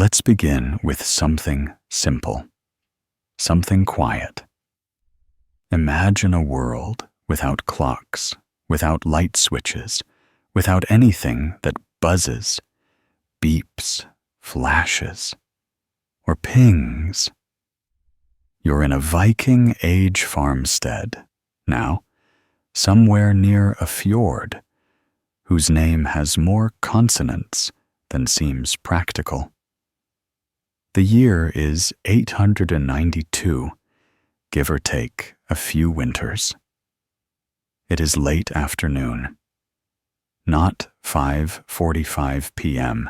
Let's begin with something simple, something quiet. Imagine a world without clocks, without light switches, without anything that buzzes, beeps, flashes, or pings. You're in a Viking-age farmstead, now, somewhere near a fjord, whose name has more consonants than seems practical. The year is 892, give or take a few winters. It is late afternoon, not 5:45 p.m.,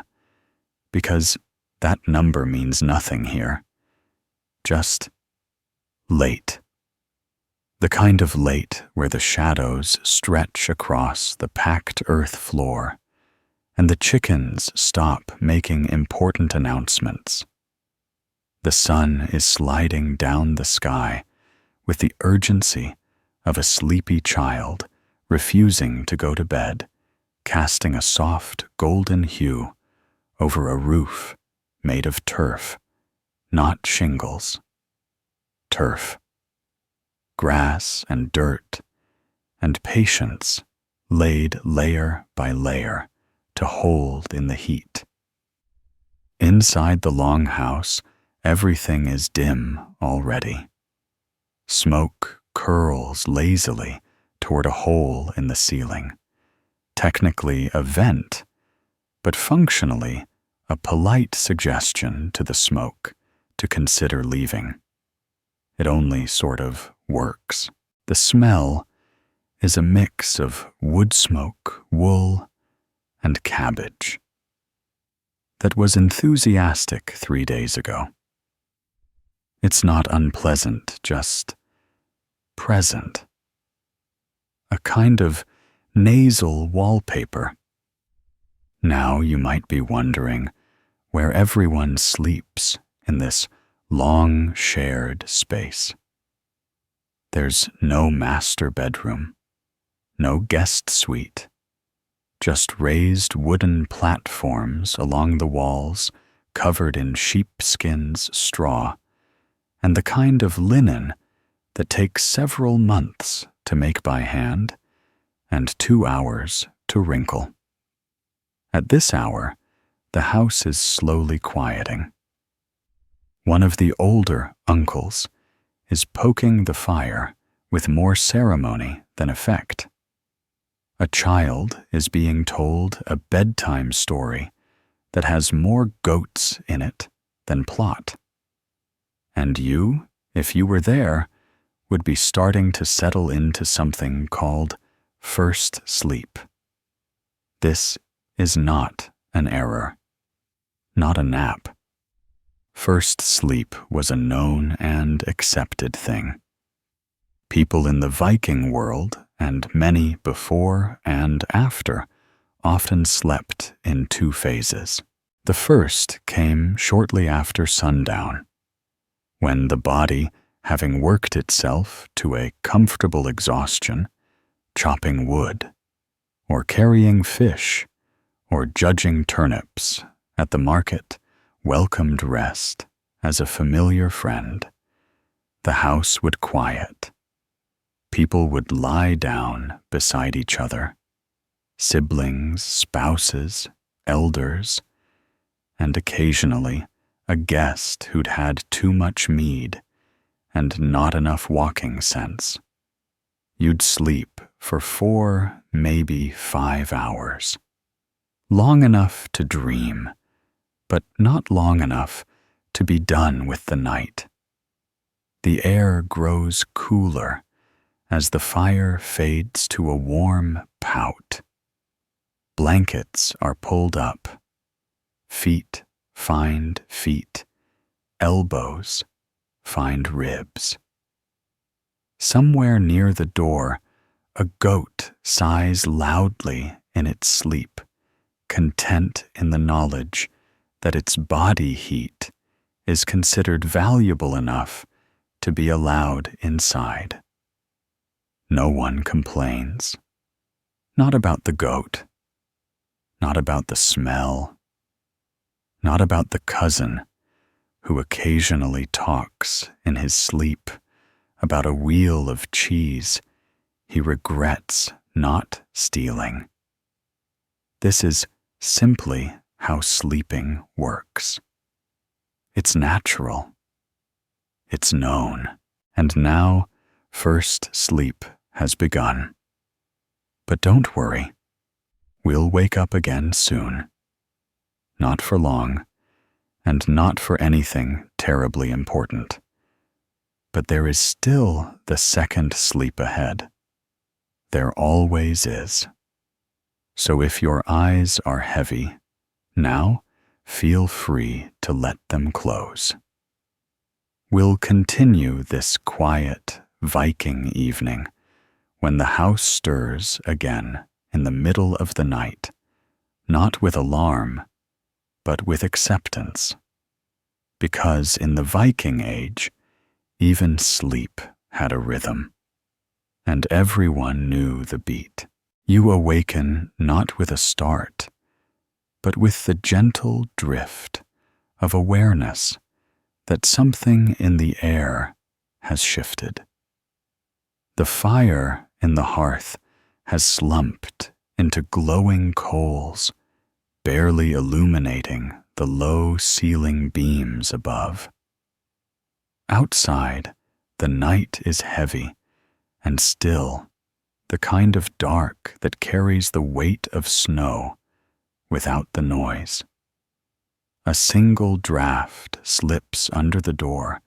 because that number means nothing here, just late. The kind of late where the shadows stretch across the packed earth floor and the chickens stop making important announcements. The sun is sliding down the sky with the urgency of a sleepy child refusing to go to bed, casting a soft golden hue over a roof made of turf, not shingles. Turf. Grass and dirt and patience laid layer by layer to hold in the heat. Inside the long house, everything is dim already. Smoke curls lazily toward a hole in the ceiling, technically a vent, but functionally a polite suggestion to the smoke to consider leaving. It only sort of works. The smell is a mix of wood smoke, wool, and cabbage that was enthusiastic 3 days ago. It's not unpleasant, just present. A kind of nasal wallpaper. Now you might be wondering where everyone sleeps in this long shared space. There's no master bedroom, no guest suite, just raised wooden platforms along the walls covered in sheepskins straw and the kind of linen that takes several months to make by hand and 2 hours to wrinkle. At this hour, the house is slowly quieting. One of the older uncles is poking the fire with more ceremony than effect. A child is being told a bedtime story that has more goats in it than plot. And you, if you were there, would be starting to settle into something called first sleep. This is not an error, not a nap. First sleep was a known and accepted thing. People in the Viking world, and many before and after, often slept in 2 phases. The first came shortly after sundown, when the body, having worked itself to a comfortable exhaustion, chopping wood, or carrying fish, or judging turnips at the market, welcomed rest as a familiar friend. The house would quiet. People would lie down beside each other, siblings, spouses, elders, and occasionally a guest who'd had too much mead and not enough walking sense. You'd sleep for 4, maybe 5 hours. Long enough to dream, but not long enough to be done with the night. The air grows cooler as the fire fades to a warm pout. Blankets are pulled up. Feet find feet. Elbows find ribs. Somewhere near the door, a goat sighs loudly in its sleep, content in the knowledge that its body heat is considered valuable enough to be allowed inside. No one complains. Not about the goat. Not about the smell. not about the cousin who occasionally talks in his sleep about a wheel of cheese he regrets not stealing. This is simply how sleeping works. It's natural. It's known. And now, first sleep has begun. But don't worry. We'll wake up again soon. Not for long, and not for anything terribly important. But there is still the second sleep ahead. There always is. So if your eyes are heavy, now feel free to let them close. We'll continue this quiet Viking evening when the house stirs again in the middle of the night, not with alarm, but with acceptance. Because in the Viking-age, even sleep had a rhythm, and everyone knew the beat. You awaken not with a start, but with the gentle drift of awareness that something in the air has shifted. The fire in the hearth has slumped into glowing coals, barely illuminating the low ceiling beams above. Outside, the night is heavy and still, the kind of dark that carries the weight of snow without the noise. A single draft slips under the door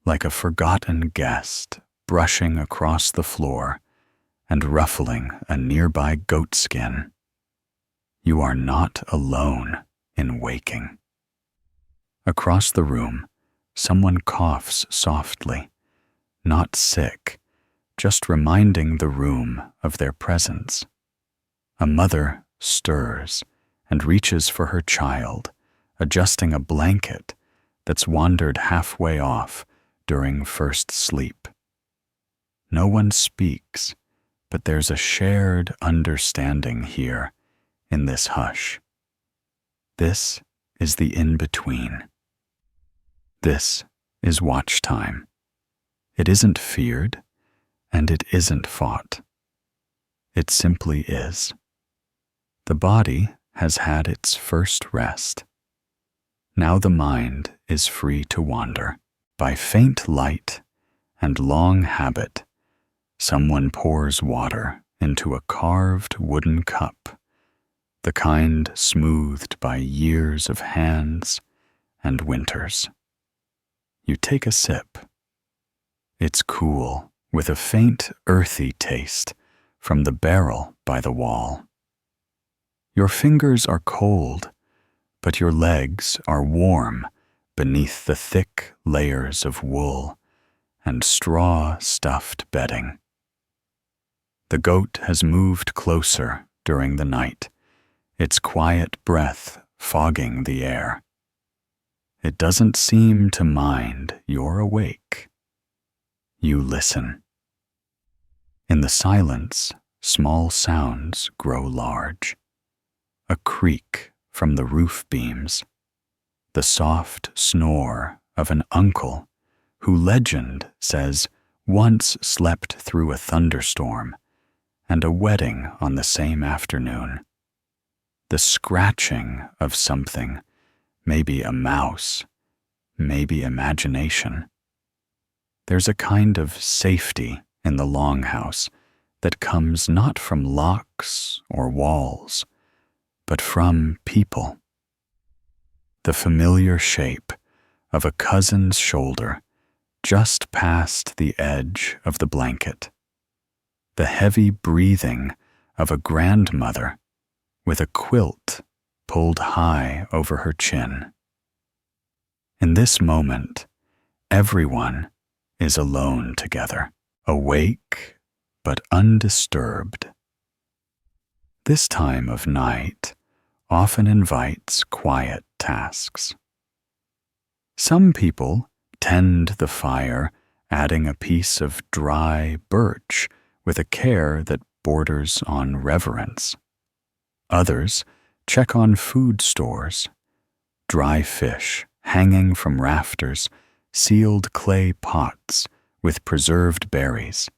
like a forgotten guest brushing across the floor and ruffling a nearby goatskin. You are not alone in waking. Across the room, someone coughs softly, not sick, just reminding the room of their presence. A mother stirs and reaches for her child, adjusting a blanket that's wandered halfway off during first sleep. No one speaks, but there's a shared understanding here in this hush. This is the in-between. This is watch time. It isn't feared, and it isn't fought. It simply is. The body has had its first rest. Now the mind is free to wander. By faint light and long habit, someone pours water into a carved wooden cup, the kind smoothed by years of hands and winters. You take a sip. It's cool, with a faint earthy taste from the barrel by the wall. Your fingers are cold, but your legs are warm beneath the thick layers of wool and straw-stuffed bedding. The goat has moved closer during the night, its quiet breath fogging the air. It doesn't seem to mind you're awake. You listen. In the silence, small sounds grow large. A creak from the roof beams, the soft snore of an uncle who legend says once slept through a thunderstorm and a wedding on the same afternoon. The scratching of something, maybe a mouse, maybe imagination. There's a kind of safety in the longhouse that comes not from locks or walls, but from people. The familiar shape of a cousin's shoulder just past the edge of the blanket. The heavy breathing of a grandmother with a quilt pulled high over her chin. In this moment, everyone is alone together, awake but undisturbed. This time of night often invites quiet tasks. Some people tend the fire, adding a piece of dry birch with a care that borders on reverence. Others check on food stores, dry fish hanging from rafters, sealed clay pots with preserved berries,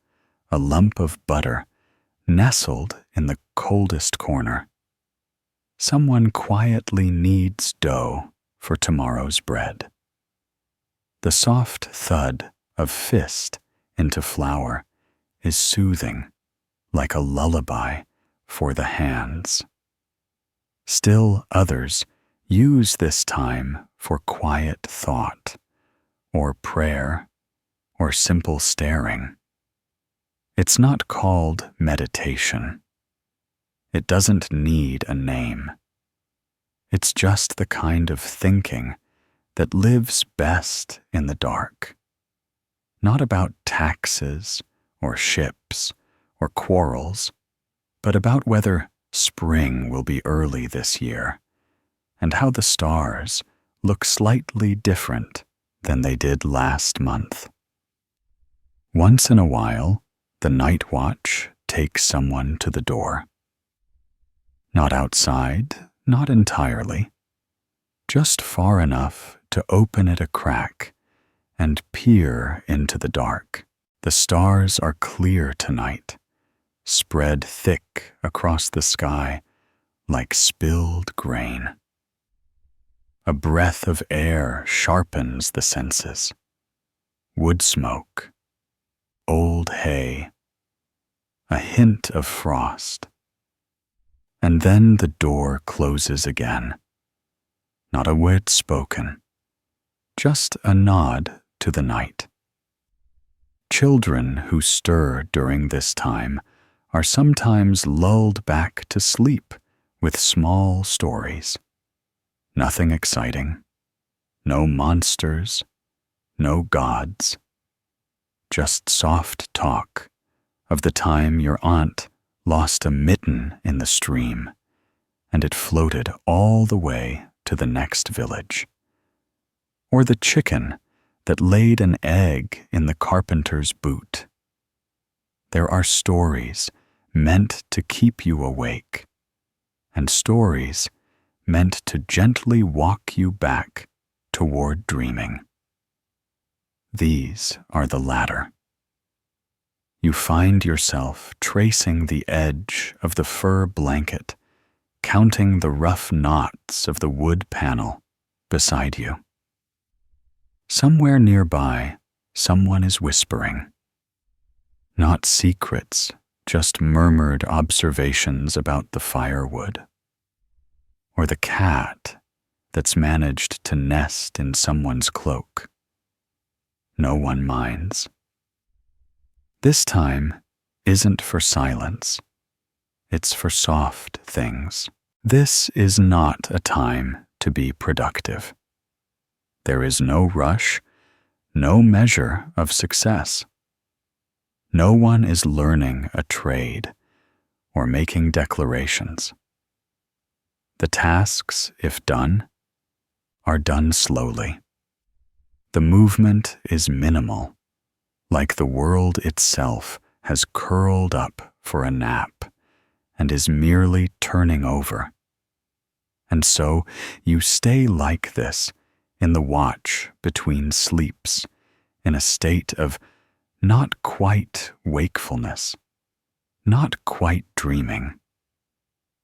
a lump of butter nestled in the coldest corner. Someone quietly kneads dough for tomorrow's bread. The soft thud of fist into flour is soothing, like a lullaby for the hands. Still others use this time for quiet thought, or prayer, or simple staring. It's not called meditation. It doesn't need a name. It's just the kind of thinking that lives best in the dark. Not about taxes or ships or quarrels, but about whether spring will be early this year and how the stars look slightly different than they did last month. Once in a while, the night watch takes someone to the door. Not outside, not entirely, just far enough to open it a crack and peer into the dark. The stars are clear tonight, spread thick across the sky like spilled grain. A breath of air sharpens the senses. Wood smoke, old hay, a hint of frost. And then the door closes again. Not a word spoken, just a nod to the night. Children who stir during this time are sometimes lulled back to sleep with small stories. Nothing exciting, no monsters, no gods, just soft talk of the time your aunt lost a mitten in the stream, and it floated all the way to the next village. Or the chicken that laid an egg in the carpenter's boot. There are stories meant to keep you awake, and stories meant to gently walk you back toward dreaming. These are the latter. You find yourself tracing the edge of the fur blanket, counting the rough knots of the wood panel beside you. Somewhere nearby, someone is whispering. Not secrets, just murmured observations about the firewood. Or the cat that's managed to nest in someone's cloak. No one minds. This time isn't for silence. It's for soft things. This is not a time to be productive. There is no rush, no measure of success. No one is learning a trade or making declarations. The tasks, if done, are done slowly. The movement is minimal, like the world itself has curled up for a nap and is merely turning over. And so you stay like this in the watch between sleeps, in a state of not quite wakefulness, not quite dreaming.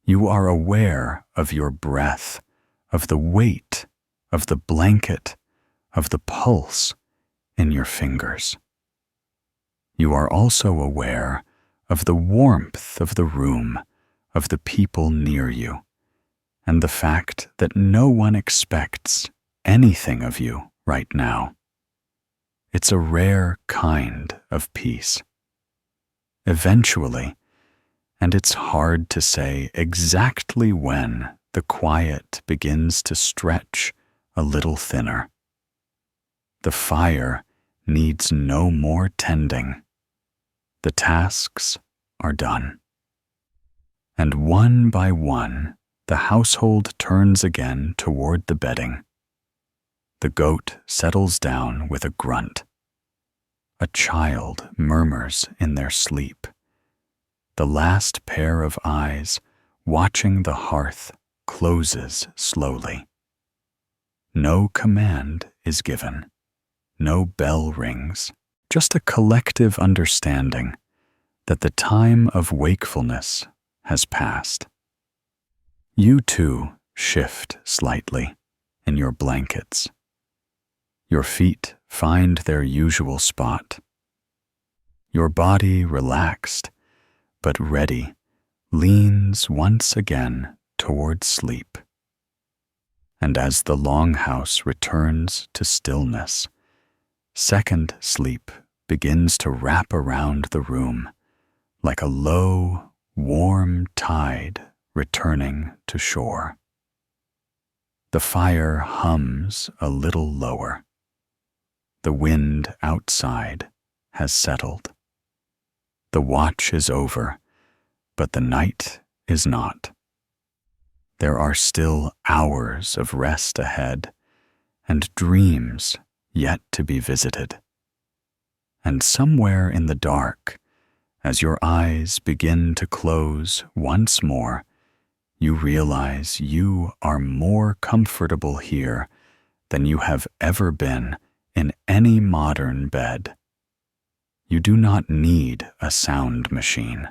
You are aware of your breath, of the weight, of the blanket, of the pulse in your fingers. You are also aware of the warmth of the room, of the people near you, and the fact that no one expects anything of you right now. It's a rare kind of peace. Eventually, and it's hard to say exactly when, the quiet begins to stretch a little thinner. The fire needs no more tending. The tasks are done. And one by one, the household turns again toward the bedding. The goat settles down with a grunt. A child murmurs in their sleep. The last pair of eyes watching the hearth closes slowly. No command is given, no bell rings, just a collective understanding that the time of wakefulness has passed. You too shift slightly in your blankets. Your feet find their usual spot. Your body, relaxed but ready, leans once again toward sleep. And as the longhouse returns to stillness, second sleep begins to wrap around the room like a low, warm tide returning to shore. The fire hums a little lower. The wind outside has settled. The watch is over, but the night is not. There are still hours of rest ahead and dreams yet to be visited. And somewhere in the dark, as your eyes begin to close once more, you realize you are more comfortable here than you have ever been in any modern bed. You do not need a sound machine.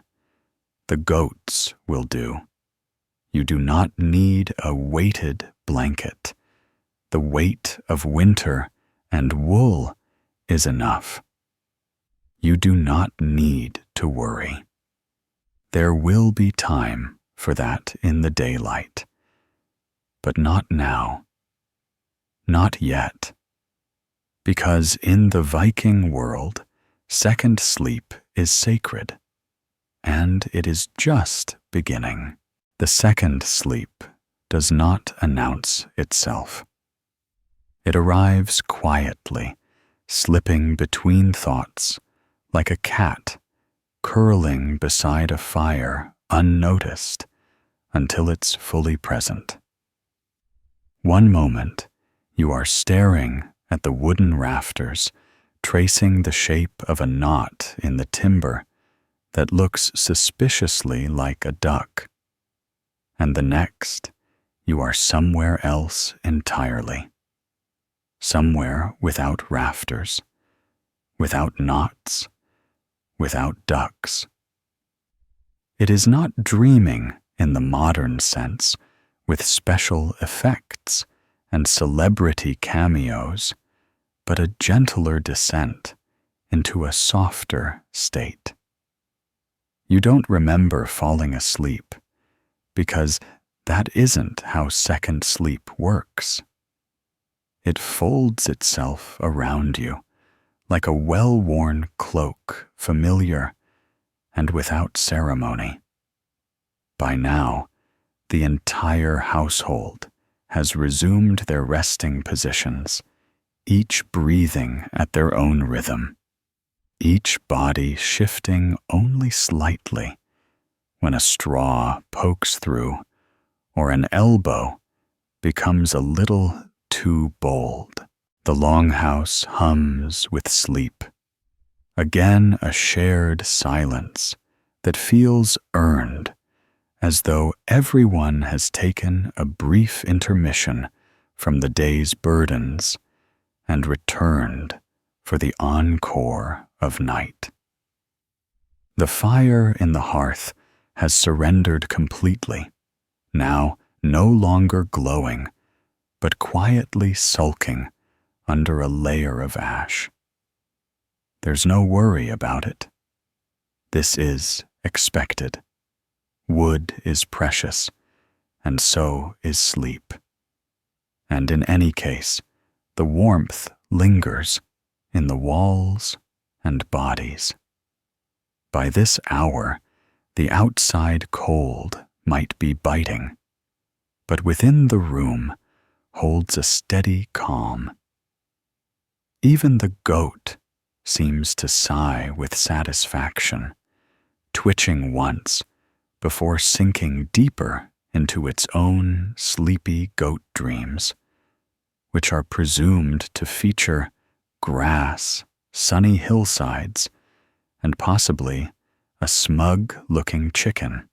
The goats will do. You do not need a weighted blanket. The weight of winter and wool is enough. You do not need to worry. There will be time for that in the daylight, but not now. Not yet. Because in the Viking world, second sleep is sacred, and it is just beginning. The second sleep does not announce itself. It arrives quietly, slipping between thoughts, like a cat curling beside a fire unnoticed until it's fully present. One moment, you are staring at the wooden rafters, tracing the shape of a knot in the timber that looks suspiciously like a duck. And the next, you are somewhere else entirely. Somewhere without rafters, without knots, without ducks. It is not dreaming in the modern sense, with special effects and celebrity cameos, but a gentler descent into a softer state. You don't remember falling asleep, because that isn't how second sleep works. It folds itself around you like a well-worn cloak, familiar and without ceremony. By now, the entire household has resumed their resting positions, each breathing at their own rhythm, each body shifting only slightly when a straw pokes through or an elbow becomes a little too bold. The longhouse hums with sleep. Again, a shared silence that feels earned, as though everyone has taken a brief intermission from the day's burdens and returned for the encore of night. The fire in the hearth has surrendered completely, now no longer glowing, but quietly sulking under a layer of ash. There's no worry about it. This is expected. Wood is precious, and so is sleep. And in any case, the warmth lingers in the walls and bodies. By this hour, the outside cold might be biting, but within the room holds a steady calm. Even the goat seems to sigh with satisfaction, twitching once before sinking deeper into its own sleepy goat dreams, which are presumed to feature grass, sunny hillsides, and possibly a smug-looking chicken.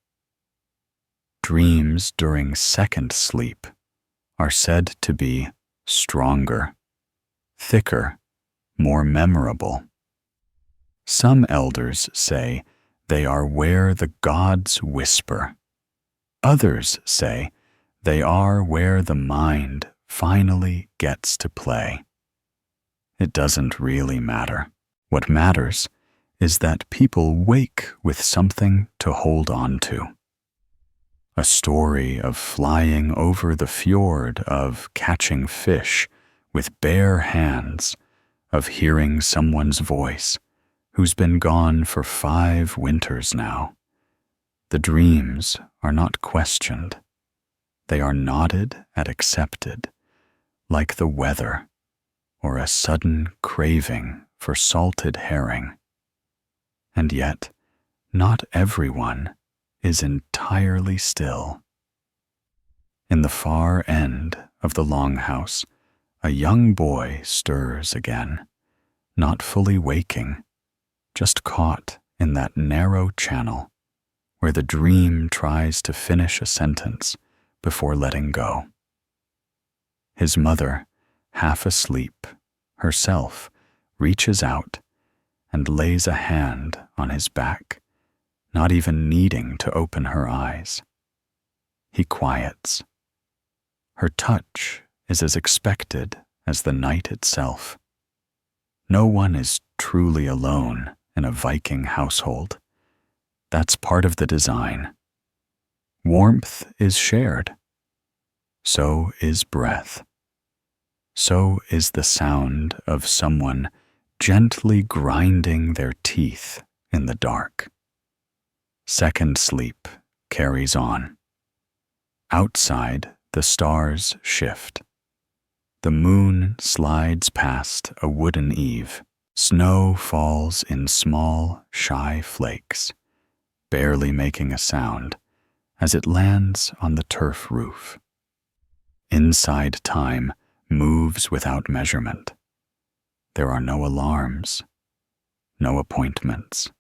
Dreams during second sleep are said to be stronger, thicker, more memorable. Some elders say they are where the gods whisper. Others say they are where the mind finally gets to play. It doesn't really matter. What matters is that people wake with something to hold on to. A story of flying over the fjord, of catching fish with bare hands, of hearing someone's voice who's been gone for 5 winters now. The dreams are not questioned. They are nodded at accepted, like the weather or a sudden craving for salted herring. And yet, not everyone is entirely still. In the far end of the longhouse, a young boy stirs again, not fully waking, just caught in that narrow channel where the dream tries to finish a sentence before letting go. His mother, half asleep, herself, reaches out and lays a hand on his back, not even needing to open her eyes. He quiets. Her touch is as expected as the night itself. No one is truly alone in a Viking household. That's part of the design. Warmth is shared. So is breath. So is the sound of someone gently grinding their teeth in the dark. Second sleep carries on. Outside, the stars shift. The moon slides past a wooden eave. Snow falls in small, shy flakes, barely making a sound as it lands on the turf roof. Inside, time moves without measurement. There are no alarms, no appointments,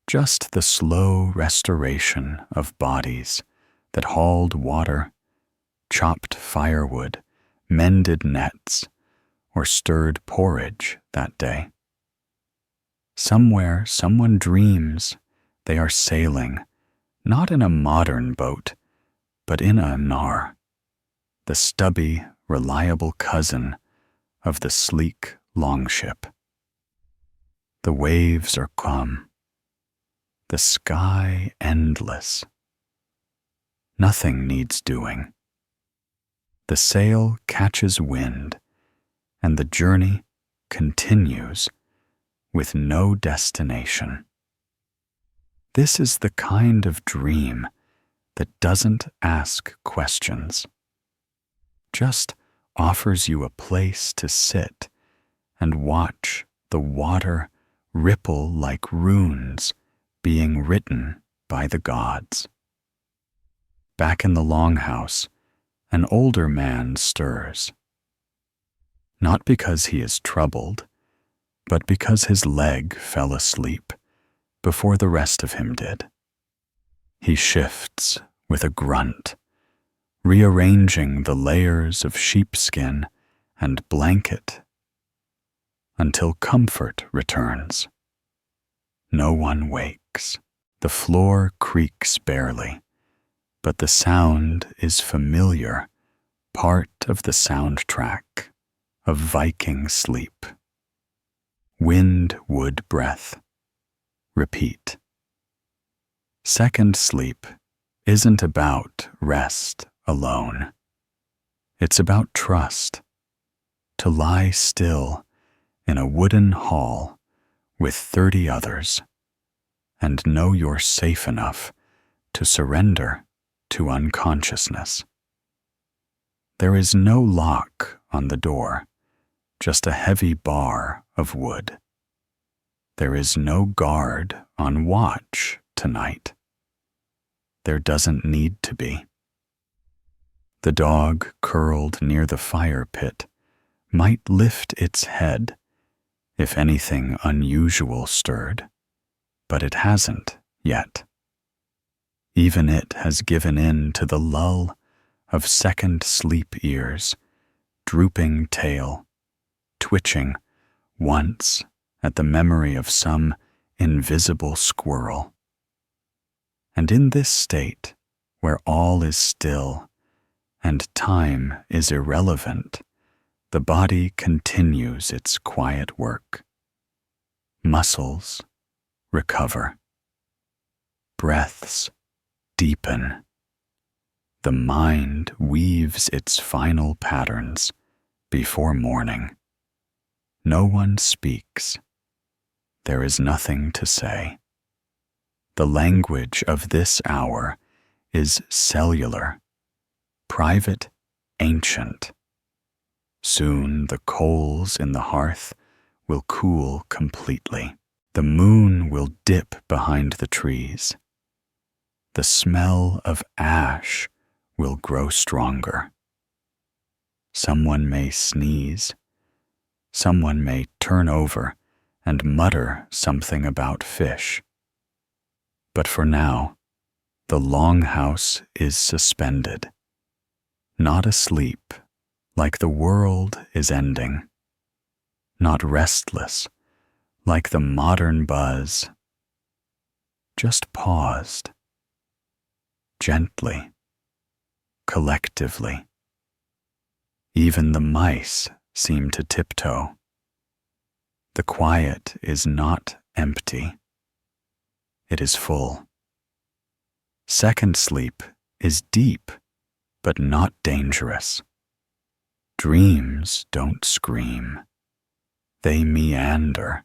just the slow restoration of bodies that hauled water, chopped firewood, mended nets, or stirred porridge that day. Somewhere, someone dreams they are sailing, not in a modern boat, but in a nar, the stubby, reliable cousin of the sleek longship. The waves are calm, the sky endless. Nothing needs doing. The sail catches wind, and the journey continues with no destination. This is the kind of dream that doesn't ask questions, just offers you a place to sit and watch the water ripple like runes being written by the gods. Back in the longhouse, an older man stirs. Not because he is troubled, but because his leg fell asleep before the rest of him did. He shifts with a grunt, rearranging the layers of sheepskin and blanket until comfort returns. No one wakes. The floor creaks barely, but the sound is familiar, part of the soundtrack of Viking sleep. Wind, wood, breath. Repeat. Second sleep isn't about rest alone. It's about trust. To lie still in a wooden hall with 30 others and know you're safe enough to surrender to unconsciousness. There is no lock on the door, just a heavy bar of wood. There is no guard on watch tonight. There doesn't need to be. The dog curled near the fire pit might lift its head if anything unusual stirred, but it hasn't yet. Even it has given in to the lull of second sleep ears drooping tail, twitching once at the memory of some invisible squirrel. And in this state, where all is still and time is irrelevant, the body continues its quiet work. Muscles recover. Breaths deepen. The mind weaves its final patterns before morning. No one speaks. There is nothing to say. The language of this hour is cellular, private, ancient. Soon the coals in the hearth will cool completely. The moon will dip behind the trees. The smell of ash will grow stronger. Someone may sneeze. Someone may turn over and mutter something about fish. But for now, the longhouse is suspended, not asleep like the world is ending, not restless like the modern buzz, just paused, gently, collectively. Even the mice seem to tiptoe. The quiet is not empty. It is full. Second sleep is deep, but not dangerous. Dreams don't scream. They meander.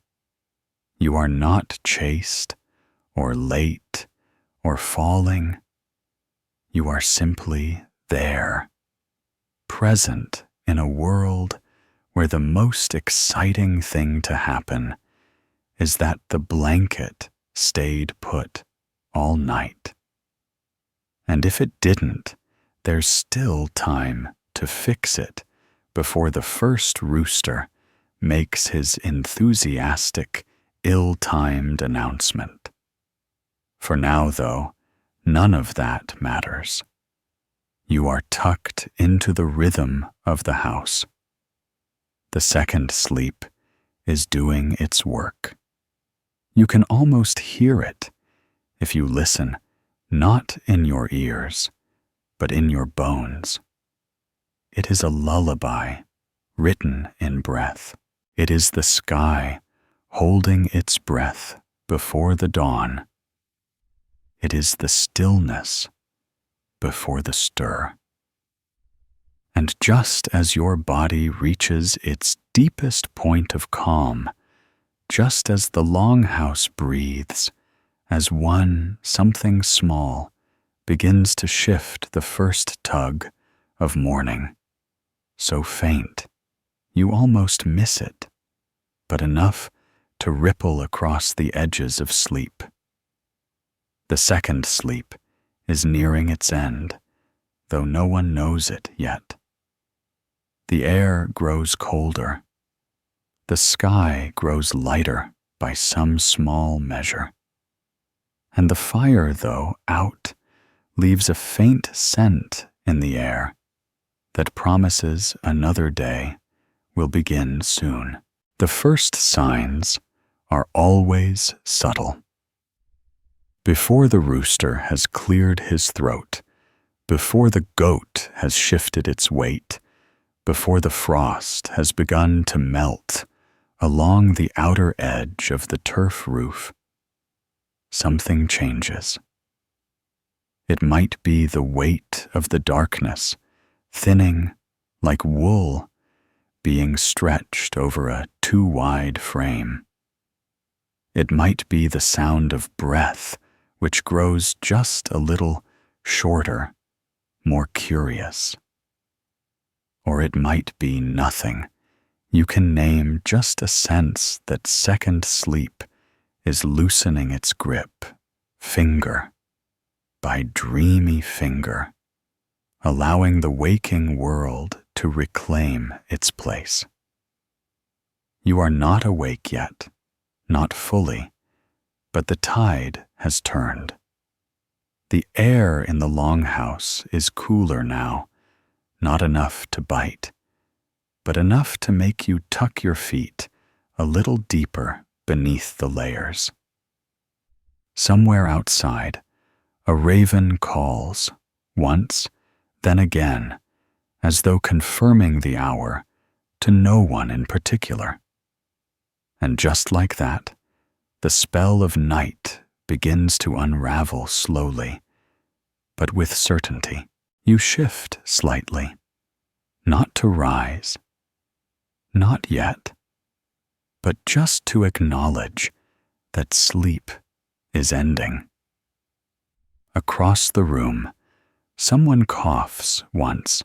You are not chased or late or falling. You are simply there, present in a world where the most exciting thing to happen is that the blanket stayed put all night. And if it didn't, there's still time to fix it before the first rooster makes his enthusiastic, ill-timed announcement. For now, though, none of that matters. You are tucked into the rhythm of the house. The second sleep is doing its work. You can almost hear it if you listen, not in your ears, but in your bones. It is a lullaby written in breath. It is the sky holding its breath before the dawn. It is the stillness before the stir. And just as your body reaches its deepest point of calm, just as the longhouse breathes, as something small begins to shift the first tug of morning, so faint you almost miss it, but enough to ripple across the edges of sleep. The second sleep is nearing its end, though no one knows it yet. The air grows colder. The sky grows lighter by some small measure. And the fire, though out, leaves a faint scent in the air that promises another day will begin soon. The first signs are always subtle. Before the rooster has cleared his throat, before the goat has shifted its weight, before the frost has begun to melt along the outer edge of the turf roof, something changes. It might be the weight of the darkness, thinning like wool, being stretched over a too wide frame. It might be the sound of breath, which grows just a little shorter, more curious. Or it might be nothing. You can name just a sense that second sleep is loosening its grip, finger by dreamy finger, allowing the waking world to reclaim its place. You are not awake yet, not fully, but the tide has turned. The air in the longhouse is cooler now, not enough to bite, but enough to make you tuck your feet a little deeper beneath the layers. Somewhere outside, a raven calls, once, then again, as though confirming the hour to no one in particular. And just like that, the spell of night begins to unravel slowly, but with certainty. You shift slightly, not to rise, not yet, but just to acknowledge that sleep is ending. Across the room, someone coughs once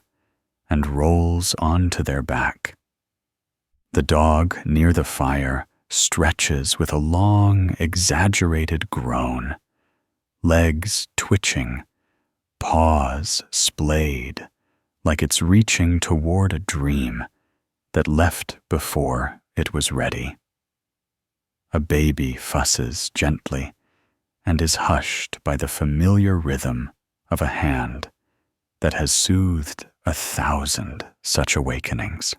and rolls onto their back. The dog near the fire stretches with a long, exaggerated groan, legs twitching, paws splayed, like it's reaching toward a dream that left before it was ready. A baby fusses gently and is hushed by the familiar rhythm of a hand that has soothed 1,000 such awakenings.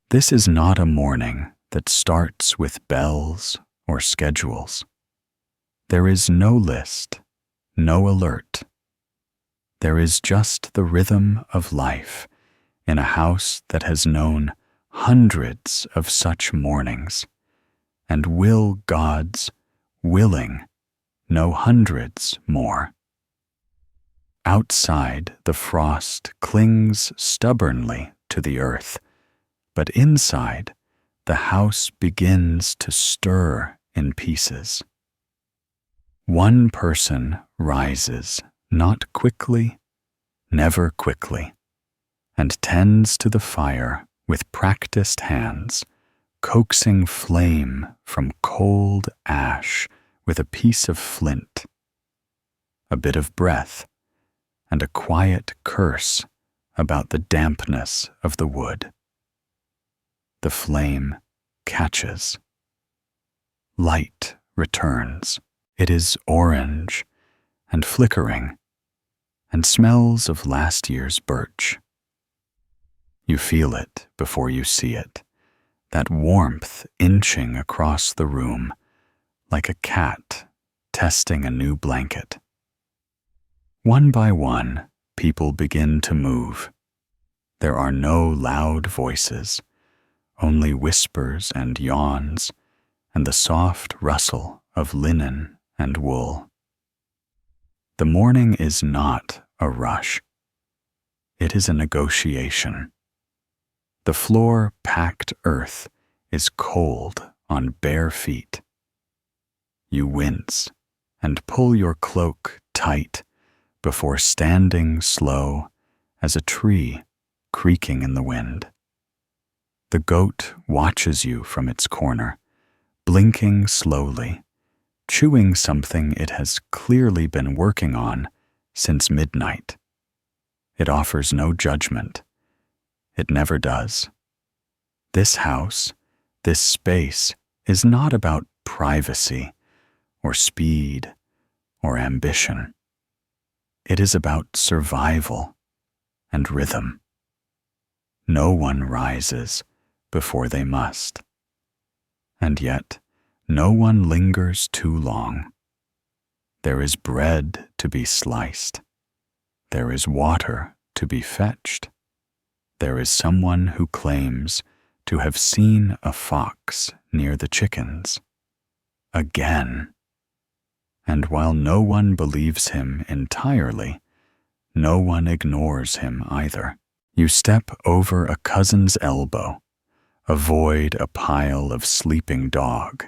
This is not a morning that starts with bells or schedules. There is no list, no alert. There is just the rhythm of life in a house that has known hundreds of such mornings, and will God's willing know hundreds more. Outside, the frost clings stubbornly to the earth, but inside, the house begins to stir in pieces. One person rises, not quickly, never quickly, and tends to the fire with practiced hands, coaxing flame from cold ash with a piece of flint, a bit of breath, and a quiet curse about the dampness of the wood. The flame catches. Light returns. It is orange and flickering, and smells of last year's birch. You feel it before you see it, that warmth inching across the room like a cat testing a new blanket. One by one, people begin to move. There are no loud voices, only whispers and yawns, and the soft rustle of linen and wool. The morning is not a rush. It is a negotiation. The floor-packed earth is cold on bare feet. You wince and pull your cloak tight before standing slow as a tree creaking in the wind. The goat watches you from its corner, blinking slowly, chewing something it has clearly been working on since midnight. It offers no judgment. It never does. This house, this space, is not about privacy or speed or ambition. It is about survival and rhythm. No one rises before they must. And yet, no one lingers too long. There is bread to be sliced. There is water to be fetched. There is someone who claims to have seen a fox near the chickens. Again. And while no one believes him entirely, no one ignores him either. You step over a cousin's elbow, avoid a pile of sleeping dog,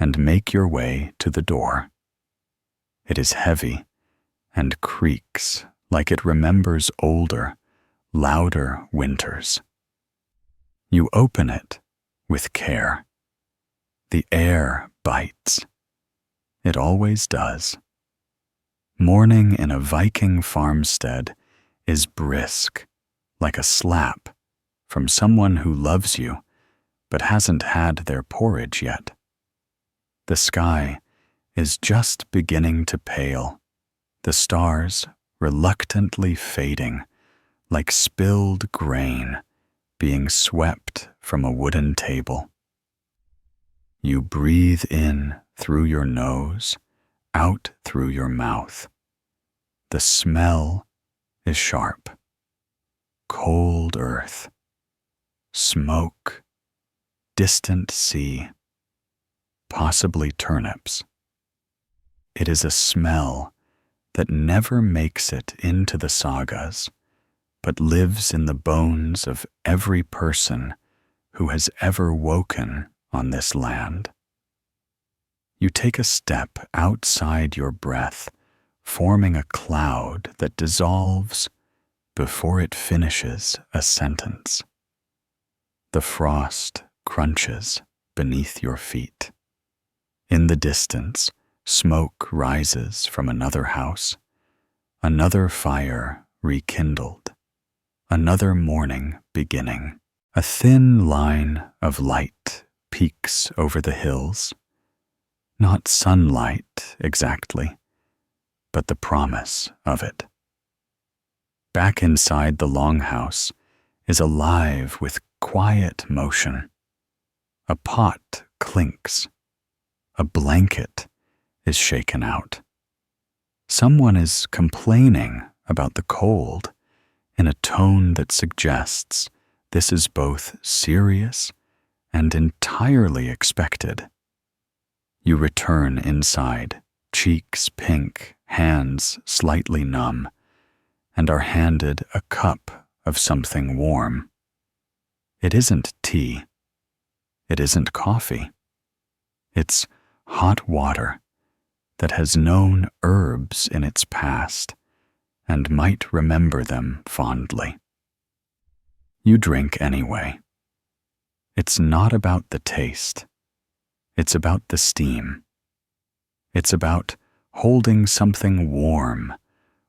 and make your way to the door. It is heavy and creaks like it remembers older, louder winters. You open it with care. The air bites. It always does. Morning in a Viking farmstead is brisk, like a slap from someone who loves you but hasn't had their porridge yet. The sky is just beginning to pale, the stars reluctantly fading like spilled grain being swept from a wooden table. You breathe in through your nose, out through your mouth. The smell is sharp. Cold earth, smoke, distant sea, possibly turnips. It is a smell that never makes it into the sagas, but lives in the bones of every person who has ever woken on this land. You take a step outside your breath, forming a cloud that dissolves before it finishes a sentence. The frost crunches beneath your feet. In the distance, smoke rises from another house, another fire rekindled, another morning beginning. A thin line of light peeks over the hills, not sunlight exactly, but the promise of it. Back inside the longhouse is alive with quiet motion. A pot clinks. A blanket is shaken out. Someone is complaining about the cold in a tone that suggests this is both serious and entirely expected. You return inside, cheeks pink, hands slightly numb, and are handed a cup of something warm. It isn't tea. It isn't coffee. It's hot water that has known herbs in its past and might remember them fondly. You drink anyway. It's not about the taste. It's about the steam. It's about holding something warm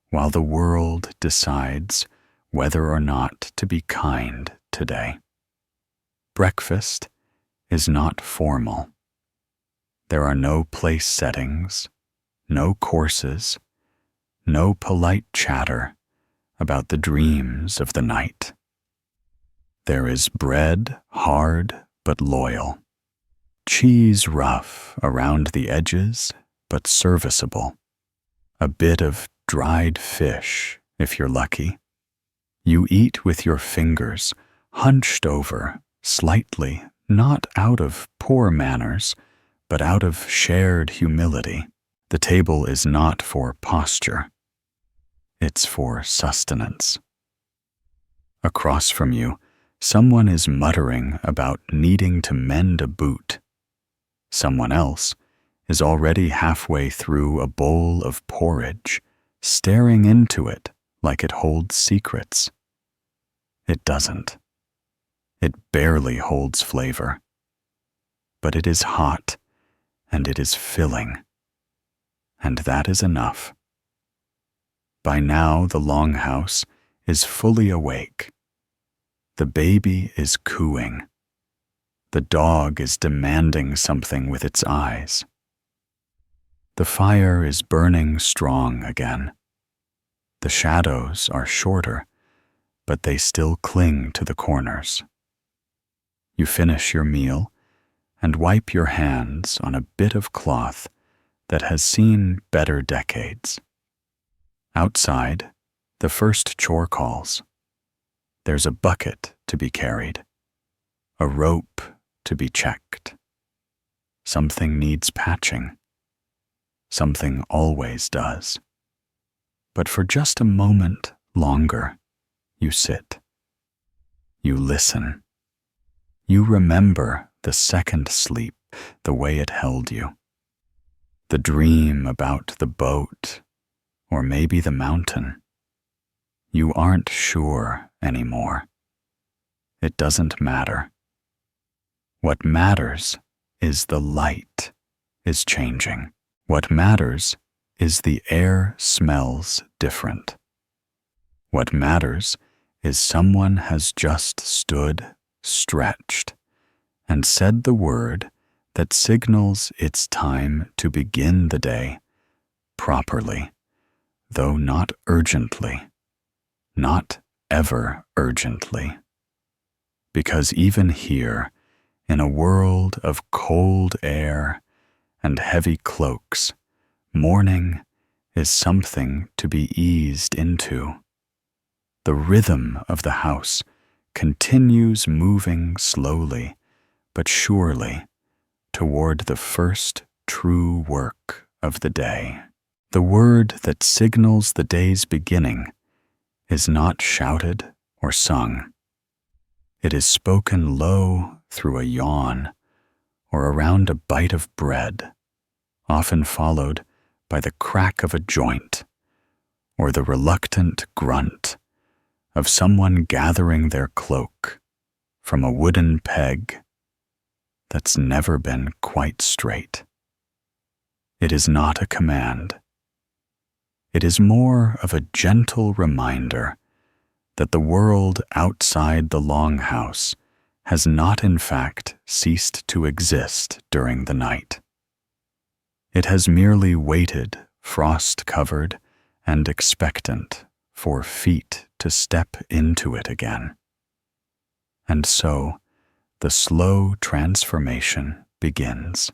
while the world decides whether or not to be kind today. Breakfast is not formal. There are no place settings, no courses, no polite chatter about the dreams of the night. There is bread, hard but loyal, cheese rough around the edges but serviceable, a bit of dried fish if you're lucky. You eat with your fingers hunched over slightly, not out of poor manners, but out of shared humility. The table is not for posture. It's for sustenance. Across from you, someone is muttering about needing to mend a boot. Someone else is already halfway through a bowl of porridge, staring into it like it holds secrets. It doesn't. It barely holds flavor. But it is hot, and it is filling. And that is enough. By now the longhouse is fully awake. The baby is cooing. The dog is demanding something with its eyes. The fire is burning strong again. The shadows are shorter, but they still cling to the corners. You finish your meal and wipe your hands on a bit of cloth that has seen better decades. Outside, the first chore calls. There's a bucket to be carried, a rope to be checked. Something needs patching. Something always does. But for just a moment longer, you sit. You listen. You remember the second sleep, the way it held you. The dream about the boat, or maybe the mountain. You aren't sure anymore. It doesn't matter. What matters is the light is changing. What matters is the air smells different. What matters is someone has just stood, stretched, and said the word that signals it's time to begin the day properly, though not urgently, not ever urgently, because even here, in a world of cold air and heavy cloaks, morning is something to be eased into. The rhythm of the house continues moving slowly but surely toward the first true work of the day. The word that signals the day's beginning is not shouted or sung. It is spoken low through a yawn or around a bite of bread, often followed by the crack of a joint or the reluctant grunt of someone gathering their cloak from a wooden peg that's never been quite straight. It is not a command. It is more of a gentle reminder that the world outside the longhouse has not in fact ceased to exist during the night. It has merely waited, frost-covered and expectant, for feet to step into it again. And so, the slow transformation begins.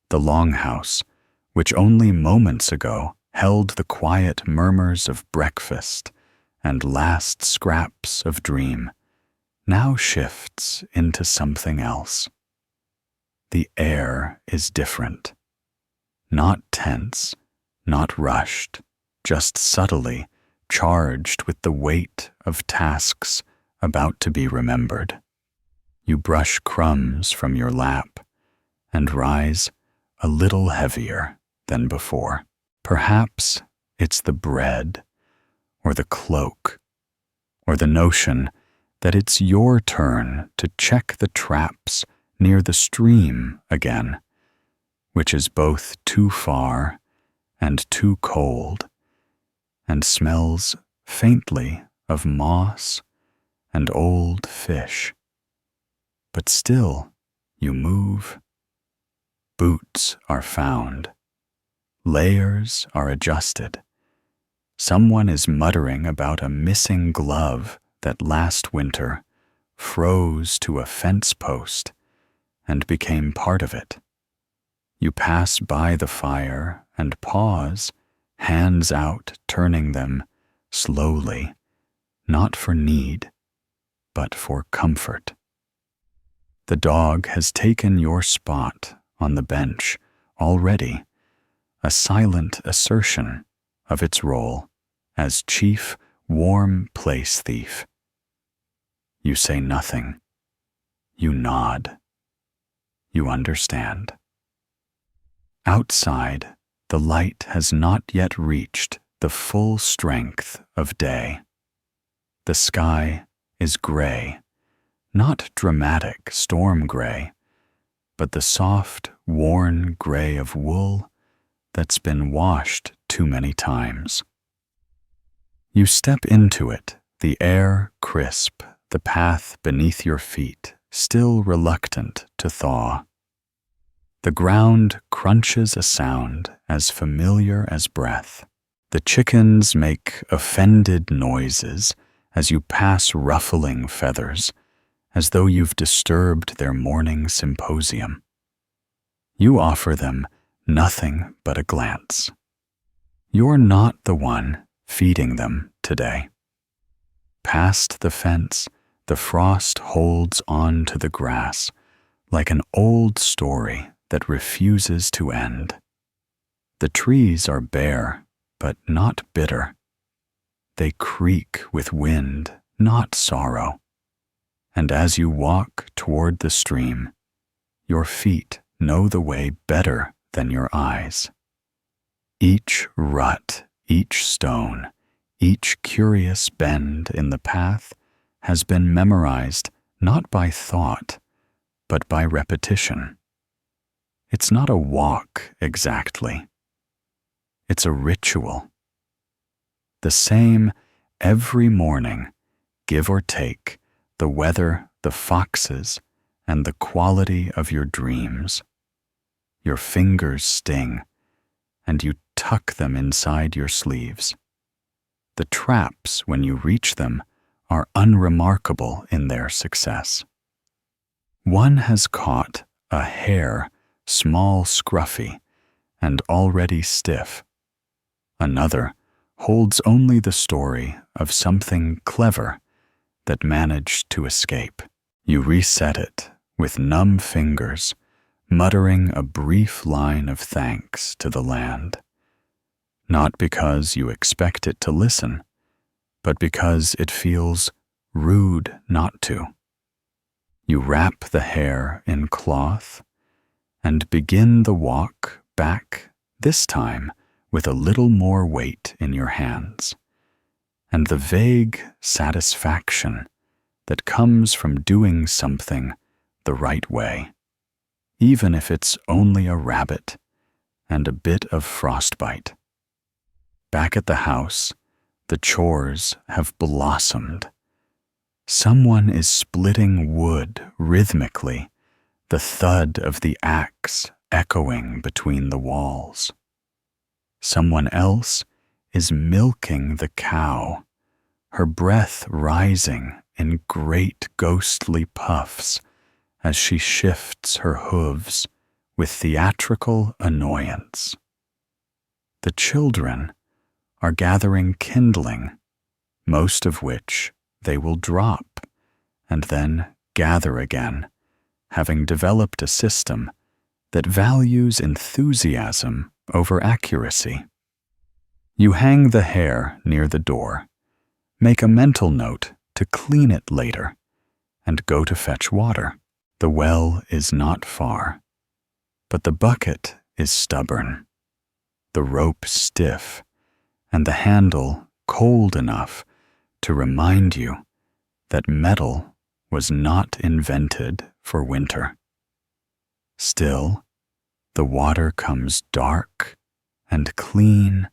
The longhouse, which only moments ago held the quiet murmurs of breakfast and last scraps of dream, now shifts into something else. The air is different. Not tense, not rushed, just subtly charged with the weight of tasks about to be remembered. You brush crumbs from your lap and rise a little heavier than before. Perhaps it's the bread, or the cloak, or the notion that it's your turn to check the traps near the stream again, which is both too far and too cold, and smells faintly of moss and old fish. But still you move. Boots are found. Layers are adjusted. Someone is muttering about a missing glove that last winter froze to a fence post and became part of it. You pass by the fire and pause, hands out, turning them slowly, not for need, but for comfort. The dog has taken your spot on the bench already, a silent assertion of its role as chief warm place thief. You say nothing. You nod. You understand. Outside, the light has not yet reached the full strength of day. The sky is gray, not dramatic storm gray, but the soft, worn gray of wool that's been washed too many times. You step into it, the air crisp, the path beneath your feet still reluctant to thaw. The ground crunches a sound as familiar as breath. The chickens make offended noises as you pass ruffling feathers, as though you've disturbed their morning symposium. You offer them nothing but a glance. You're not the one feeding them today. Past the fence, the frost holds on to the grass like an old story that refuses to end. The trees are bare, but not bitter. They creak with wind, not sorrow. And as you walk toward the stream, your feet know the way better than your eyes. Each rut, each stone, each curious bend in the path has been memorized not by thought, but by repetition. It's not a walk exactly. It's a ritual. The same every morning, give or take, the weather, the foxes, and the quality of your dreams. Your fingers sting, and you tuck them inside your sleeves. The traps, when you reach them, are unremarkable in their success. One has caught a hare, small, scruffy, and already stiff. Another holds only the story of something clever that managed to escape. You reset it with numb fingers, muttering a brief line of thanks to the land. Not because you expect it to listen, but because it feels rude not to. You wrap the hare in cloth and begin the walk back, this time with a little more weight in your hands, and the vague satisfaction that comes from doing something the right way, even if it's only a rabbit and a bit of frostbite. Back at the house, the chores have blossomed. Someone is splitting wood rhythmically, the thud of the axe echoing between the walls. Someone else is milking the cow, her breath rising in great ghostly puffs as she shifts her hooves with theatrical annoyance. The children are gathering kindling, most of which they will drop and then gather again, having developed a system that values enthusiasm over accuracy. You hang the hare near the door, make a mental note to clean it later, and go to fetch water. The well is not far, but the bucket is stubborn, the rope stiff, and the handle cold enough to remind you that metal was not invented for winter. Still, the water comes dark and clean,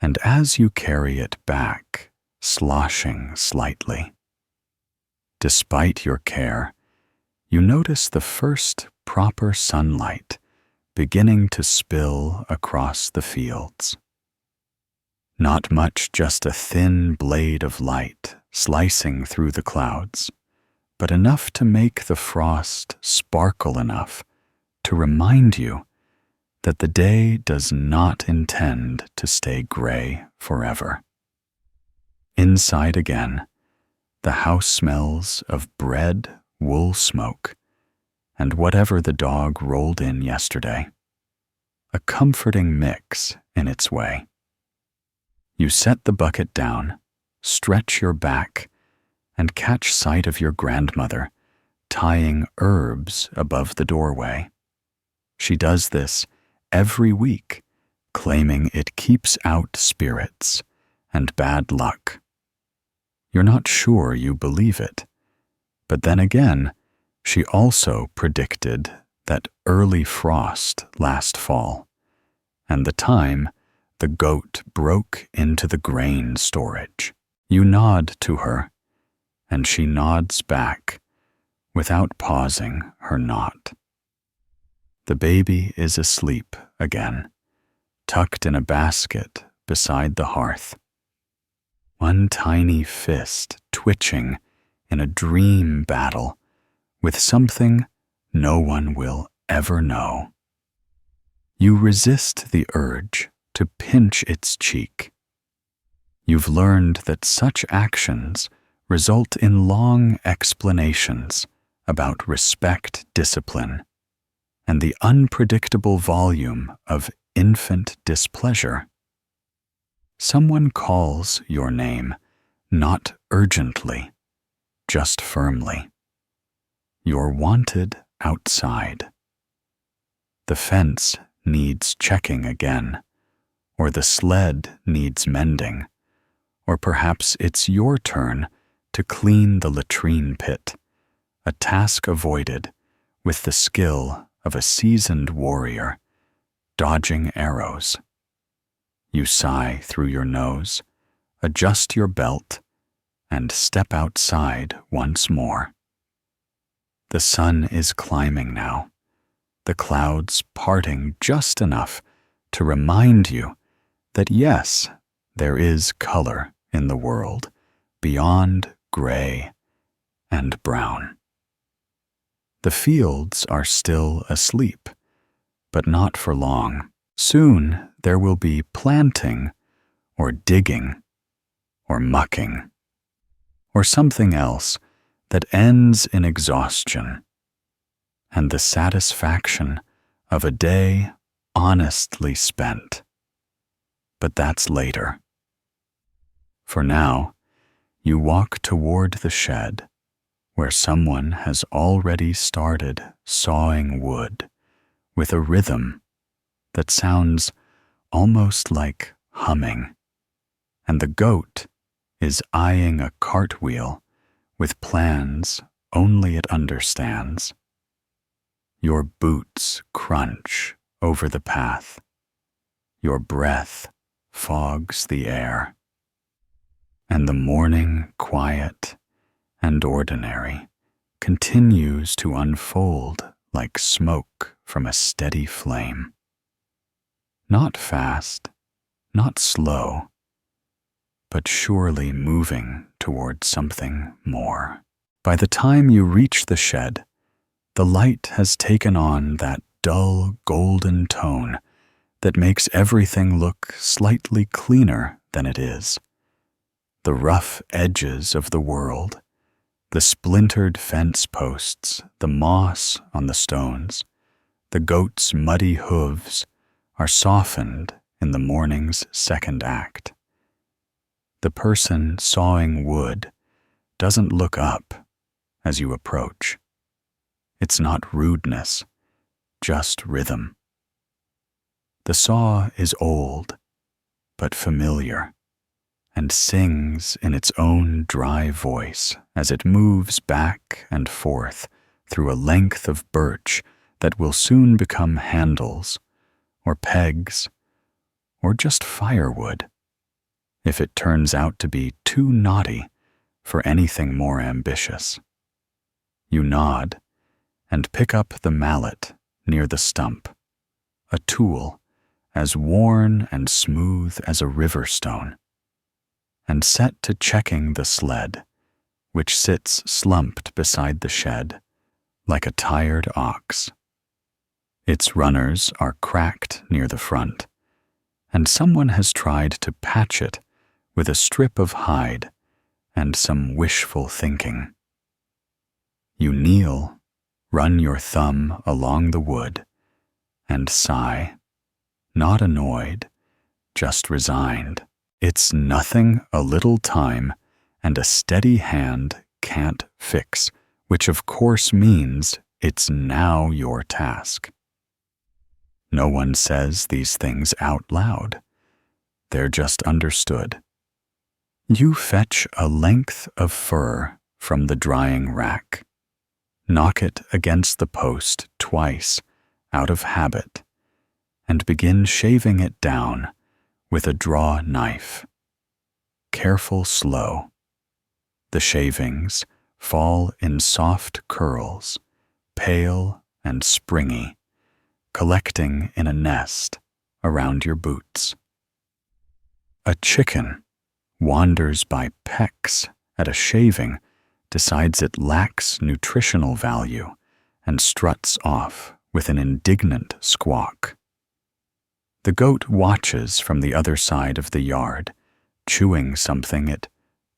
and as you carry it back, sloshing slightly. Despite your care, you notice the first proper sunlight beginning to spill across the fields. Not much, just a thin blade of light slicing through the clouds, but enough to make the frost sparkle enough to remind you that the day does not intend to stay gray forever. Inside again, the house smells of bread, wool smoke, and whatever the dog rolled in yesterday. A comforting mix in its way. You set the bucket down, stretch your back, and catch sight of your grandmother tying herbs above the doorway. She does this every week, claiming it keeps out spirits and bad luck. You're not sure you believe it, but then again, she also predicted that early frost last fall, and the time the goat broke into the grain storage. You nod to her, and she nods back without pausing her knot. The baby is asleep again, tucked in a basket beside the hearth. One tiny fist twitching in a dream battle with something no one will ever know. You resist the urge to pinch its cheek. You've learned that such actions result in long explanations about respect, discipline, and the unpredictable volume of infant displeasure. Someone calls your name, not urgently, just firmly. You're wanted outside. The fence needs checking again, or the sled needs mending, or perhaps it's your turn to clean the latrine pit, a task avoided with the skill of a seasoned warrior, dodging arrows. You sigh through your nose, adjust your belt, and step outside once more. The sun is climbing now, the clouds parting just enough to remind you that yes, there is color in the world beyond gray and brown. The fields are still asleep, but not for long. Soon there will be planting or digging or mucking or something else that ends in exhaustion and the satisfaction of a day honestly spent. But that's later. For now, you walk toward the shed where someone has already started sawing wood with a rhythm that sounds almost like humming, and the goat is eyeing a cartwheel with plans only it understands. Your boots crunch over the path. Your breath fogs the air. And the morning quiet and ordinary continues to unfold like smoke from a steady flame. Not fast, not slow, but surely moving toward something more. By the time you reach the shed, the light has taken on that dull golden tone that makes everything look slightly cleaner than it is. The rough edges of the world, the splintered fence posts, the moss on the stones, the goat's muddy hooves are softened in the morning's second act. The person sawing wood doesn't look up as you approach. It's not rudeness, just rhythm. The saw is old, but familiar, and sings in its own dry voice as it moves back and forth through a length of birch that will soon become handles, or pegs, or just firewood, if it turns out to be too knotty for anything more ambitious. You nod and pick up the mallet near the stump, a tool as worn and smooth as a river stone, and set to checking the sled, which sits slumped beside the shed like a tired ox. Its runners are cracked near the front, and someone has tried to patch it with a strip of hide and some wishful thinking. You kneel, run your thumb along the wood, and sigh, not annoyed, just resigned. It's nothing a little time and a steady hand can't fix, which of course means it's now your task. No one says these things out loud. They're just understood. You fetch a length of fur from the drying rack, knock it against the post twice out of habit, and begin shaving it down with a draw knife. Careful, slow. The shavings fall in soft curls, pale and springy, collecting in a nest around your boots. A chicken wanders by pecks at a shaving, decides it lacks nutritional value, and struts off with an indignant squawk. The goat watches from the other side of the yard, chewing something it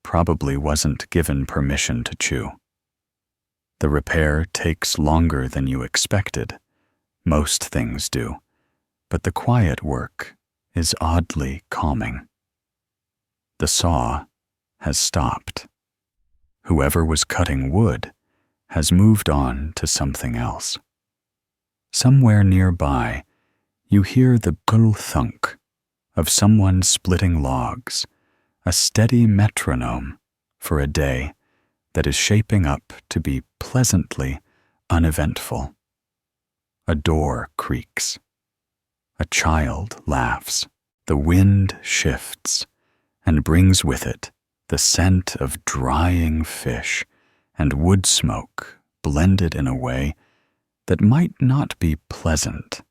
probably wasn't given permission to chew. The repair takes longer than you expected. Most things do, but the quiet work is oddly calming. The saw has stopped. Whoever was cutting wood has moved on to something else. Somewhere nearby, you hear the thunk of someone splitting logs, a steady metronome for a day that is shaping up to be pleasantly uneventful. A door creaks. A child laughs. The wind shifts and brings with it the scent of drying fish and wood smoke blended in a way that might not be pleasant,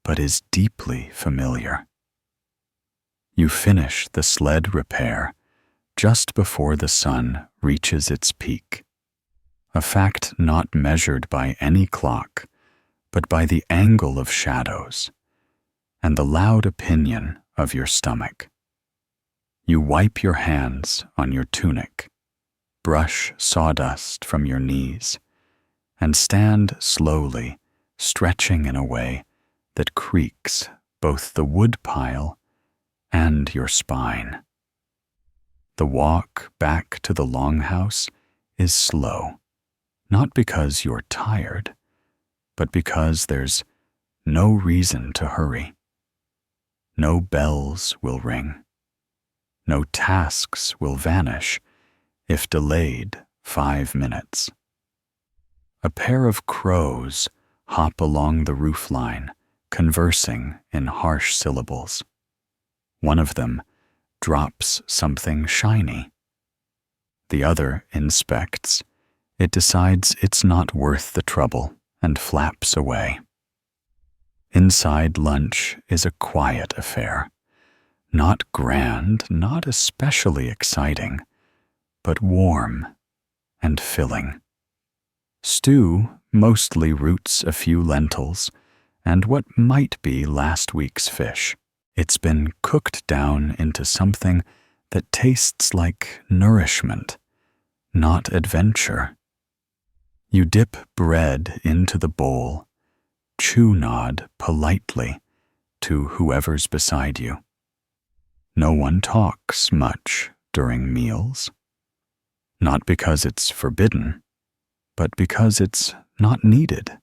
but is deeply familiar. You finish the sled repair, just before the sun reaches its peak. A fact not measured by any clock, but by the angle of shadows and the loud opinion of your stomach. You wipe your hands on your tunic, brush sawdust from your knees, and stand slowly, stretching in a way that creaks both the wood pile and your spine. The walk back to the longhouse is slow, not because you're tired, but because there's no reason to hurry. No bells will ring. No tasks will vanish if delayed 5 minutes. A pair of crows hop along the roofline, conversing in harsh syllables. One of them drops something shiny. The other inspects. It decides it's not worth the trouble and flaps away. Inside lunch is a quiet affair. Not grand, not especially exciting, but warm and filling. Stew mostly roots a few lentils and what might be last week's fish. It's been cooked down into something that tastes like nourishment, not adventure. You dip bread into the bowl, chew nod politely to whoever's beside you. No one talks much during meals. Not because it's forbidden, but because it's not needed.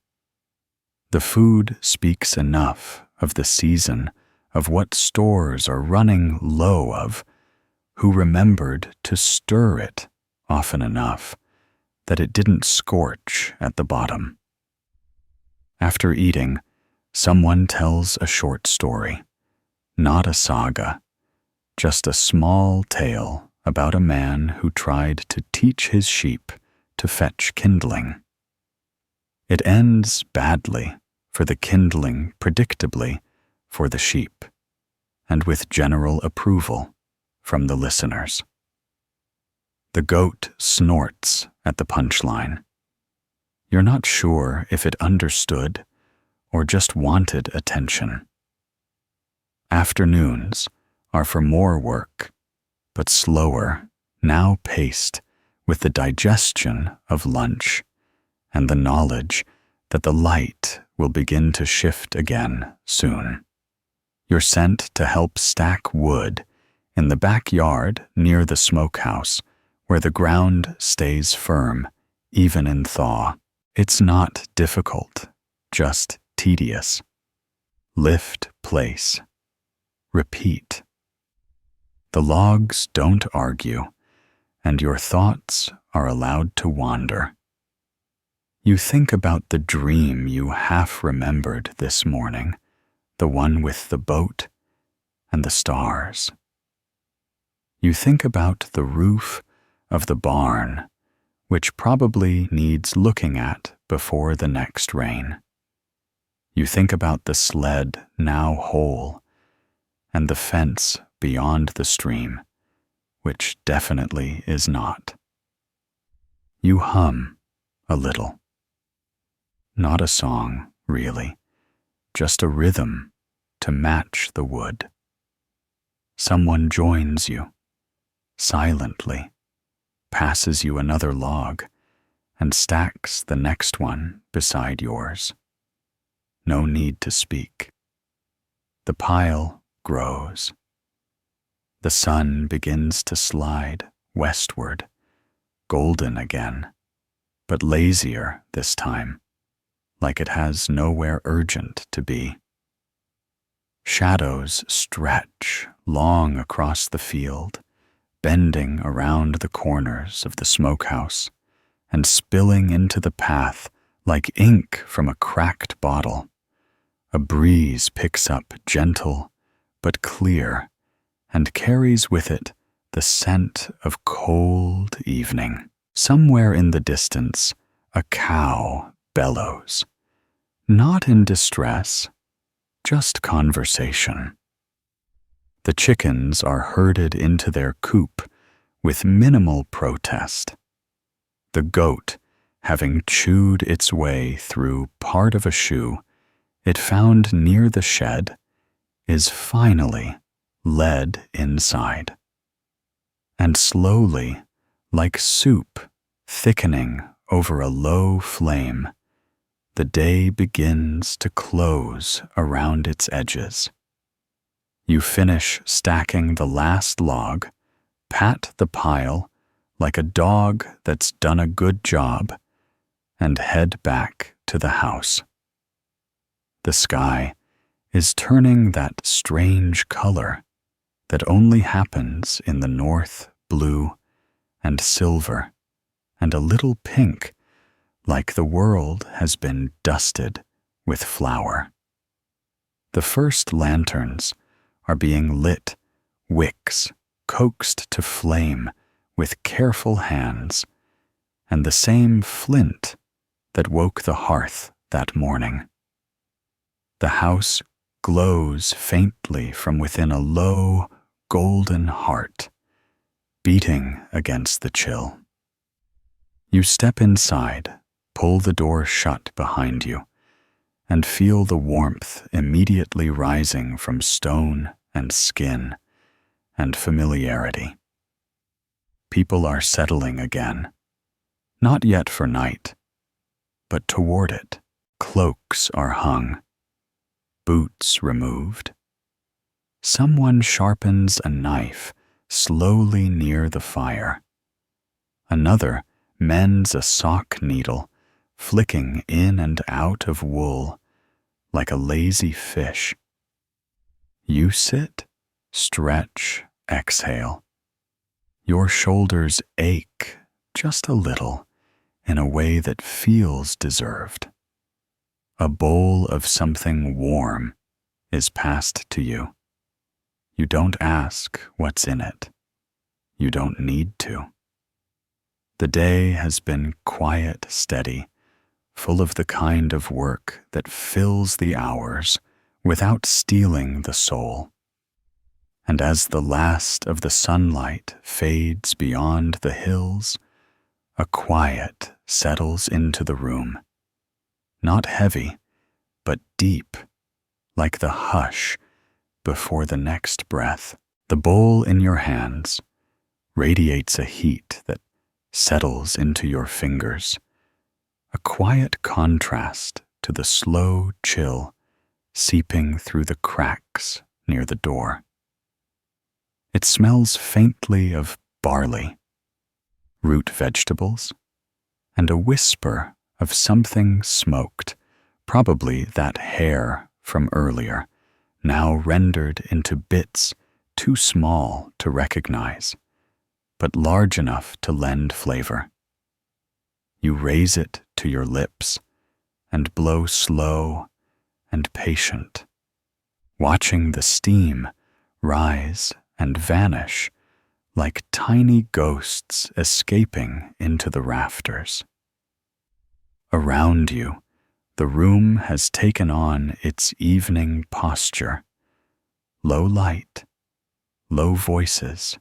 The food speaks enough of the season, of what stores are running low of, who remembered to stir it often enough that it didn't scorch at the bottom. After eating, someone tells a short story, not a saga, just a small tale about a man who tried to teach his sheep to fetch kindling. It ends badly for the kindling, predictably for the sheep, and with general approval from the listeners. The goat snorts at the punchline. You're not sure if it understood or just wanted attention. Afternoons are for more work, but slower, now paced with the digestion of lunch and the knowledge that the light will begin to shift again soon. You're sent to help stack wood in the backyard near the smokehouse, where the ground stays firm, even in thaw. It's not difficult, just tedious. Lift place. Repeat. The logs don't argue, and your thoughts are allowed to wander. You think about the dream you half remembered this morning, the one with the boat and the stars. You think about the roof of the barn, which probably needs looking at before the next rain. You think about the sled now whole, and the fence beyond the stream, which definitely is not. You hum a little. Not a song, really, just a rhythm to match the wood. Someone joins you, silently, passes you another log, and stacks the next one beside yours. No need to speak. The pile grows. The sun begins to slide westward, golden again, but lazier this time, like it has nowhere urgent to be. Shadows stretch long across the field, bending around the corners of the smokehouse and spilling into the path like ink from a cracked bottle. A breeze picks up gentle but clear and carries with it the scent of cold evening. Somewhere in the distance, a cow bellows, not in distress, just conversation. The chickens are herded into their coop with minimal protest. The goat, having chewed its way through part of a shoe it found near the shed, is finally led inside. And slowly, like soup thickening over a low flame, the day begins to close around its edges. You finish stacking the last log, pat the pile like a dog that's done a good job, and head back to the house. The sky is turning that strange color that only happens in the north, blue and silver, and a little pink, like the world has been dusted with flour. The first lanterns are being lit, wicks coaxed to flame with careful hands, and the same flint that woke the hearth that morning. The house glows faintly from within a low, golden heart, beating against the chill. You step inside, pull the door shut behind you, and feel the warmth immediately rising from stone and skin and familiarity. People are settling again, not yet for night, but toward it. Cloaks are hung, boots removed. Someone sharpens a knife slowly near the fire. Another mends a sock needle, flicking in and out of wool like a lazy fish. You sit, stretch, exhale. Your shoulders ache just a little in a way that feels deserved. A bowl of something warm is passed to you. You don't ask what's in it. You don't need to. The day has been quiet, steady, full of the kind of work that fills the hours without stealing the soul. And as the last of the sunlight fades beyond the hills, a quiet settles into the room. Not heavy, but deep, like the hush before the next breath. The bowl in your hands radiates a heat that settles into your fingers, a quiet contrast to the slow chill seeping through the cracks near the door. It smells faintly of barley, root vegetables, and a whisper of something smoked, probably that hare from earlier, now rendered into bits too small to recognize, but large enough to lend flavor. You raise it to your lips and blow slow and patient, watching the steam rise and vanish like tiny ghosts escaping into the rafters. Around you, the room has taken on its evening posture. Low light, low voices,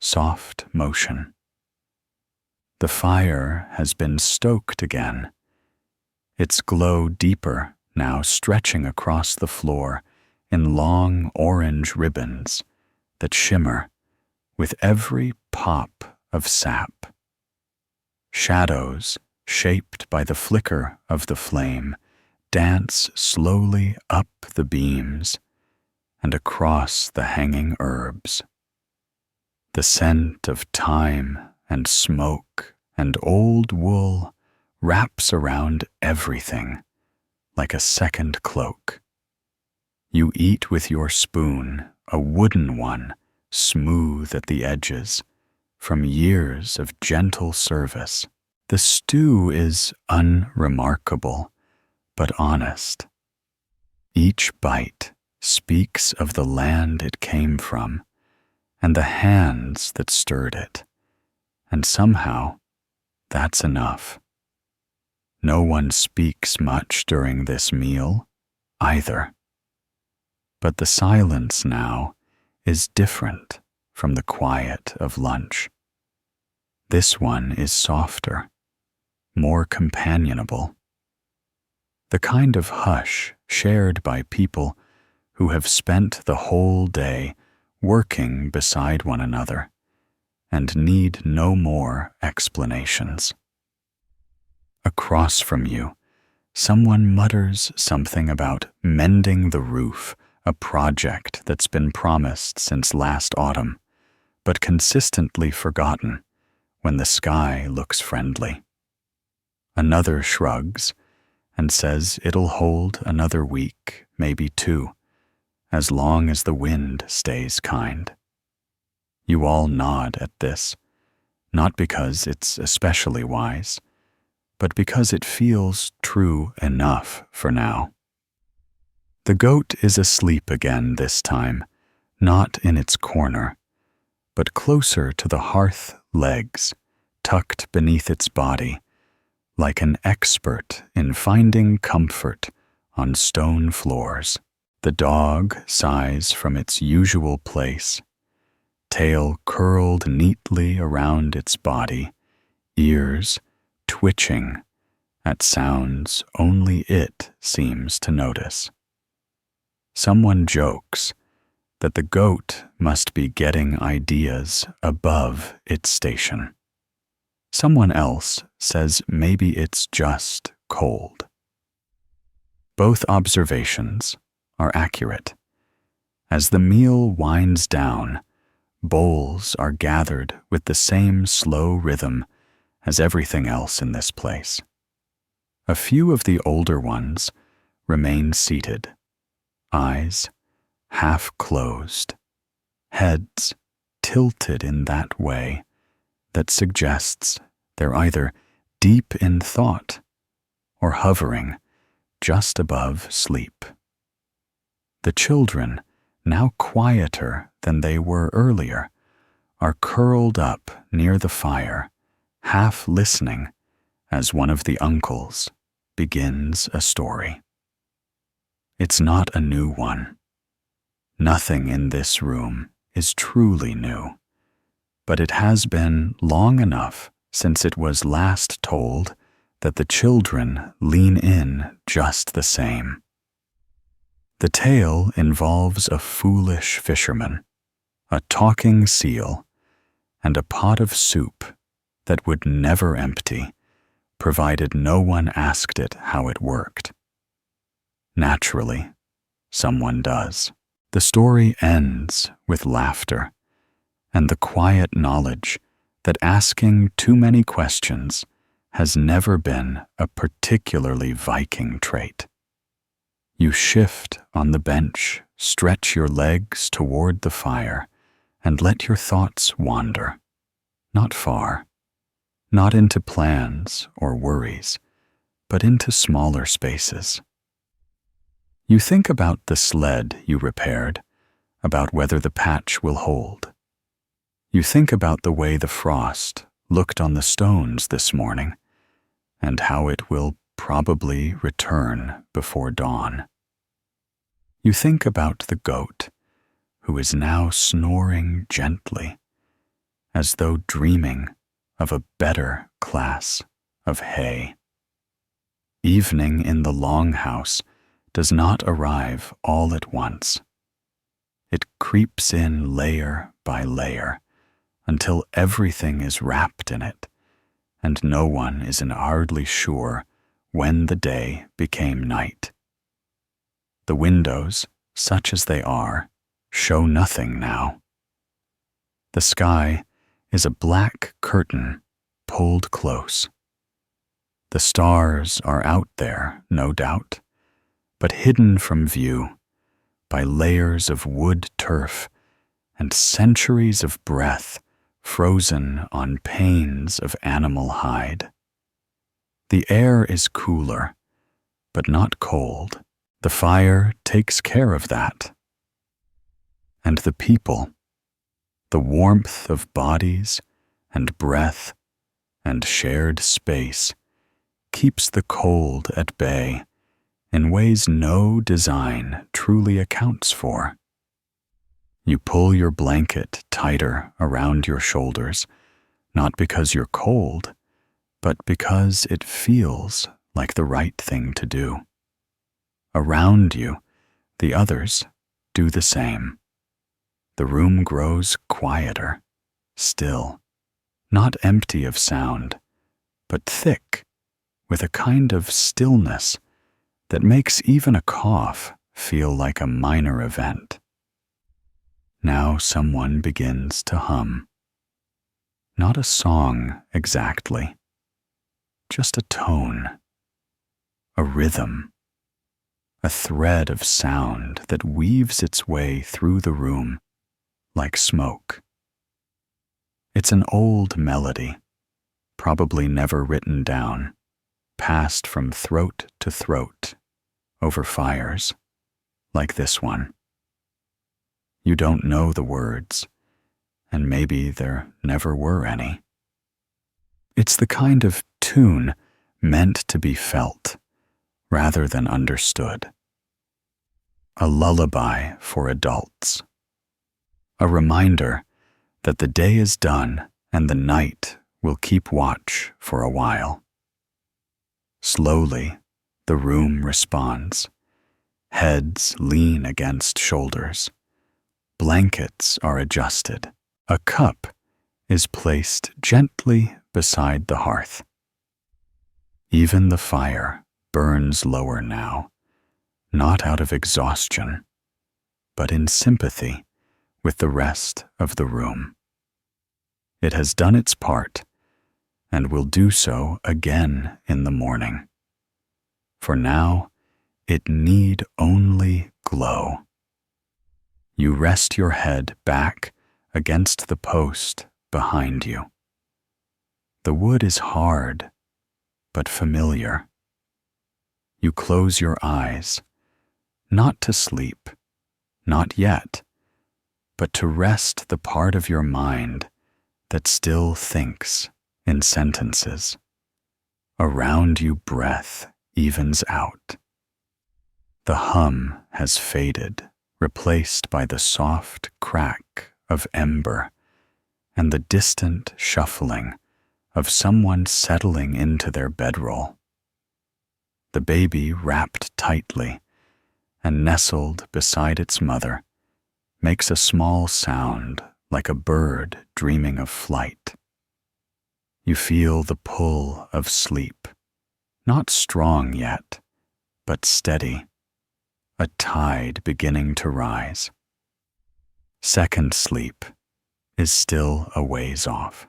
soft motion. The fire has been stoked again, its glow deeper now stretching across the floor in long orange ribbons that shimmer with every pop of sap. Shadows shaped by the flicker of the flame dance slowly up the beams and across the hanging herbs. The scent of thyme and smoke and old wool wraps around everything like a second cloak. You eat with your spoon, a wooden one, smooth at the edges, from years of gentle service. The stew is unremarkable, but honest. Each bite speaks of the land it came from, and the hands that stirred it, and somehow that's enough. No one speaks much during this meal, either. But the silence now is different from the quiet of lunch. This one is softer, more companionable. The kind of hush shared by people who have spent the whole day working beside one another and need no more explanations. Across from you, someone mutters something about mending the roof, a project that's been promised since last autumn, but consistently forgotten when the sky looks friendly. Another shrugs and says it'll hold another week, maybe 2, as long as the wind stays kind. You all nod at this, not because it's especially wise, but because it feels true enough for now. The goat is asleep again this time, not in its corner, but closer to the hearth legs, tucked beneath its body, like an expert in finding comfort on stone floors. The dog sighs from its usual place, tail curled neatly around its body, ears twitching at sounds only it seems to notice. Someone jokes that the goat must be getting ideas above its station. Someone else says maybe it's just cold. Both observations are accurate. As the meal winds down, bowls are gathered with the same slow rhythm as everything else in this place. A few of the older ones remain seated, eyes half closed, heads tilted in that way that suggests they're either deep in thought or hovering just above sleep. The children, now quieter than they were earlier, are curled up near the fire, half listening as one of the uncles begins a story. It's not a new one. Nothing in this room is truly new, but it has been long enough since it was last told that the children lean in just the same. The tale involves a foolish fisherman, a talking seal, and a pot of soup that would never empty, provided no one asked it how it worked. Naturally, someone does. The story ends with laughter and the quiet knowledge that asking too many questions has never been a particularly Viking trait. You shift on the bench, stretch your legs toward the fire, and let your thoughts wander. Not far, not into plans or worries, but into smaller spaces. You think about the sled you repaired, about whether the patch will hold. You think about the way the frost looked on the stones this morning, and how it will probably return before dawn. You think about the goat, who is now snoring gently, as though dreaming of a better class of hay. Evening in the longhouse does not arrive all at once. It creeps in layer by layer until everything is wrapped in it, and no one is hardly sure when the day became night. The windows, such as they are, show nothing now. The sky is a black curtain pulled close. The stars are out there, no doubt, but hidden from view by layers of wood turf and centuries of breath frozen on panes of animal hide. The air is cooler, but not cold. The fire takes care of that. And the people, the warmth of bodies and breath and shared space, keeps the cold at bay in ways no design truly accounts for. You pull your blanket tighter around your shoulders, not because you're cold, but because it feels like the right thing to do. Around you, the others do the same. The room grows quieter, still, not empty of sound, but thick with a kind of stillness that makes even a cough feel like a minor event. Now someone begins to hum. Not a song exactly, just a tone, a rhythm, a thread of sound that weaves its way through the room like smoke. It's an old melody, probably never written down, passed from throat to throat over fires like this one. You don't know the words, and maybe there never were any. It's the kind of tune meant to be felt rather than understood. A lullaby for adults. A reminder that the day is done and the night will keep watch for a while. Slowly, the room responds. Heads lean against shoulders. Blankets are adjusted. A cup is placed gently beside the hearth. Even the fire burns lower now, not out of exhaustion, but in sympathy with the rest of the room. It has done its part and will do so again in the morning. For now, it need only glow. You rest your head back against the post behind you. The wood is hard, but familiar. You close your eyes, not to sleep, not yet, but to rest the part of your mind that still thinks in sentences. Around you breath evens out. The hum has faded, replaced by the soft crack of ember and the distant shuffling of someone settling into their bedroll. The baby, wrapped tightly and nestled beside its mother, makes a small sound like a bird dreaming of flight. You feel the pull of sleep, not strong yet, but steady, a tide beginning to rise. Second sleep is still a ways off.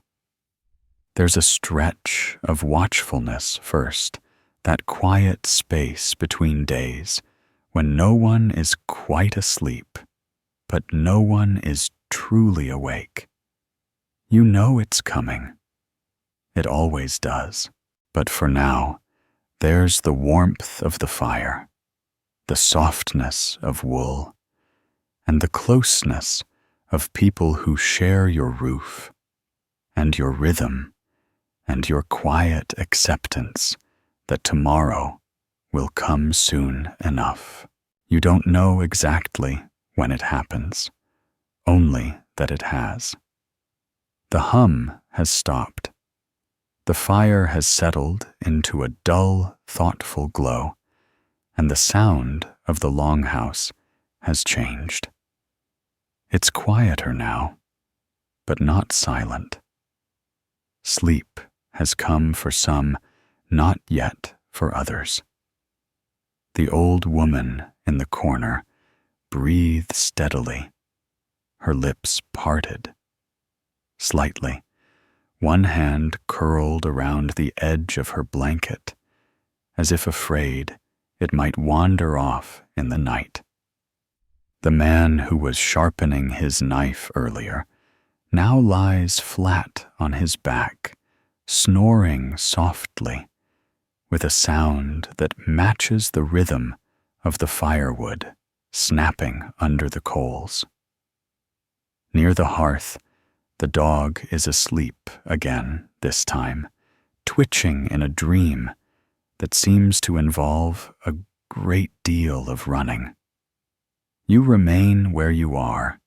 There's a stretch of watchfulness first, that quiet space between days when no one is quite asleep, but no one is truly awake. You know it's coming. It always does. But for now, there's the warmth of the fire, the softness of wool, and the closeness of people who share your roof, and your rhythm, and your quiet acceptance that tomorrow will come soon enough. You don't know exactly when it happens, only that it has. The hum has stopped. The fire has settled into a dull, thoughtful glow, and the sound of the longhouse has changed. It's quieter now, but not silent. Sleep has come for some, not yet for others. The old woman in the corner breathed steadily, her lips parted. Slightly, one hand curled around the edge of her blanket, as if afraid it might wander off in the night. The man who was sharpening his knife earlier now lies flat on his back, snoring softly, with a sound that matches the rhythm of the firewood snapping under the coals. Near the hearth, the dog is asleep again this time, twitching in a dream that seems to involve a great deal of running. You remain where you are,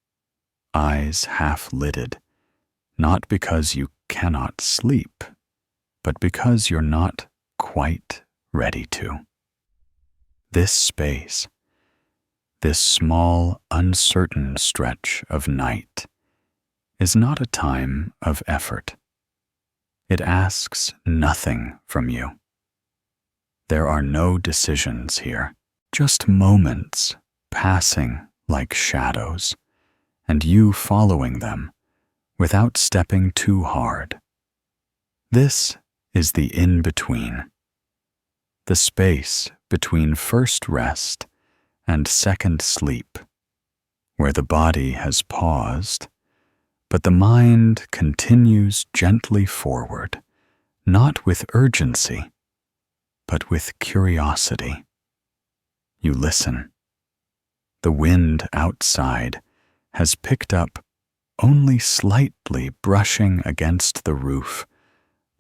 eyes half-lidded, not because you cannot sleep, but because you're not quite ready to. This space, this small, uncertain stretch of night, is not a time of effort. It asks nothing from you. There are no decisions here, just moments passing like shadows, and you following them without stepping too hard. This is the in-between, the space between first rest and second sleep, where the body has paused, but the mind continues gently forward, not with urgency, but with curiosity. You listen. The wind outside has picked up only slightly brushing against the roof,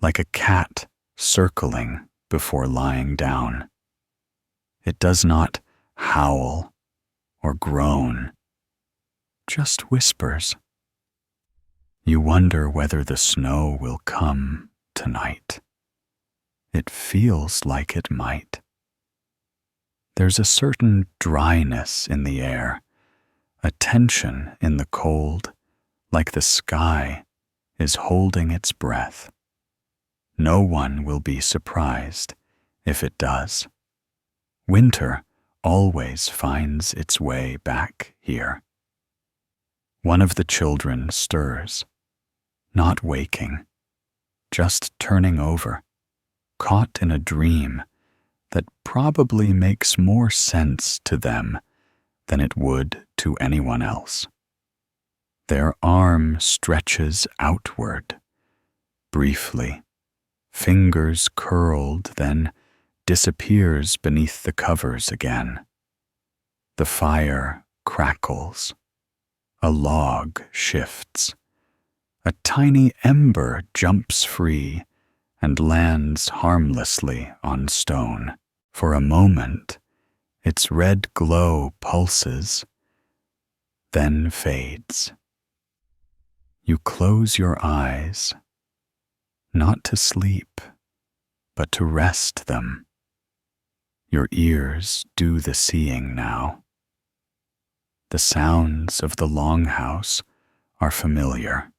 like a cat circling before lying down. It does not howl or groan, just whispers. You wonder whether the snow will come tonight. It feels like it might. There's a certain dryness in the air, a tension in the cold, like the sky is holding its breath. No one will be surprised if it does. Winter always finds its way back here. One of the children stirs, not waking, just turning over, caught in a dream that probably makes more sense to them than it would to anyone else. Their arm stretches outward, briefly, fingers curled, then disappears beneath the covers again. The fire crackles. A log shifts. A tiny ember jumps free and lands harmlessly on stone. For a moment, its red glow pulses, then fades. You close your eyes, not to sleep, but to rest them. Your ears do the seeing now. The sounds of the longhouse are familiar.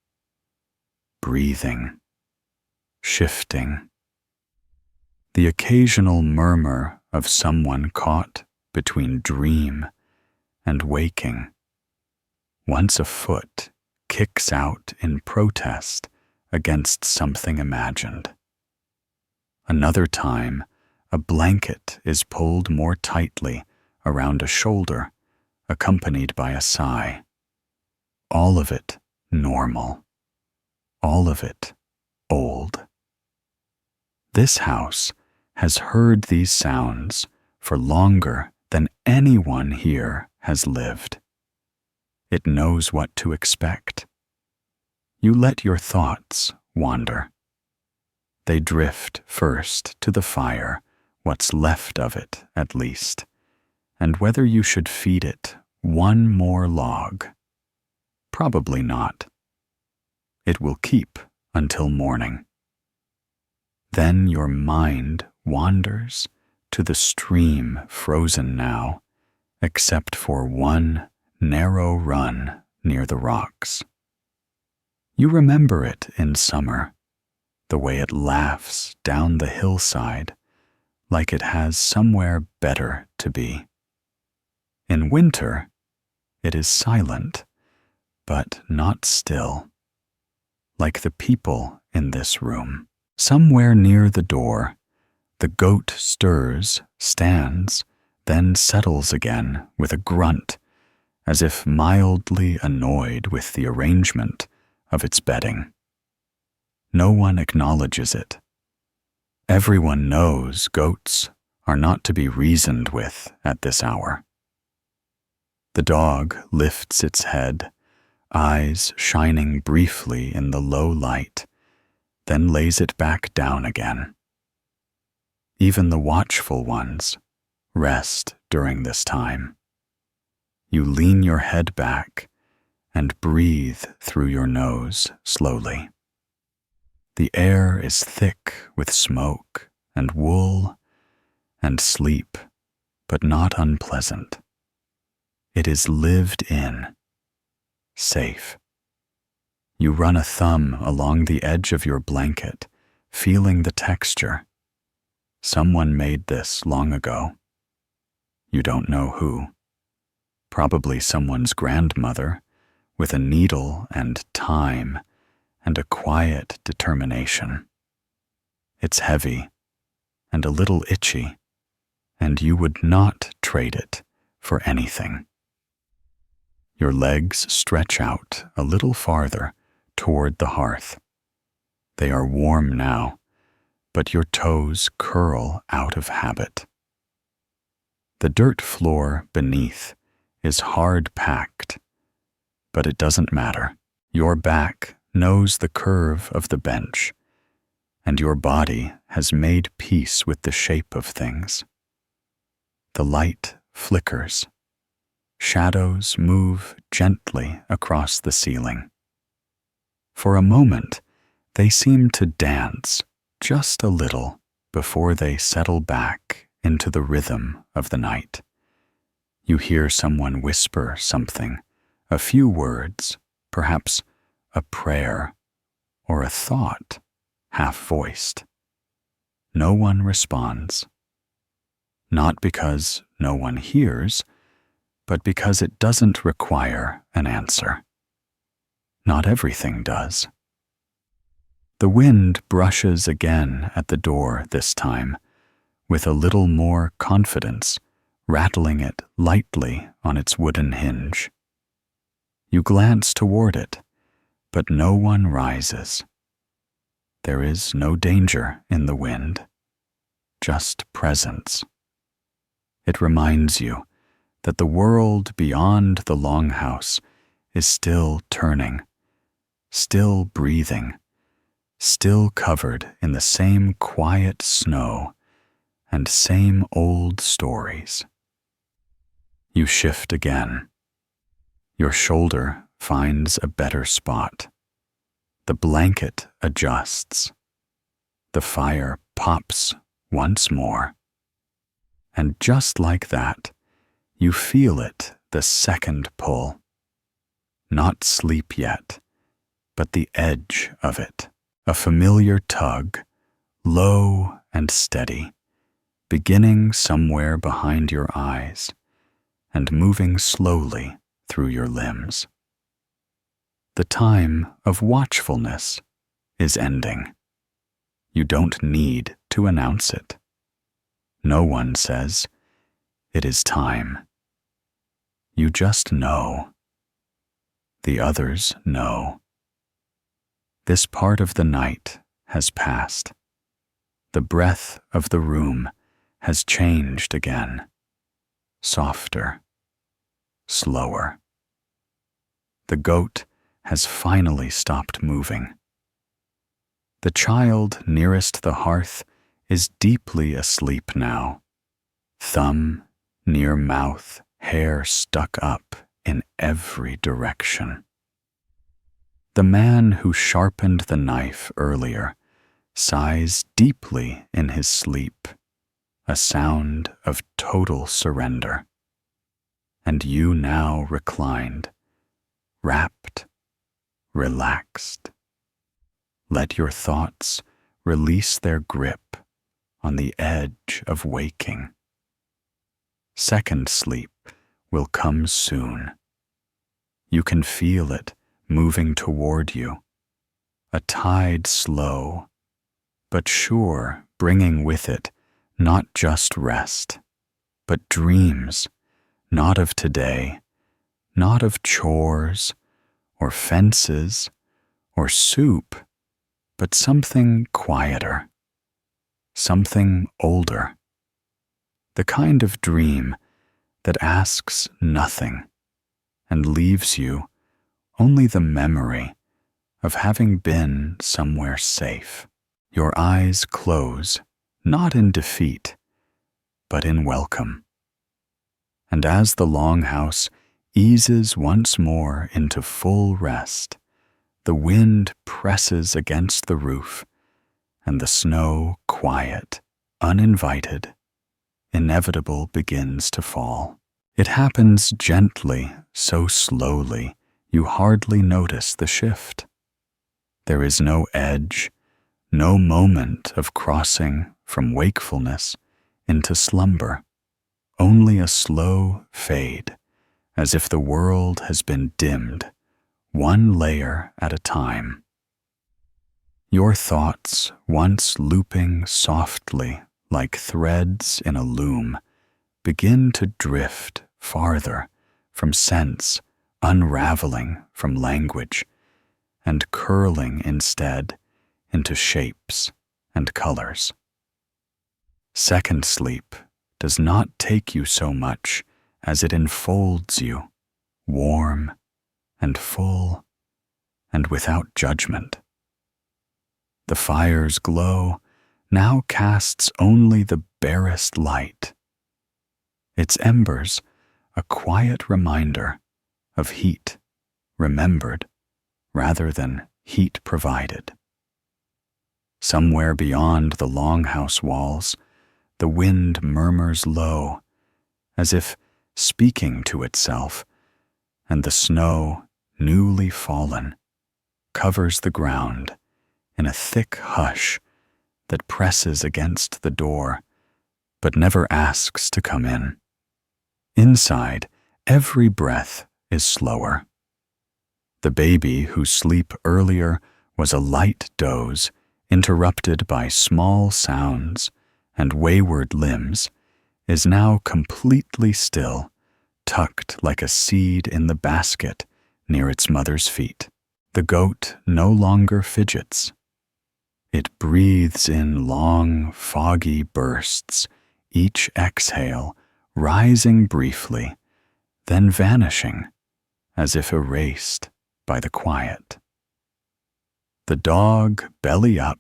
Breathing, shifting. The occasional murmur of someone caught between dream and waking. Once a foot kicks out in protest against something imagined. Another time, a blanket is pulled more tightly around a shoulder, accompanied by a sigh. All of it normal. All of it old. This house has heard these sounds for longer than anyone here has lived. It knows what to expect. You let your thoughts wander. They drift first to the fire, what's left of it at least, and whether you should feed it one more log. Probably not. It will keep until morning. Then your mind wanders to the stream frozen now, except for one narrow run near the rocks. You remember it in summer, the way it laughs down the hillside, like it has somewhere better to be. In winter, it is silent, but not still. Like the people in this room. Somewhere near the door, the goat stirs, stands, then settles again with a grunt, as if mildly annoyed with the arrangement of its bedding. No one acknowledges it. Everyone knows goats are not to be reasoned with at this hour. The dog lifts its head, eyes shining briefly in the low light, then lays it back down again. Even the watchful ones rest during this time. You lean your head back and breathe through your nose slowly. The air is thick with smoke and wool and sleep, but not unpleasant. It is lived in, safe. You run a thumb along the edge of your blanket, feeling the texture. Someone made this long ago. You don't know who. Probably someone's grandmother, with a needle and time and a quiet determination. It's heavy and a little itchy, and you would not trade it for anything. Your legs stretch out a little farther toward the hearth. They are warm now, but your toes curl out of habit. The dirt floor beneath is hard packed, but it doesn't matter. Your back knows the curve of the bench, and your body has made peace with the shape of things. The light flickers. Shadows move gently across the ceiling. For a moment, they seem to dance just a little before they settle back into the rhythm of the night. You hear someone whisper something, a few words, perhaps a prayer or a thought, half-voiced. No one responds. Not because no one hears, but because it doesn't require an answer. Not everything does. The wind brushes again at the door this time, with a little more confidence, rattling it lightly on its wooden hinge. You glance toward it, but no one rises. There is no danger in the wind, just presence. It reminds you that the world beyond the longhouse is still turning, still breathing, still covered in the same quiet snow and same old stories. You shift again. Your shoulder finds a better spot. The blanket adjusts. The fire pops once more. And just like that, you feel it the second pull. Not sleep yet, but the edge of it, a familiar tug, low and steady, beginning somewhere behind your eyes and moving slowly through your limbs. The time of watchfulness is ending. You don't need to announce it. No one says, "It is time." You just know. The others know. This part of the night has passed. The breath of the room has changed again. Softer, slower. The goat has finally stopped moving. The child nearest the hearth is deeply asleep now. Thumb near mouth, hair stuck up in every direction. The man who sharpened the knife earlier sighs deeply in his sleep, a sound of total surrender. And you now reclined, wrapped, relaxed. Let your thoughts release their grip on the edge of waking. Second sleep will come soon. You can feel it moving toward you, a tide slow, but sure, bringing with it not just rest, but dreams, not of today, not of chores or fences or soup, but something quieter, something older, the kind of dream that asks nothing and leaves you only the memory of having been somewhere safe. Your eyes close, not in defeat, but in welcome. And as the longhouse eases once more into full rest, the wind presses against the roof, and the snow, quiet, uninvited, inevitable, begins to fall. It happens gently, so slowly, you hardly notice the shift. There is no edge, no moment of crossing from wakefulness into slumber, only a slow fade, as if the world has been dimmed, one layer at a time. Your thoughts, once looping softly like threads in a loom, begin to drift farther from sense, unraveling from language, and curling instead into shapes and colors. Second sleep does not take you so much as it enfolds you, warm and full and without judgment. The fire's glow now casts only the barest light, its embers a quiet reminder of heat remembered rather than heat provided. Somewhere beyond the longhouse walls, the wind murmurs low, as if speaking to itself, and the snow, newly fallen, covers the ground in a thick hush that presses against the door, but never asks to come in. Inside, every breath is slower. The baby whose sleep earlier was a light doze, interrupted by small sounds and wayward limbs, is now completely still, tucked like a seed in the basket near its mother's feet. The goat no longer fidgets. It breathes in long, foggy bursts, each exhale rising briefly, then vanishing, as if erased by the quiet. The dog, belly up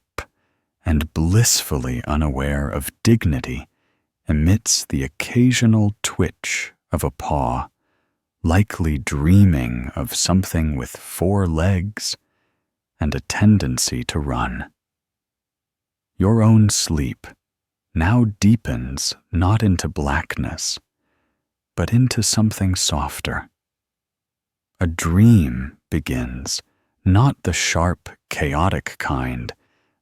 and blissfully unaware of dignity, emits the occasional twitch of a paw, likely dreaming of something with 4 legs and a tendency to run. Your own sleep now deepens not into blackness, but into something softer. A dream begins, not the sharp, chaotic kind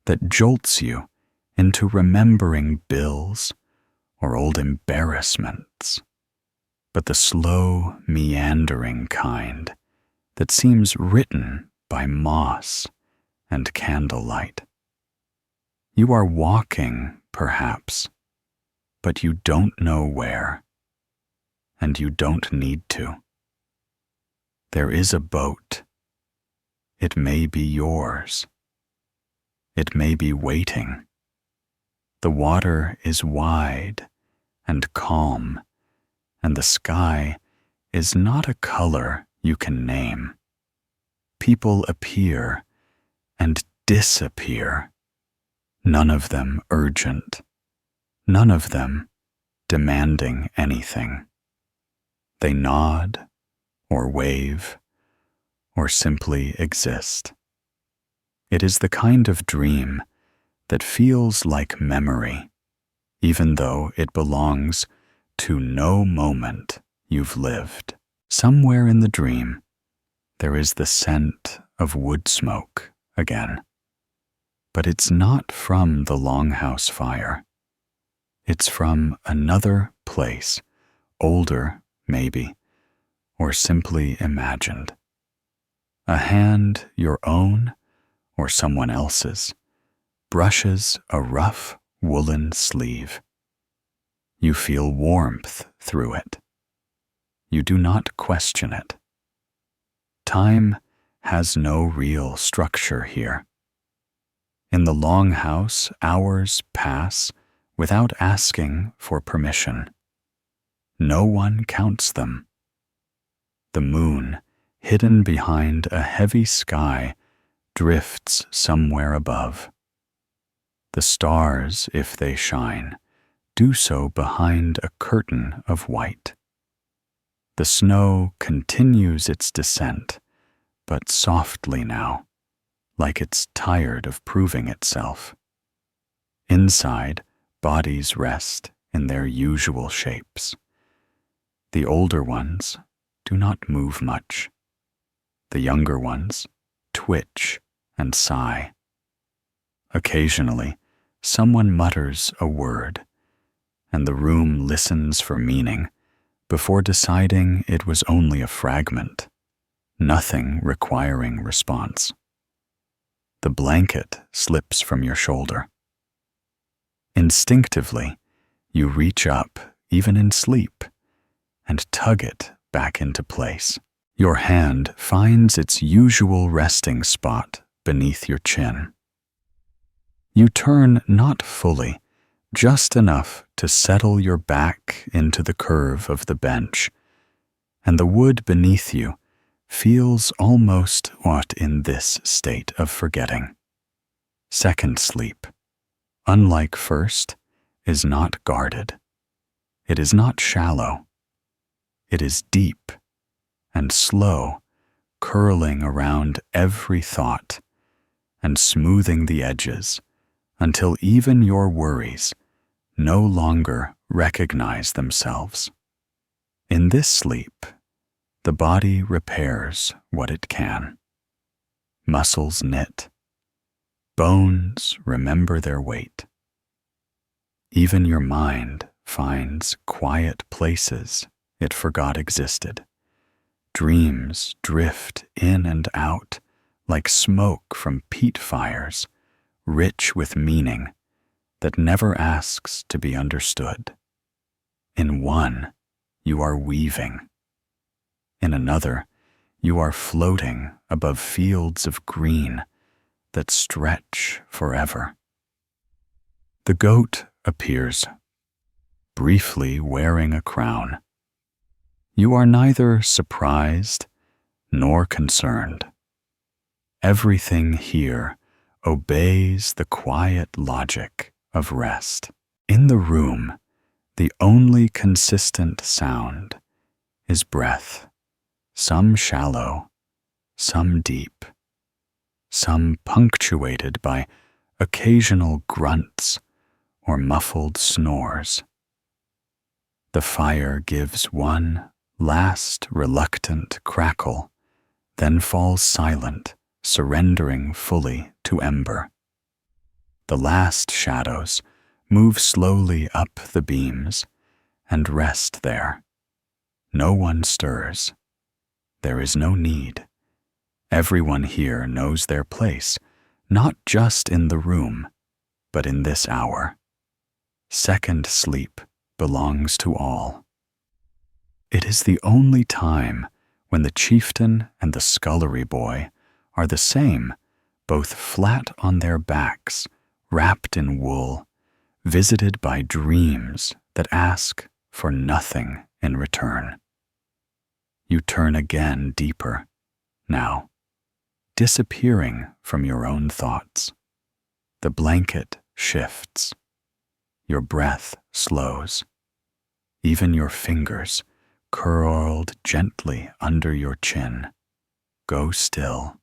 that jolts you into remembering bills or old embarrassments, but the slow, meandering kind that seems written by moss and candlelight. You are walking, perhaps, but you don't know where, and you don't need to. There is a boat. It may be yours. It may be waiting. The water is wide and calm, and the sky is not a color you can name. People appear and disappear, none of them urgent, none of them demanding anything. They nod or wave or simply exist. It is the kind of dream that feels like memory, even though it belongs to no moment you've lived. Somewhere in the dream, there is the scent of wood smoke again. But it's not from the longhouse fire. It's from another place, older, maybe, or simply imagined. A hand your own or someone else's brushes a rough woolen sleeve. You feel warmth through it. You do not question it. Time has no real structure here. In the longhouse, hours pass without asking for permission. No one counts them. The moon, hidden behind a heavy sky, drifts somewhere above. The stars, if they shine, do so behind a curtain of white. The snow continues its descent, but softly now, like it's tired of proving itself. Inside, bodies rest in their usual shapes. The older ones do not move much. The younger ones twitch and sigh. Occasionally, someone mutters a word, and the room listens for meaning before deciding it was only a fragment, nothing requiring response. The blanket slips from your shoulder. Instinctively, you reach up, even in sleep, and tug it back into place. Your hand finds its usual resting spot beneath your chin. You turn not fully, just enough to settle your back into the curve of the bench, and the wood beneath you feels almost what in this state of forgetting. Second sleep, unlike first, is not guarded. It is not shallow. It is deep and slow, curling around every thought and smoothing the edges until even your worries no longer recognize themselves. In this sleep, the body repairs what it can. Muscles knit. Bones remember their weight. Even your mind finds quiet places it forgot existed. Dreams drift in and out like smoke from peat fires, rich with meaning that never asks to be understood. In one, you are weaving. In another, you are floating above fields of green that stretch forever. The goat appears, briefly wearing a crown. You are neither surprised nor concerned. Everything here obeys the quiet logic of rest. In the room, the only consistent sound is breath, some shallow, some deep, some punctuated by occasional grunts or muffled snores. The fire gives one last reluctant crackle, then falls silent, surrendering fully to ember. The last shadows move slowly up the beams and rest there. No one stirs. There is no need. Everyone here knows their place, not just in the room, but in this hour. Second sleep belongs to all. It is the only time when the chieftain and the scullery boy are the same, both flat on their backs, wrapped in wool, visited by dreams that ask for nothing in return. You turn again deeper, now, disappearing from your own thoughts. The blanket shifts. Your breath slows. Even your fingers, curled gently under your chin, go still.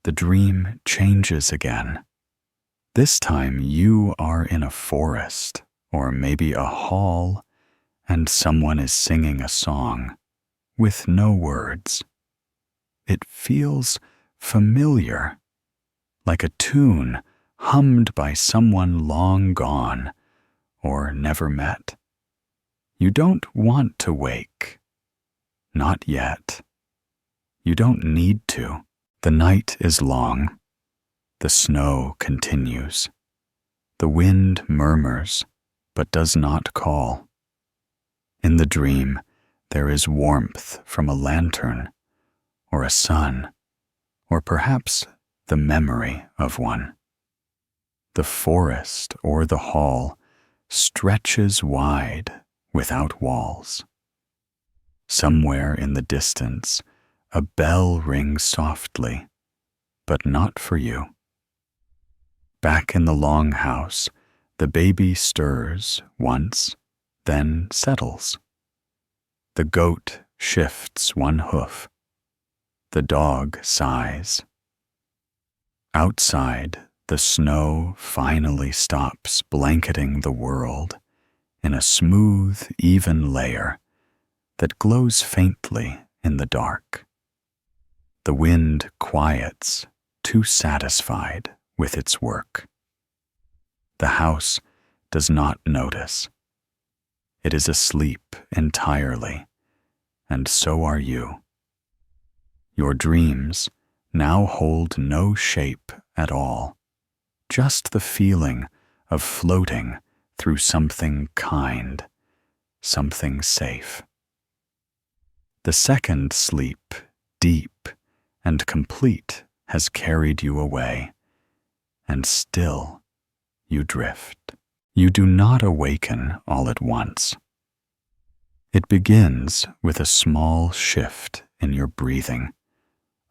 The dream changes again. This time you are in a forest, or maybe a hall, and someone is singing a song with no words. It feels familiar, like a tune hummed by someone long gone or never met. You don't want to wake. Not yet. You don't need to. The night is long. The snow continues. The wind murmurs, but does not call. In the dream, there is warmth from a lantern, or a sun, or perhaps the memory of one. The forest or the hall stretches wide without walls. Somewhere in the distance, a bell rings softly, but not for you. Back in the long house, the baby stirs once, then settles. The goat shifts one hoof. The dog sighs. Outside, the snow finally stops blanketing the world in a smooth, even layer that glows faintly in the dark. The wind quiets, too satisfied with its work. The house does not notice. It is asleep entirely, and so are you. Your dreams now hold no shape at all, just the feeling of floating through something kind, something safe. The second sleep, deep and complete, has carried you away, and still you drift. You do not awaken all at once. It begins with a small shift in your breathing,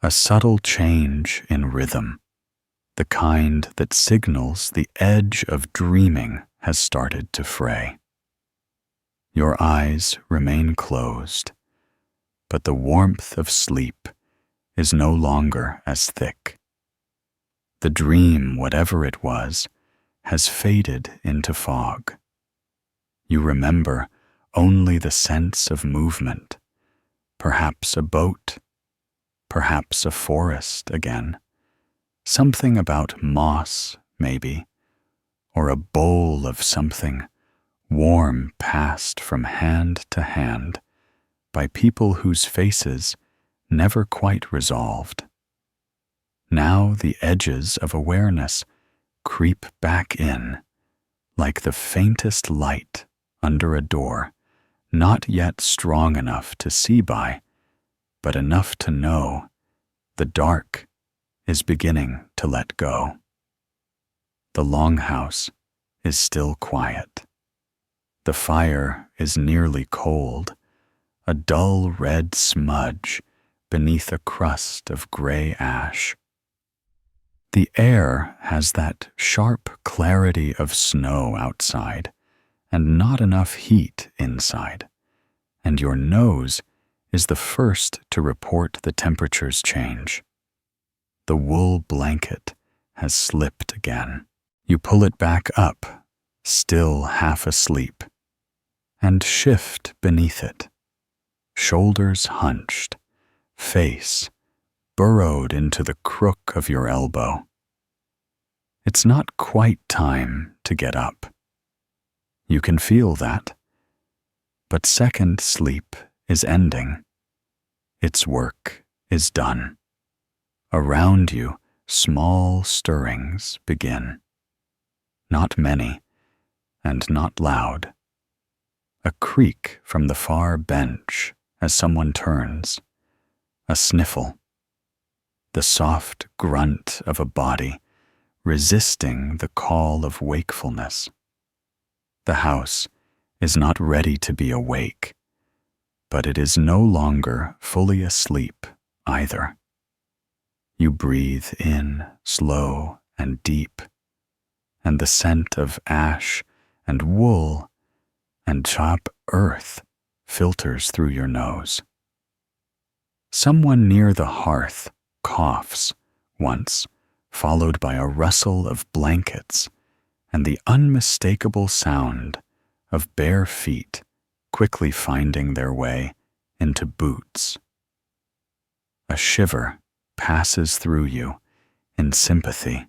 a subtle change in rhythm, the kind that signals the edge of dreaming has started to fray. Your eyes remain closed, but the warmth of sleep is no longer as thick. The dream, whatever it was, has faded into fog. You remember only the sense of movement, perhaps a boat, perhaps a forest again, something about moss, maybe, or a bowl of something warm passed from hand to hand by people whose faces never quite resolved. Now the edges of awareness creep back in, like the faintest light under a door, not yet strong enough to see by, but enough to know the dark is beginning to let go. The longhouse is still quiet. The fire is nearly cold, a dull red smudge beneath a crust of gray ash. The air has that sharp clarity of snow outside and not enough heat inside, and your nose is the first to report the temperature's change. The wool blanket has slipped again. You pull it back up, still half asleep, and shift beneath it, shoulders hunched, face burrowed into the crook of your elbow. It's not quite time to get up. You can feel that. But second sleep is ending. Its work is done. Around you, small stirrings begin. Not many, and not loud. A creak from the far bench as someone turns. A sniffle. The soft grunt of a body resisting the call of wakefulness. The house is not ready to be awake, but it is no longer fully asleep either. You breathe in slow and deep, and the scent of ash and wool and chop earth filters through your nose. Someone near the hearth coughs once, followed by a rustle of blankets and the unmistakable sound of bare feet quickly finding their way into boots. A shiver passes through you in sympathy.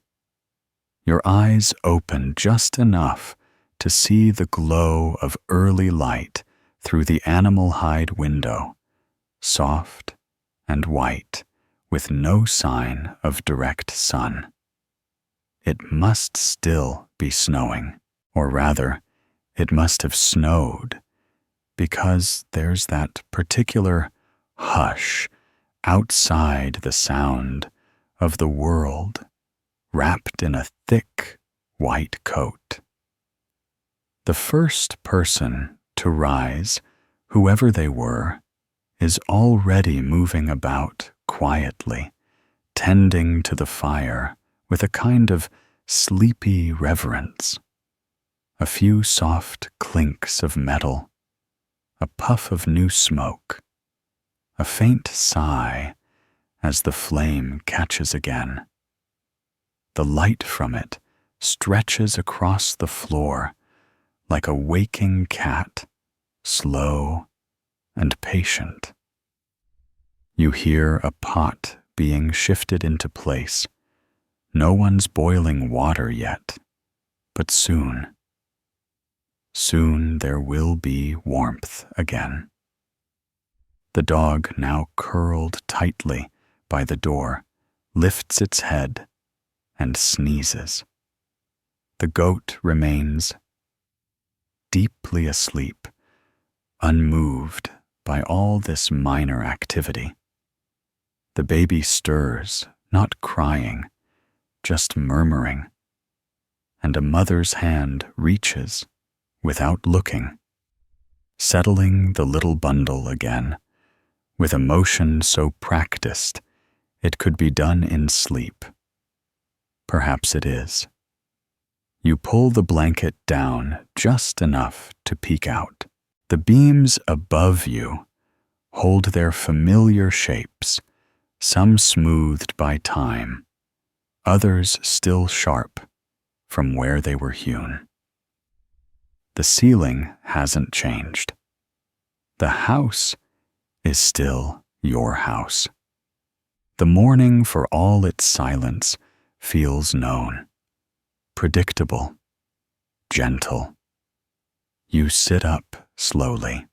Your eyes open just enough to see the glow of early light through the animal hide window, soft and white, with no sign of direct sun. It must still be snowing, or rather, it must have snowed, because there's that particular hush outside the sound of the world wrapped in a thick white coat. The first person to rise, whoever they were, is already moving about quietly, tending to the fire with a kind of sleepy reverence. A few soft clinks of metal, a puff of new smoke, a faint sigh as the flame catches again. The light from it stretches across the floor like a waking cat, slow and patient. You hear a pot being shifted into place. No one's boiling water yet, but soon there will be warmth again. The dog, now curled tightly by the door, lifts its head and sneezes. The goat remains deeply asleep, unmoved by all this minor activity. The baby stirs, not crying, just murmuring, and a mother's hand reaches without looking, settling the little bundle again, with a motion so practiced it could be done in sleep. Perhaps it is. You pull the blanket down just enough to peek out. The beams above you hold their familiar shapes, some smoothed by time, others still sharp from where they were hewn. The ceiling hasn't changed. The house is still your house. The morning, for all its silence, feels known, predictable, gentle. You sit up slowly.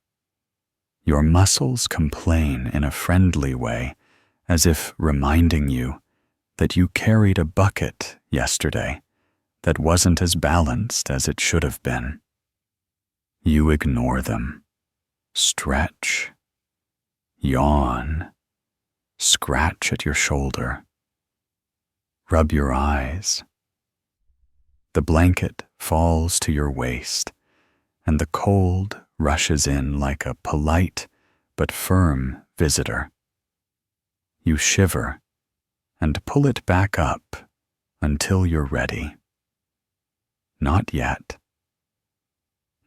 Your muscles complain in a friendly way, as if reminding you that you carried a bucket yesterday that wasn't as balanced as it should have been. You ignore them, stretch, yawn, scratch at your shoulder, rub your eyes. The blanket falls to your waist, and the cold rushes in like a polite but firm visitor. You shiver and pull it back up until you're ready. Not yet.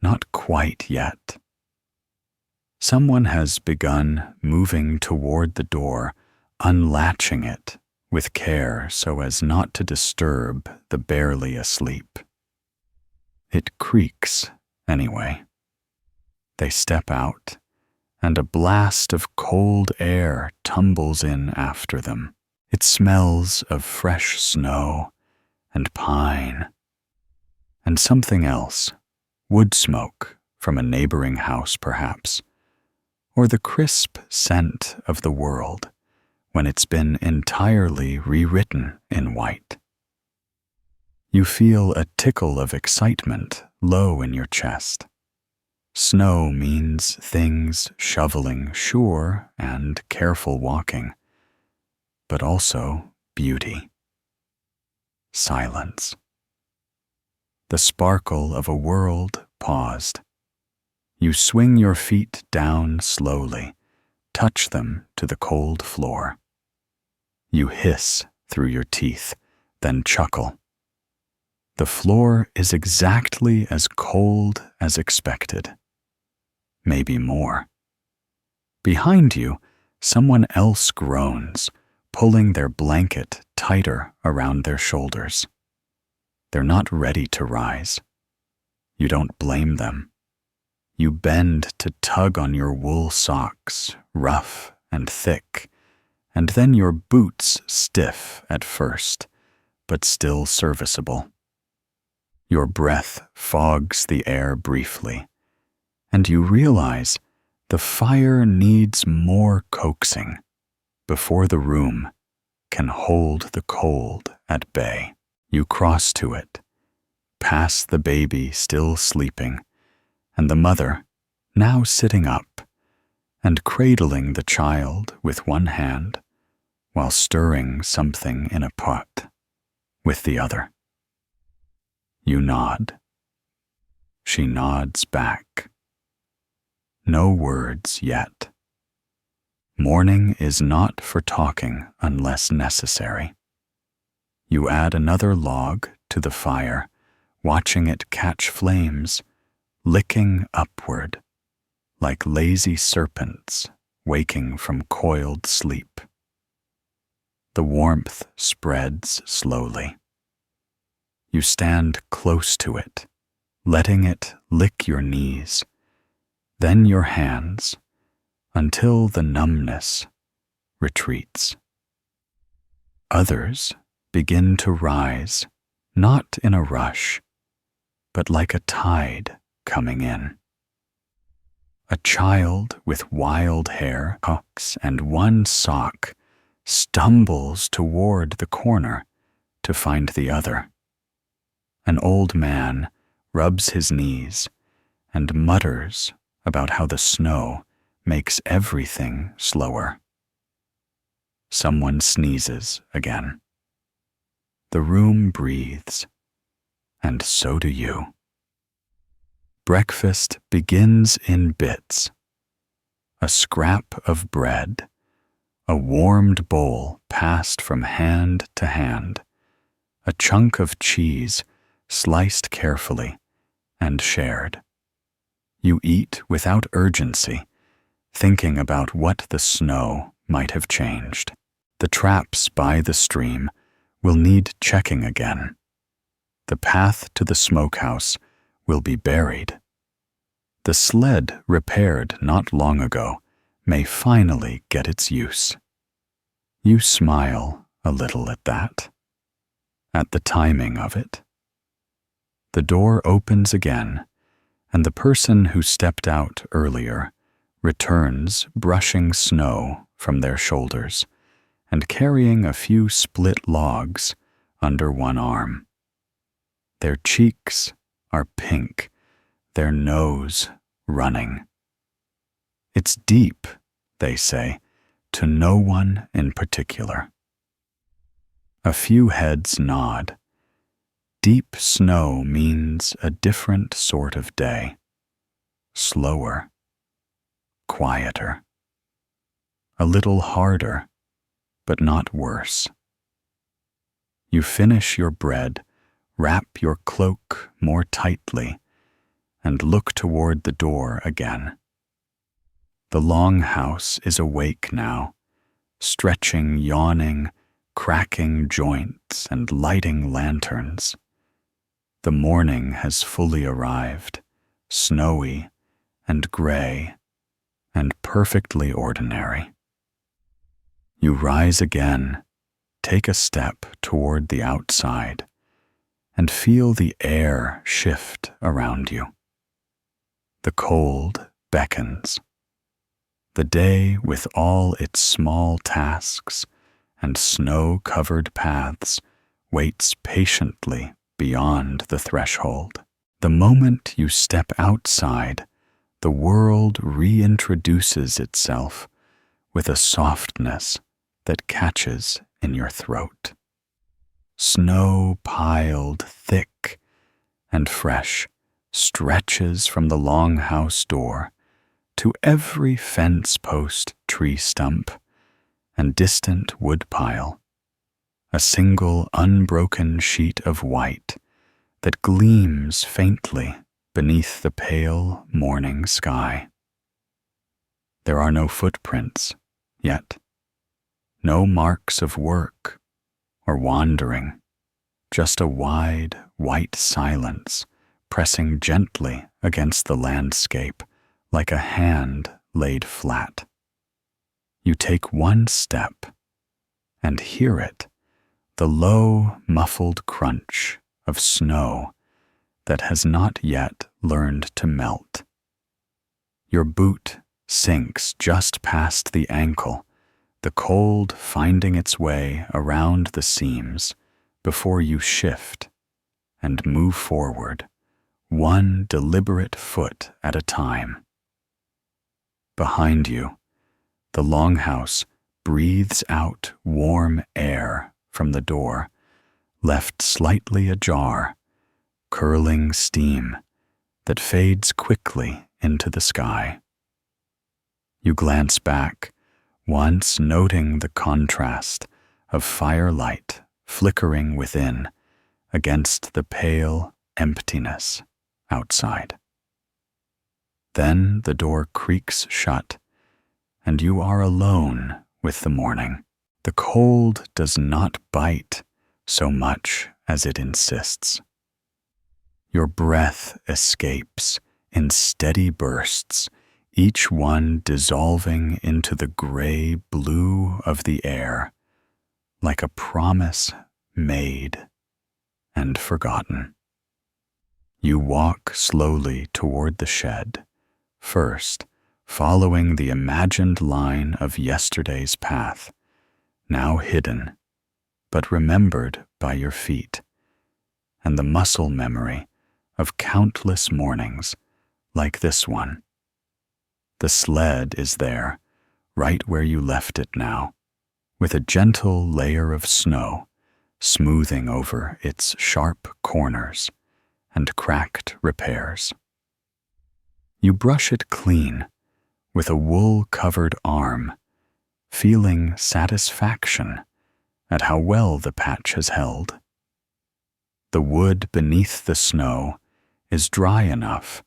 Not quite yet. Someone has begun moving toward the door, unlatching it with care so as not to disturb the barely asleep. It creaks anyway. They step out, and a blast of cold air tumbles in after them. It smells of fresh snow and pine and something else, wood smoke from a neighboring house perhaps, or the crisp scent of the world when it's been entirely rewritten in white. You feel a tickle of excitement low in your chest. Snow means things shoveling sure and careful walking, but also beauty. Silence. The sparkle of a world paused. You swing your feet down slowly, touch them to the cold floor. You hiss through your teeth, then chuckle. The floor is exactly as cold as expected. Maybe more. Behind you, someone else groans, pulling their blanket tighter around their shoulders. They're not ready to rise. You don't blame them. You bend to tug on your wool socks, rough and thick, and then your boots stiff at first, but still serviceable. Your breath fogs the air briefly, and you realize the fire needs more coaxing before the room can hold the cold at bay. You cross to it, pass the baby still sleeping, and the mother, now sitting up, and cradling the child with one hand while stirring something in a pot with the other. You nod. She nods back. No words yet. Morning is not for talking unless necessary. You add another log to the fire, watching it catch flames, licking upward, like lazy serpents waking from coiled sleep. The warmth spreads slowly. You stand close to it, letting it lick your knees, then your hands, until the numbness retreats. Others begin to rise, not in a rush, but like a tide coming in. A child with wild hair, hooks, and one sock stumbles toward the corner to find the other. An old man rubs his knees and mutters about how the snow makes everything slower. Someone sneezes again. The room breathes, and so do you. Breakfast begins in bits. A scrap of bread, a warmed bowl passed from hand to hand, a chunk of cheese sliced carefully and shared. You eat without urgency, thinking about what the snow might have changed. The traps by the stream will need checking again. The path to the smokehouse will be buried. The sled repaired not long ago may finally get its use. You smile a little at that, at the timing of it. The door opens again, and the person who stepped out earlier returns brushing snow from their shoulders and carrying a few split logs under one arm. Their cheeks are pink, their nose running. It's deep, they say, to no one in particular. A few heads nod. Deep snow means a different sort of day. Slower, quieter, a little harder, but not worse. You finish your bread, wrap your cloak more tightly, and look toward the door again. The longhouse is awake now, stretching yawning, cracking joints and lighting lanterns. The morning has fully arrived, snowy and gray and perfectly ordinary. You rise again, take a step toward the outside, and feel the air shift around you. The cold beckons. The day with all its small tasks and snow-covered paths waits patiently beyond the threshold. The moment you step outside, the world reintroduces itself with a softness that catches in your throat. Snow piled thick and fresh stretches from the longhouse door to every fence post, tree stump, and distant woodpile, a single unbroken sheet of white that gleams faintly beneath the pale morning sky. There are no footprints yet, no marks of work or wandering, just a wide, white silence pressing gently against the landscape like a hand laid flat. You take one step and hear it, the low, muffled crunch of snow that has not yet learned to melt. Your boot sinks just past the ankle, the cold finding its way around the seams before you shift and move forward, one deliberate foot at a time. Behind you, the longhouse breathes out warm air from the door, left slightly ajar, curling steam that fades quickly into the sky. You glance back, once noting the contrast of firelight flickering within against the pale emptiness outside. Then the door creaks shut, and you are alone with the morning. The cold does not bite so much as it insists. Your breath escapes in steady bursts, each one dissolving into the gray blue of the air, like a promise made and forgotten. You walk slowly toward the shed, first following the imagined line of yesterday's path, now hidden, but remembered by your feet, and the muscle memory of countless mornings like this one. The sled is there, right where you left it now, with a gentle layer of snow smoothing over its sharp corners and cracked repairs. You brush it clean with a wool-covered arm, feeling satisfaction at how well the patch has held. The wood beneath the snow is dry enough,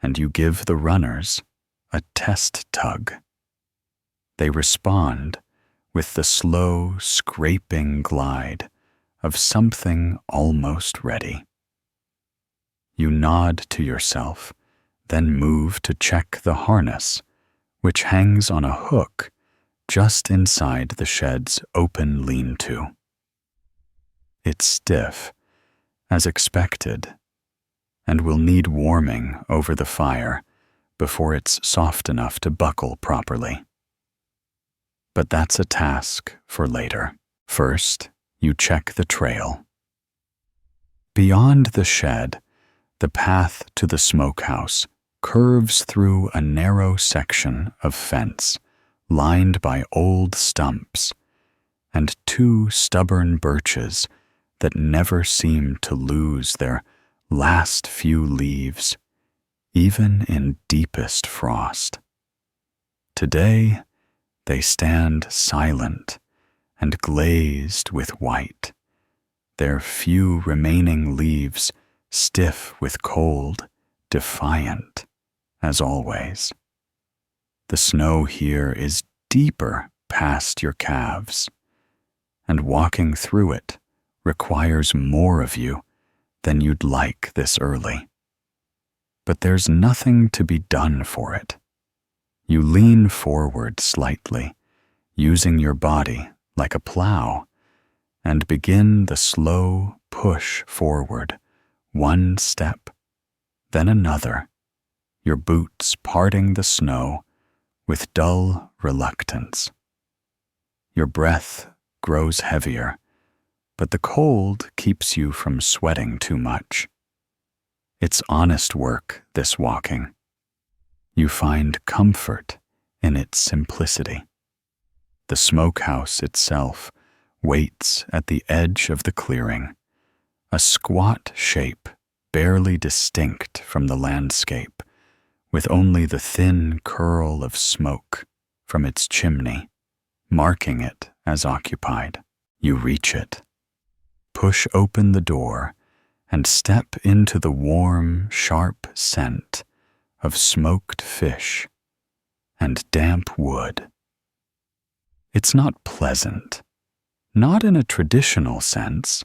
and you give the runners a test tug. They respond with the slow, scraping glide of something almost ready. You nod to yourself, then move to check the harness, which hangs on a hook just inside the shed's open lean-to. It's stiff, as expected, and will need warming over the fire before it's soft enough to buckle properly. But that's a task for later. First, you check the trail. Beyond the shed, the path to the smokehouse curves through a narrow section of fence lined by old stumps and two stubborn birches that never seem to lose their last few leaves, even in deepest frost. Today, they stand silent and glazed with white, their few remaining leaves stiff with cold, defiant, as always. The snow here is deeper past your calves, and walking through it requires more of you than you'd like this early. But there's nothing to be done for it. You lean forward slightly, using your body like a plow, and begin the slow push forward, one step, then another, your boots parting the snow with dull reluctance. Your breath grows heavier, but the cold keeps you from sweating too much. It's honest work, this walking. You find comfort in its simplicity. The smokehouse itself waits at the edge of the clearing, a squat shape barely distinct from the landscape, with only the thin curl of smoke from its chimney, marking it as occupied. You reach it, push open the door, and step into the warm, sharp scent of smoked fish and damp wood. It's not pleasant, not in a traditional sense,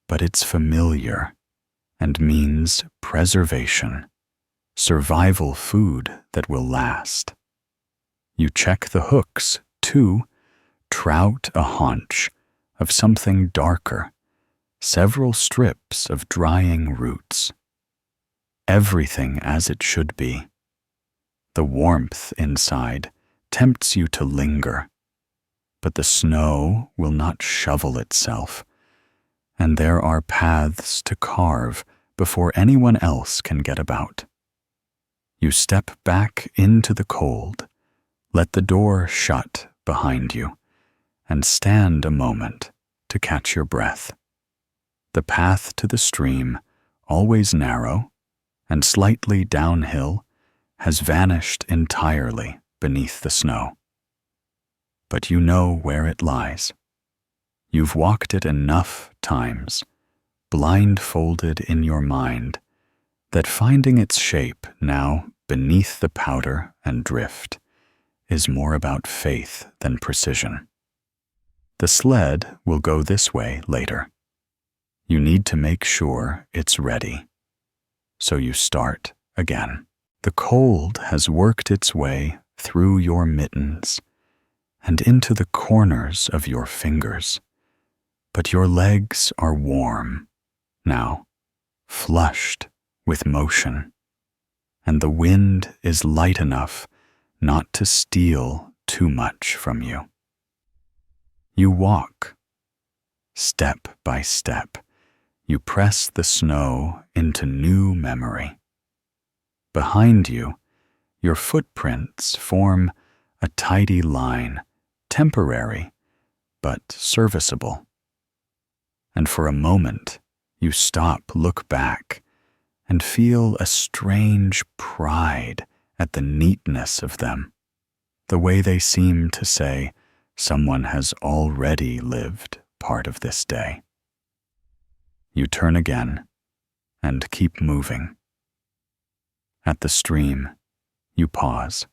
but it's familiar and means preservation, survival food that will last. You check the hooks, too, trout a haunch of something darker, several strips of drying roots. Everything as it should be. The warmth inside tempts you to linger, but the snow will not shovel itself, and there are paths to carve before anyone else can get about. You step back into the cold, let the door shut behind you, and stand a moment to catch your breath. The path to the stream, always narrow and slightly downhill, has vanished entirely beneath the snow. But you know where it lies. You've walked it enough times, blindfolded in your mind, that finding its shape now beneath the powder and drift is more about faith than precision. The sled will go this way later. You need to make sure it's ready. So you start again. The cold has worked its way through your mittens and into the corners of your fingers, but your legs are warm now, flushed with motion, and the wind is light enough not to steal too much from you. You walk. Step by step, you press the snow into new memory. Behind you, your footprints form a tidy line, temporary but serviceable. And for a moment, you stop, look back, and feel a strange pride at the neatness of them, the way they seem to say someone has already lived part of this day. You turn again and keep moving. At the stream, you pause.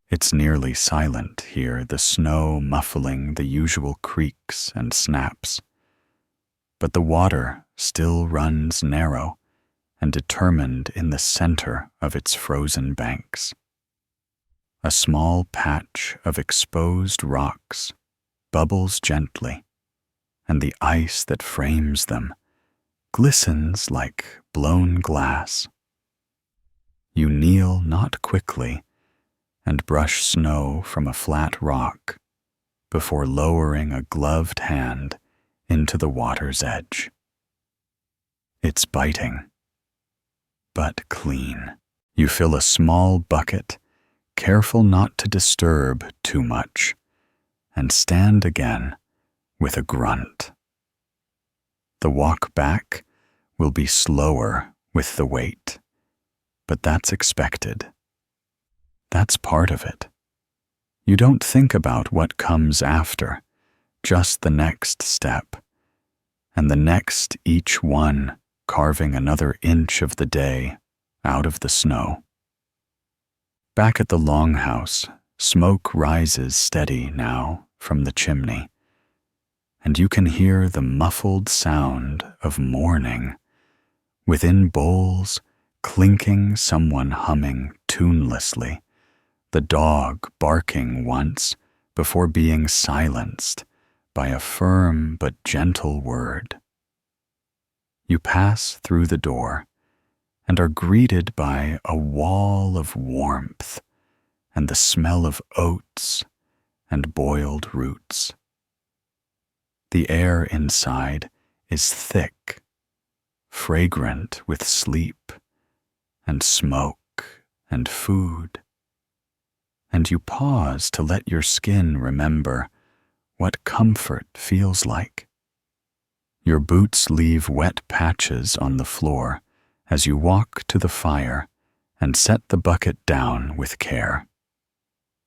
It's nearly silent here, the snow muffling the usual creaks and snaps. But the water still runs narrow and determined in the center of its frozen banks. A small patch of exposed rocks bubbles gently, and the ice that frames them glistens like blown glass. You kneel not quickly and brush snow from a flat rock before lowering a gloved hand into the water's edge. It's biting, but clean. You fill a small bucket, careful not to disturb too much, and stand again with a grunt. The walk back will be slower with the weight, but that's expected. That's part of it. You don't think about what comes after, just the next step, and the next, each one carving another inch of the day out of the snow. Back at the longhouse, smoke rises steady now from the chimney, and you can hear the muffled sound of mourning. Within bowls, clinking, someone humming tunelessly, the dog barking once before being silenced by a firm but gentle word. You pass through the door and are greeted by a wall of warmth and the smell of oats and boiled roots. The air inside is thick, fragrant with sleep and smoke and food, and you pause to let your skin remember what comfort feels like. Your boots leave wet patches on the floor as you walk to the fire and set the bucket down with care.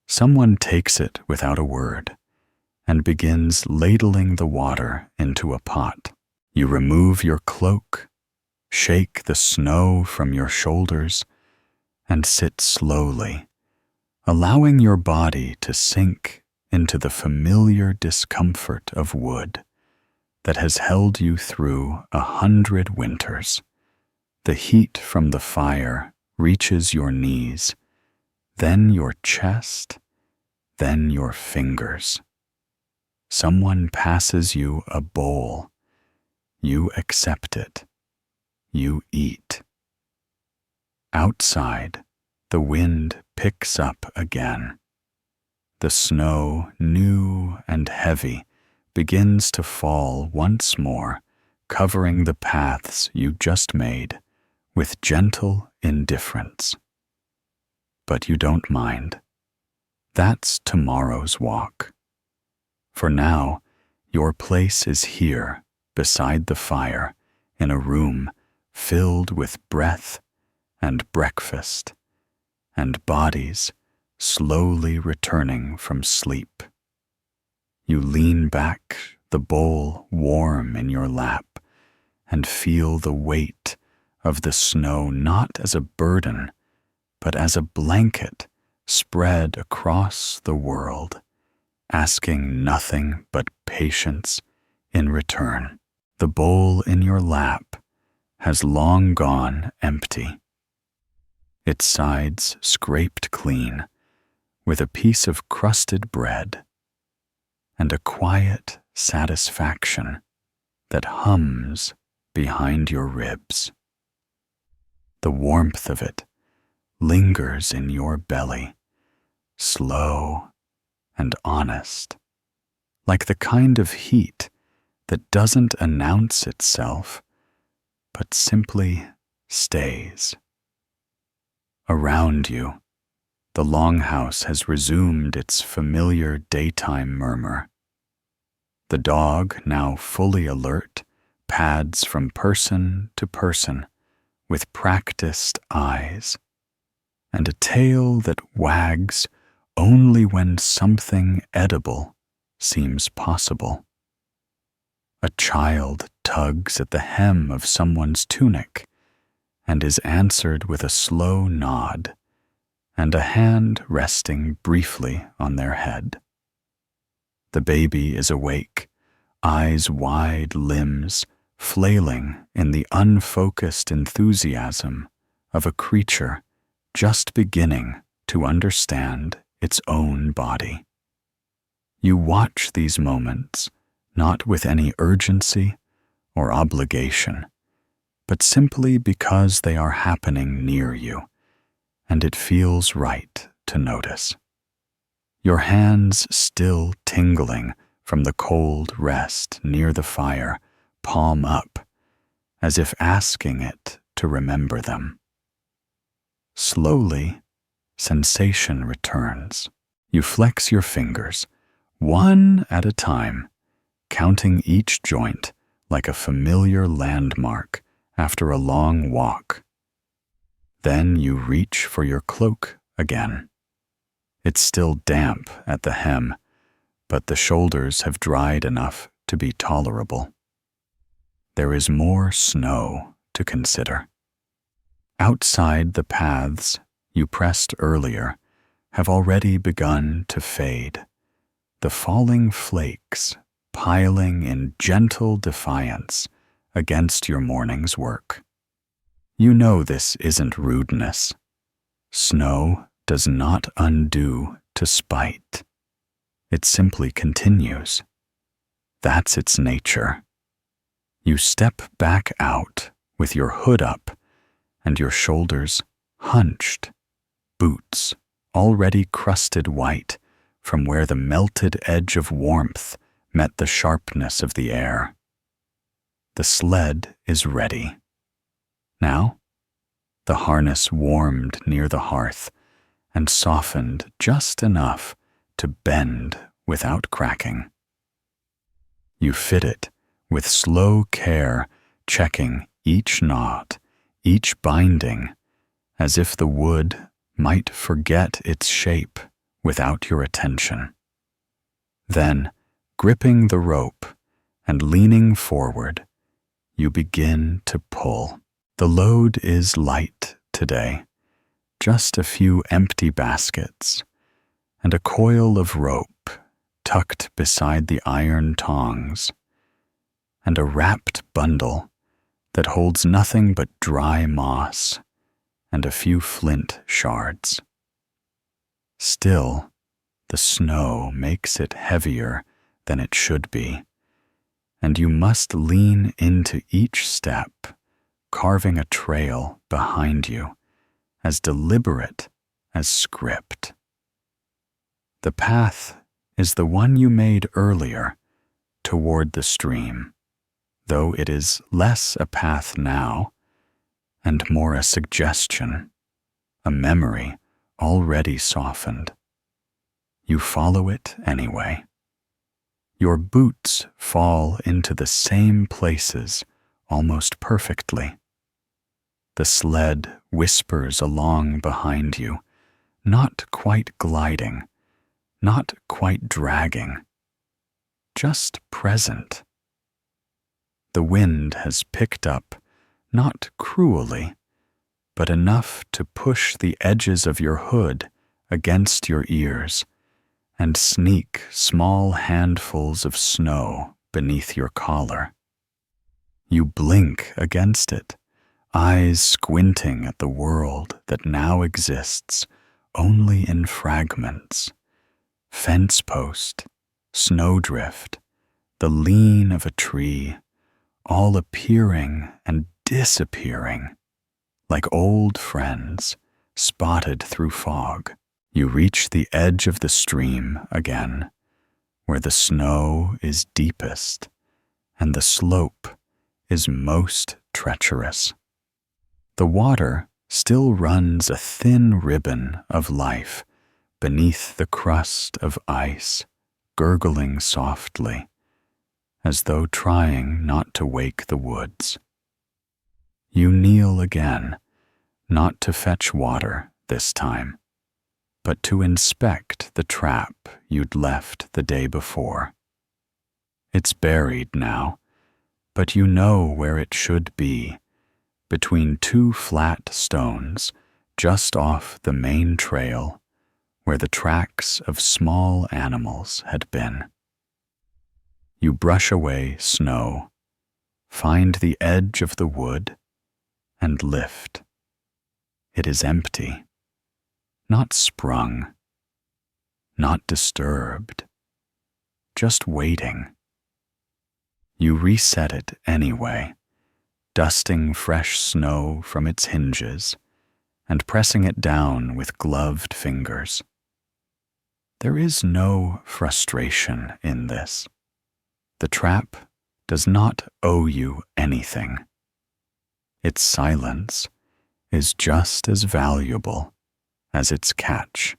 Someone takes it without a word and begins ladling the water into a pot. You remove your cloak, shake the snow from your shoulders, and sit slowly, allowing your body to sink into the familiar discomfort of wood that has held you through 100 winters. The heat from the fire reaches your knees, then your chest, then your fingers. Someone passes you a bowl. You accept it. You eat. Outside, the wind picks up again. The snow, new and heavy, begins to fall once more, covering the paths you just made with gentle indifference. But you don't mind. That's tomorrow's walk. For now, your place is here, beside the fire, in a room filled with breath and breakfast, and bodies slowly returning from sleep. You lean back, the bowl warm in your lap, and feel the weight of the snow not as a burden, but as a blanket spread across the world, asking nothing but patience in return. The bowl in your lap has long gone empty, its sides scraped clean with a piece of crusted bread and a quiet satisfaction that hums behind your ribs. The warmth of it lingers in your belly, slow and honest, like the kind of heat that doesn't announce itself, but simply stays. Around you, the longhouse has resumed its familiar daytime murmur. The dog, now fully alert, pads from person to person with practiced eyes, and a tail that wags only when something edible seems possible. A child tugs at the hem of someone's tunic and is answered with a slow nod and a hand resting briefly on their head. The baby is awake, eyes wide, limbs flailing in the unfocused enthusiasm of a creature just beginning to understand its own body. You watch these moments not with any urgency or obligation, but simply because they are happening near you, and it feels right to notice. Your hands still tingling from the cold rest near the fire, palm up, as if asking it to remember them. Slowly, sensation returns. You flex your fingers, one at a time, counting each joint like a familiar landmark after a long walk. Then you reach for your cloak again. It's still damp at the hem, but the shoulders have dried enough to be tolerable. There is more snow to consider. Outside, the paths you pressed earlier have already begun to fade, the falling flakes piling in gentle defiance against your morning's work. You know this isn't rudeness. Snow does not undo to spite. It simply continues. That's its nature. You step back out with your hood up and your shoulders hunched, boots already crusted white from where the melted edge of warmth met the sharpness of the air. The sled is ready. Now, the harness warmed near the hearth and softened just enough to bend without cracking. You fit it with slow care, checking each knot, each binding, as if the wood might forget its shape without your attention. Then, gripping the rope and leaning forward, you begin to pull. The load is light today, just a few empty baskets and a coil of rope tucked beside the iron tongs, and a wrapped bundle that holds nothing but dry moss and a few flint shards. Still, the snow makes it heavier than it should be, and you must lean into each step, carving a trail behind you, as deliberate as script. The path is the one you made earlier toward the stream, though it is less a path now and more a suggestion, a memory already softened. You follow it anyway. Your boots fall into the same places almost perfectly. The sled whispers along behind you, not quite gliding, not quite dragging, just present. The wind has picked up, not cruelly, but enough to push the edges of your hood against your ears and sneak small handfuls of snow beneath your collar. You blink against it, eyes squinting at the world that now exists only in fragments. Fence post, snowdrift, the lean of a tree, all appearing and disappearing, like old friends spotted through fog. You reach the edge of the stream again, where the snow is deepest and the slope is most treacherous. The water still runs a thin ribbon of life beneath the crust of ice, gurgling softly, as though trying not to wake the woods. You kneel again, not to fetch water this time, but to inspect the trap you'd left the day before. It's buried now, but you know where it should be, between two flat stones just off the main trail where the tracks of small animals had been. You brush away snow, find the edge of the wood, and lift. It is empty, not sprung, not disturbed, just waiting. You reset it anyway, dusting fresh snow from its hinges and pressing it down with gloved fingers. There is no frustration in this. The trap does not owe you anything. Its silence is just as valuable as its catch.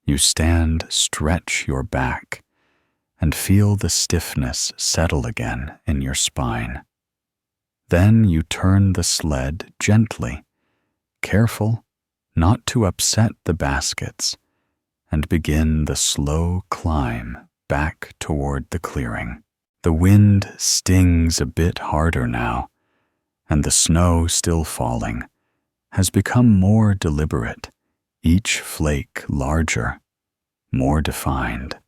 You stretch your back, and feel the stiffness settle again in your spine. Then you turn the sled gently, careful not to upset the baskets, and begin the slow climb back toward the clearing. The wind stings a bit harder now, and the snow still falling has become more deliberate, each flake larger, more defined.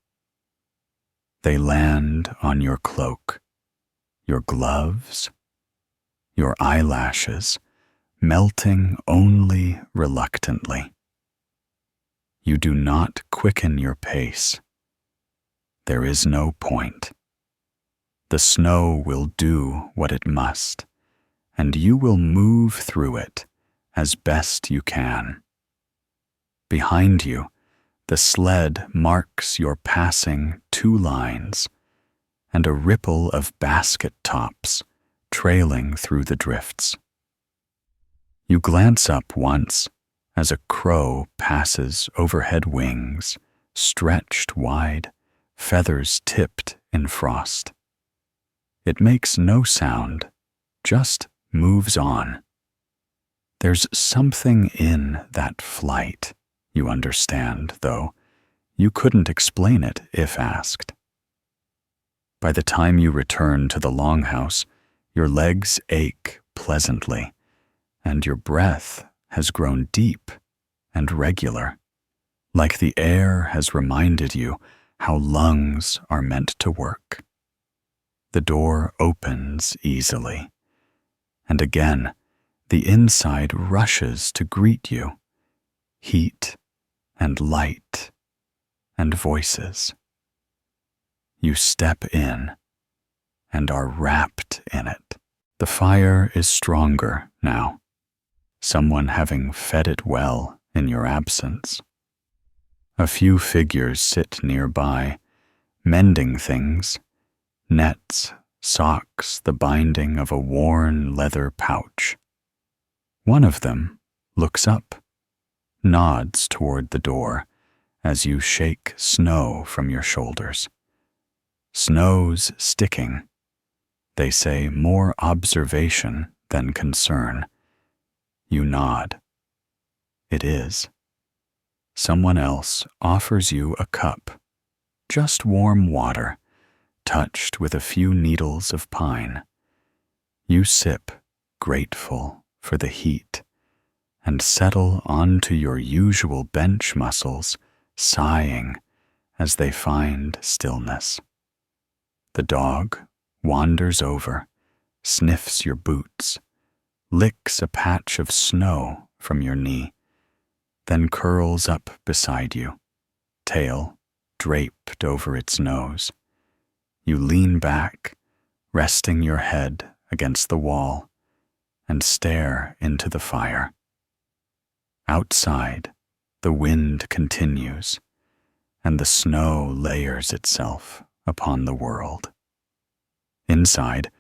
They land on your cloak, your gloves, your eyelashes, melting only reluctantly. You do not quicken your pace. There is no point. The snow will do what it must, and you will move through it as best you can. Behind you, the sled marks your passing 2 lines, and a ripple of basket tops trailing through the drifts. You glance up once as a crow passes overhead wings, stretched wide, feathers tipped in frost. It makes no sound, just moves on. There's something in that flight, you understand, though you couldn't explain it if asked. By the time you return to the longhouse, your legs ache pleasantly, and your breath has grown deep and regular, like the air has reminded you how lungs are meant to work. The door opens easily, and again the inside rushes to greet you, heat and light and voices. You step in and are wrapped in it. The fire is stronger now, someone having fed it well in your absence. A few figures sit nearby, mending things, nets, socks, the binding of a worn leather pouch. One of them looks up, nods toward the door as you shake snow from your shoulders. Snow's sticking. They say more observation than concern. You nod. It is. Someone else offers you a cup, just warm water, touched with a few needles of pine. You sip, grateful for the heat and settle onto your usual bench muscles, sighing as they find stillness. The dog wanders over, sniffs your boots, licks a patch of snow from your knee, then curls up beside you, tail draped over its nose. You lean back, resting your head against the wall, and stare into the fire. Outside, the wind continues, and the snow layers itself upon the world. Inside,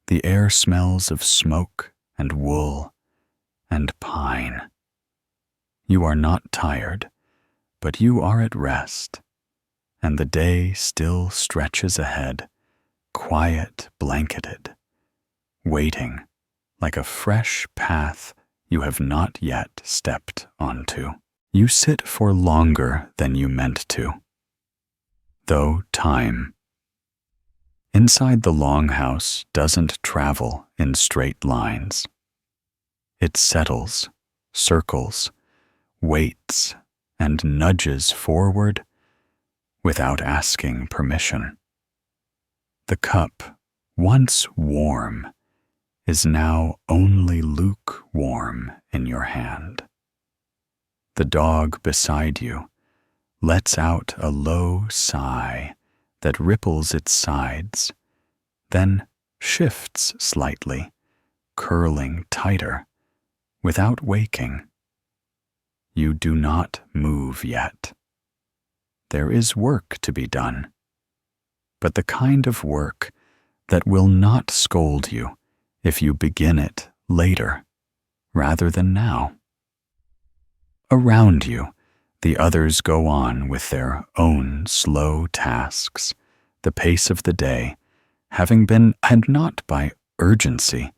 the air smells of smoke and wool and pine. You are not tired, but you are at rest, and the day still stretches ahead, quiet blanketed, waiting like a fresh path you have not yet stepped onto. You sit for longer than you meant to, though time. Inside the longhouse doesn't travel in straight lines. It settles, circles, waits, and nudges forward without asking permission. The cup, once warm, is now only lukewarm in your hand. The dog beside you lets out a low sigh that ripples its sides, then shifts slightly, curling tighter, without waking. You do not move yet. There is work to be done, but the kind of work that will not scold you if you begin it later rather than now. Around you, the others go on with their own slow tasks, the pace of the day having been had not by urgency,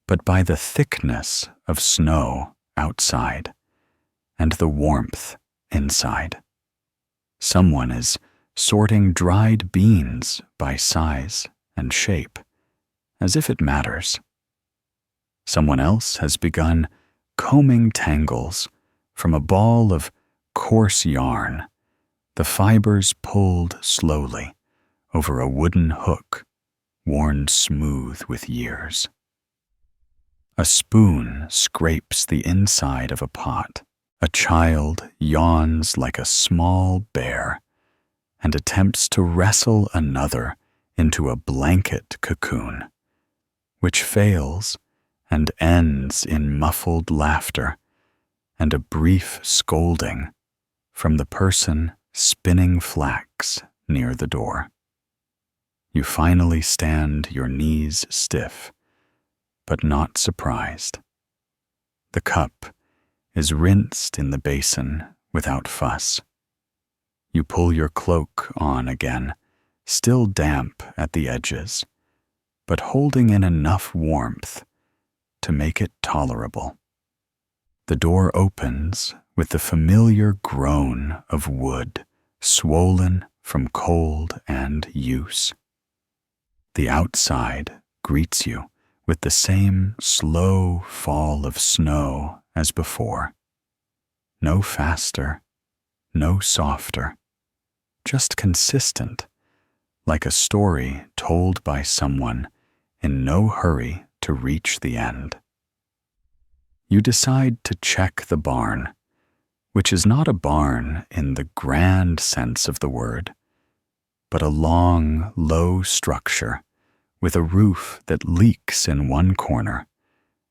but by the thickness of snow outside and the warmth inside. Someone is sorting dried beans by size and shape, as if it matters. Someone else has begun combing tangles from a ball of coarse yarn, the fibers pulled slowly over a wooden hook worn smooth with years. A spoon scrapes the inside of a pot. A child yawns like a small bear and attempts to wrestle another into a blanket cocoon, which fails and ends in muffled laughter and a brief scolding from the person spinning flax near the door. You finally stand your knees stiff, but not surprised. The cup is rinsed in the basin without fuss. You pull your cloak on again, still damp at the edges, but holding in enough warmth to make it tolerable. The door opens with the familiar groan of wood swollen from cold and use. The outside greets you with the same slow fall of snow as before. No faster, no softer, just consistent, like a story told by someone in no hurry to reach the end. You decide to check the barn, which is not a barn in the grand sense of the word, but a long, low structure with a roof that leaks in one corner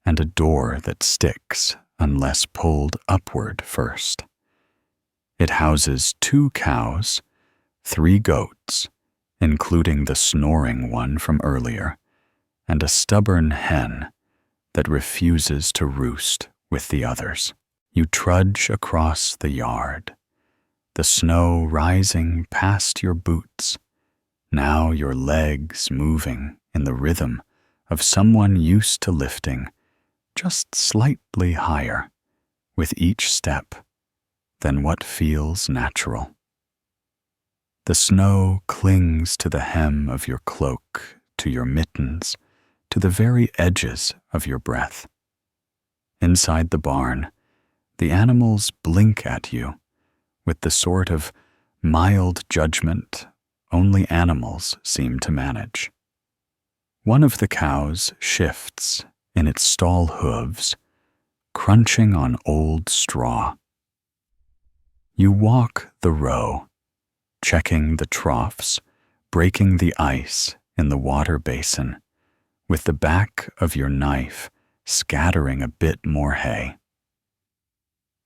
and a door that sticks unless pulled upward first. It houses 2 cows, 3 goats, including the snoring one from earlier, and a stubborn hen that refuses to roost with the others. You trudge across the yard, the snow rising past your boots, now your legs moving in the rhythm of someone used to lifting just slightly higher with each step than what feels natural. The snow clings to the hem of your cloak, to your mittens, to the very edges of your breath. Inside the barn, The animals blink at you with the sort of mild judgment only animals seem to manage. One of the cows shifts in its stall hooves, crunching on old straw. You walk the row, checking the troughs, breaking the ice in the water basin, with the back of your knife scattering a bit more hay.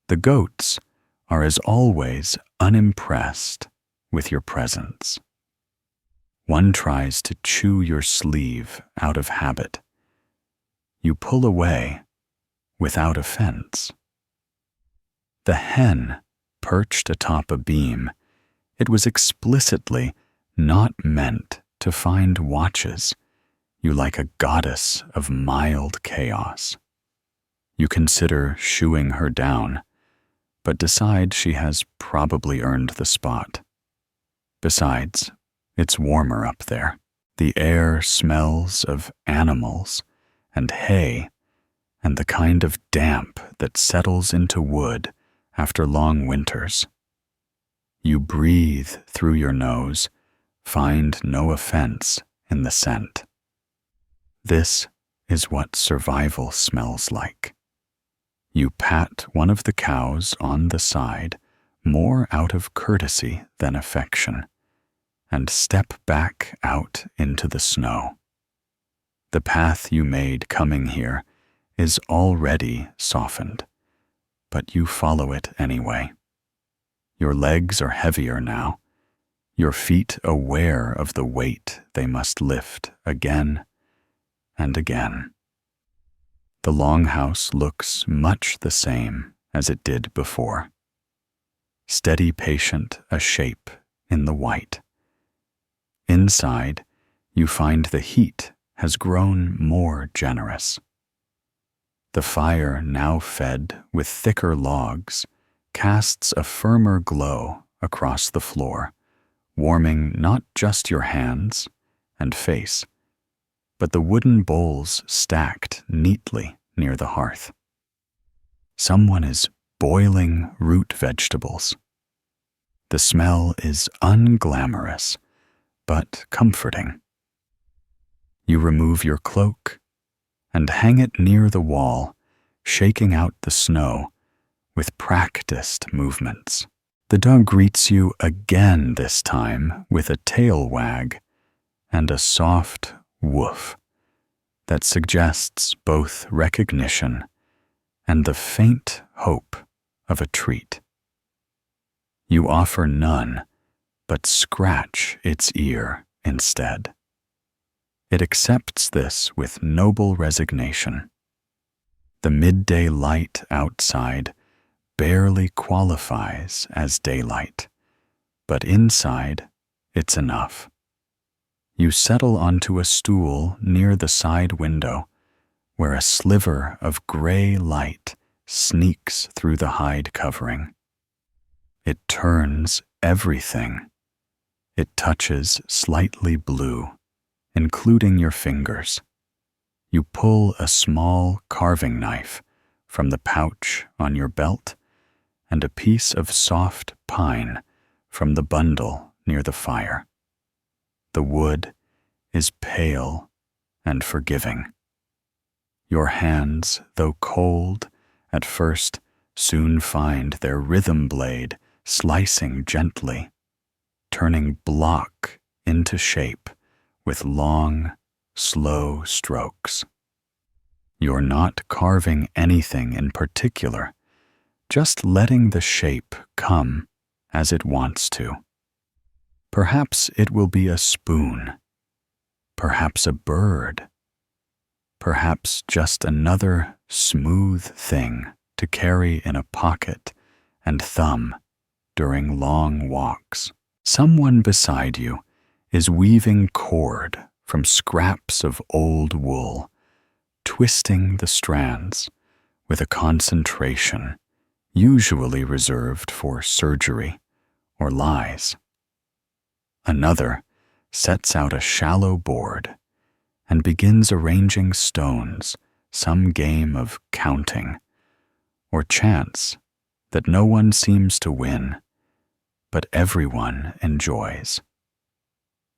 The goats are as always unimpressed with your presence. One tries to chew your sleeve out of habit. You pull away without offense. The hen perched atop a beam. It was explicitly not meant to find watches you like a goddess of mild chaos. You consider shooing her down, but decide she has probably earned the spot. Besides, it's warmer up there. The air smells of animals and hay and the kind of damp that settles into wood after long winters. You breathe through your nose, find no offense in the scent. This is what survival smells like. You pat one of the cows on the side, more out of courtesy than affection, and step back out into the snow. The path you made coming here is already softened, but you follow it anyway. Your legs are heavier now, your feet aware of the weight they must lift again and again. The longhouse looks much the same as it did before. Steady patient a shape in the white. Inside, you find the heat has grown more generous. The fire, now fed with thicker logs, casts a firmer glow across the floor, warming not just your hands and face, but the wooden bowls stacked neatly near the hearth. Someone is boiling root vegetables. The smell is unglamorous, but comforting. You remove your cloak and hang it near the wall, shaking out the snow with practiced movements. The dog greets you again this time with a tail wag and a soft woof that suggests both recognition and the faint hope of a treat. You offer none, but scratch its ear instead. It accepts this with noble resignation. The midday light outside barely qualifies as daylight, but inside it's enough. You settle onto a stool near the side window, where a sliver of gray light sneaks through the hide covering. It turns everything. It touches slightly blue, including your fingers. You pull a small carving knife from the pouch on your belt and a piece of soft pine from the bundle near the fire. The wood is pale and forgiving. Your hands, though cold at first, soon find their rhythm blade slicing gently, turning block into shape with long, slow strokes. You're not carving anything in particular, just letting the shape come as it wants to. Perhaps it will be a spoon, perhaps a bird, perhaps just another smooth thing to carry in a pocket and thumb during long walks. Someone beside you is weaving cord from scraps of old wool, twisting the strands with a concentration usually reserved for surgery or lies. Another sets out a shallow board and begins arranging stones, some game of counting, or chance that no one seems to win, but everyone enjoys.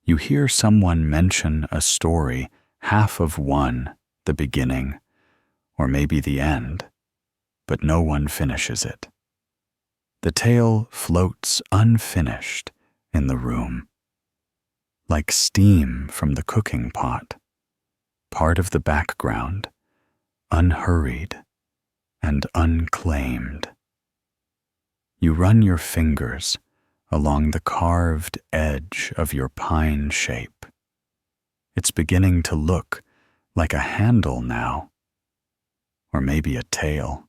You hear someone mention a story half of one, the beginning, or maybe the end, but no one finishes it. The tale floats unfinished in the room, like steam from the cooking pot, part of the background, unhurried and unclaimed. You run your fingers along the carved edge of your pine shape. It's beginning to look like a handle now, or maybe a tail.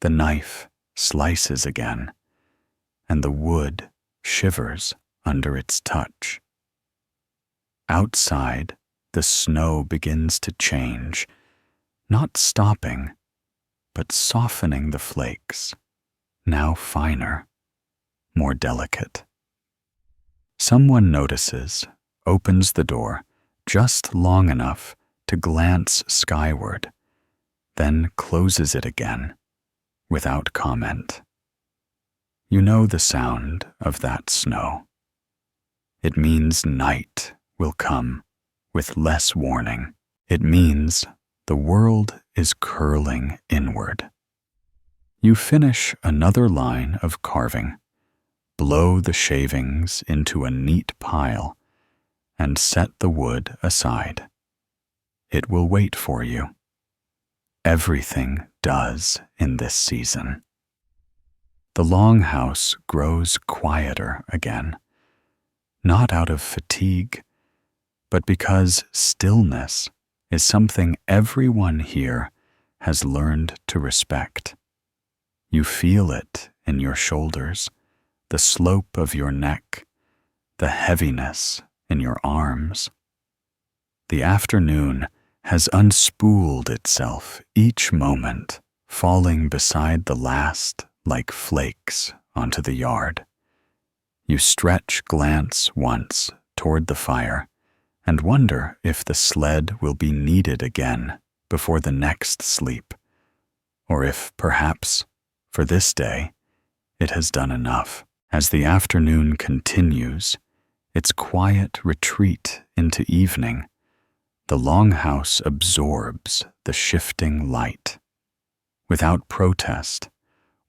The knife slices again, and the wood shivers under its touch. Outside, the snow begins to change, not stopping, but softening the flakes, now finer, more delicate. Someone notices, opens the door just long enough to glance skyward, then closes it again, without comment. You know the sound of that snow. It means night will come with less warning. It means the world is curling inward. You finish another line of carving, blow the shavings into a neat pile, and set the wood aside. It will wait for you. Everything does in this season. The longhouse grows quieter again, not out of fatigue, but because stillness is something everyone here has learned to respect. You feel it in your shoulders, the slope of your neck, the heaviness in your arms. The afternoon has unspooled itself each moment, falling beside the last like flakes onto the yard. You glance once toward the fire and wonder if the sled will be needed again before the next sleep, or if perhaps, for this day, it has done enough. As the afternoon continues, its quiet retreat into evening, the longhouse absorbs the shifting light. Without protest,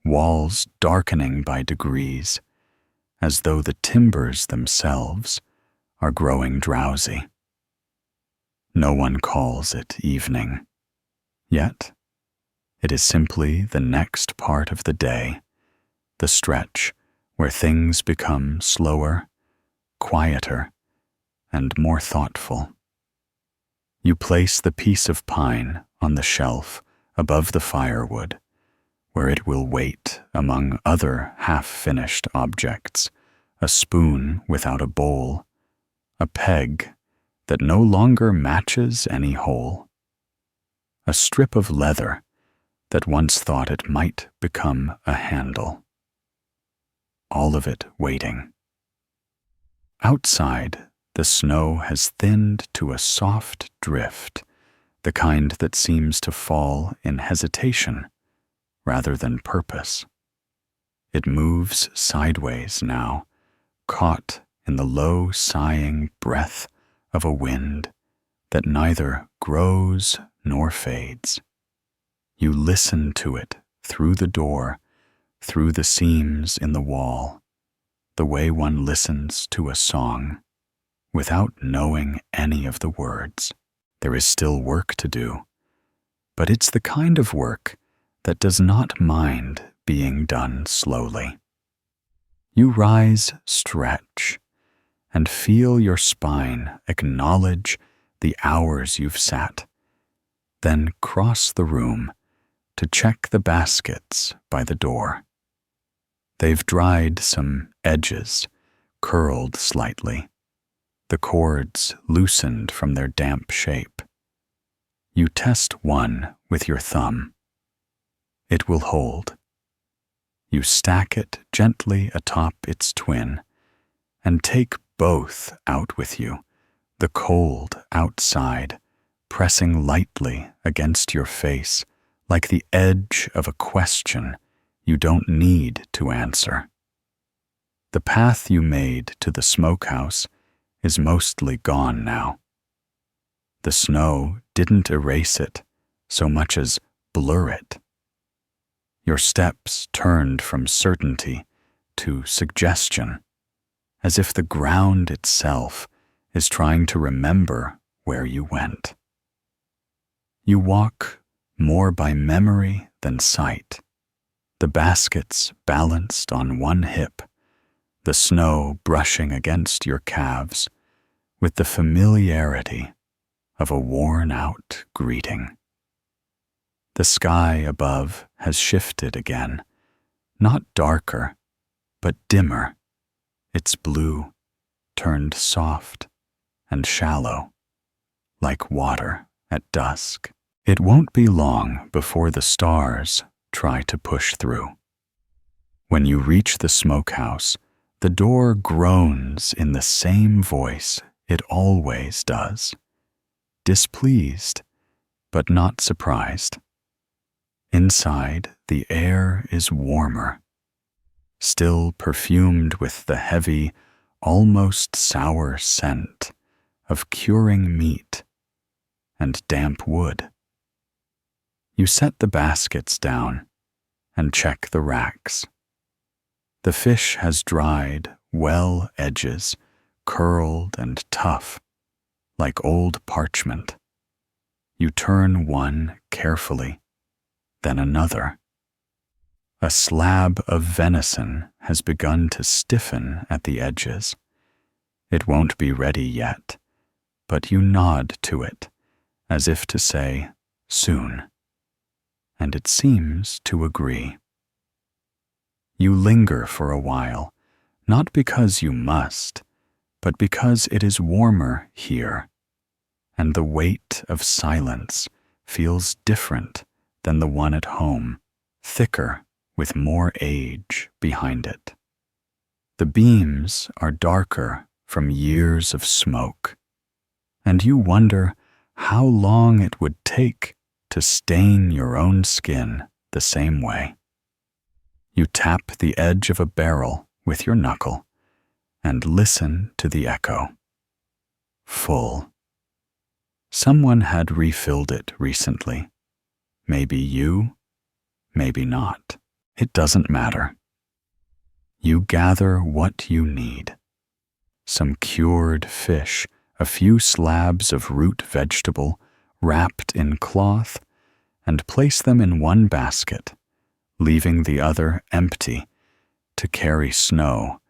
walls darkening by degrees, as though the timbers themselves are growing drowsy. No one calls it evening, yet it is simply the next part of the day, the stretch where things become slower, quieter, and more thoughtful. You place the piece of pine on the shelf above the firewood, where it will wait among other half-finished objects, a spoon without a bowl, a peg that no longer matches any hole, a strip of leather that once thought it might become a handle. All of it waiting. Outside, the snow has thinned to a soft drift, the kind that seems to fall in hesitation rather than purpose. It moves sideways now, caught in the low sighing breath of a wind that neither grows nor fades. You listen to it through the door, through the seams in the wall, the way one listens to a song, without knowing any of the words. There is still work to do, but it's the kind of work that does not mind being done slowly. You rise, stretch, and feel your spine acknowledge the hours you've sat, then cross the room to check the baskets by the door. They've dried some edges, curled slightly, the cords loosened from their damp shape. You test one with your thumb. It will hold. You stack it gently atop its twin and take both out with you, the cold outside pressing lightly against your face like the edge of a question you don't need to answer. The path you made to the smokehouse is mostly gone now. The snow didn't erase it so much as blur it. Your steps turned from certainty to suggestion, as if the ground itself is trying to remember where you went. You walk more by memory than sight, the baskets balanced on one hip, the snow brushing against your calves with the familiarity of a worn-out greeting. The sky above has shifted again, not darker, but dimmer, its blue turned soft and shallow, like water at dusk. It won't be long before the stars try to push through. When you reach the smokehouse, the door groans in the same voice it always does, displeased, but not surprised. Inside, the air is warmer, still perfumed with the heavy, almost sour scent of curing meat and damp wood. You set the baskets down and check the racks. The fish has dried well edges, curled and tough, like old parchment. You turn one carefully, then another. A slab of venison has begun to stiffen at the edges. It won't be ready yet, but you nod to it, as if to say, soon, and it seems to agree. You linger for a while, not because you must, but because it is warmer here, and the weight of silence feels different than the one at home, thicker with more age behind it. The beams are darker from years of smoke, and you wonder how long it would take to stain your own skin the same way. You tap the edge of a barrel with your knuckle and listen to the echo. Full. Someone had refilled it recently. Maybe you, maybe not. It doesn't matter. You gather what you need. Some cured fish, a few slabs of root vegetable wrapped in cloth, and place them in one basket, leaving the other empty to carry snow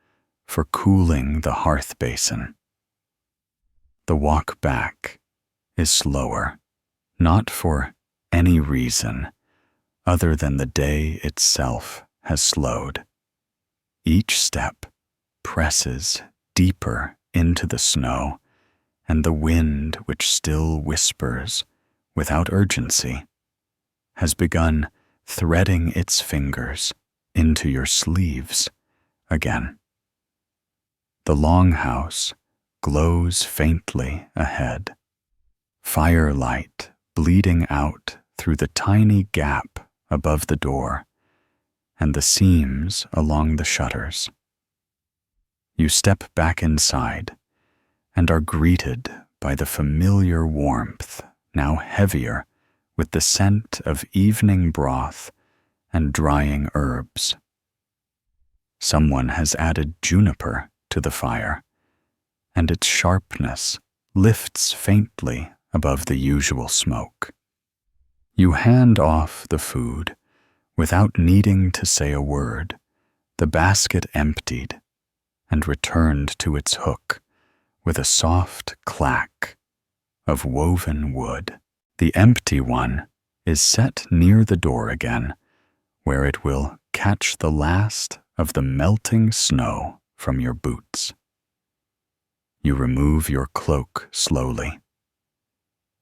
for cooling the hearth basin. The walk back is slower, not for any reason other than the day itself has slowed. Each step presses deeper into the snow, and the wind, which still whispers without urgency, has begun threading its fingers into your sleeves again. The longhouse glows faintly ahead, firelight bleeding out through the tiny gap above the door and the seams along the shutters. You step back inside and are greeted by the familiar warmth, now heavier with the scent of evening broth and drying herbs. Someone has added juniper to the fire, and its sharpness lifts faintly above the usual smoke. You hand off the food without needing to say a word, the basket emptied and returned to its hook with a soft clack of woven wood. The empty one is set near the door again, where it will catch the last of the melting snow from your boots. You remove your cloak slowly.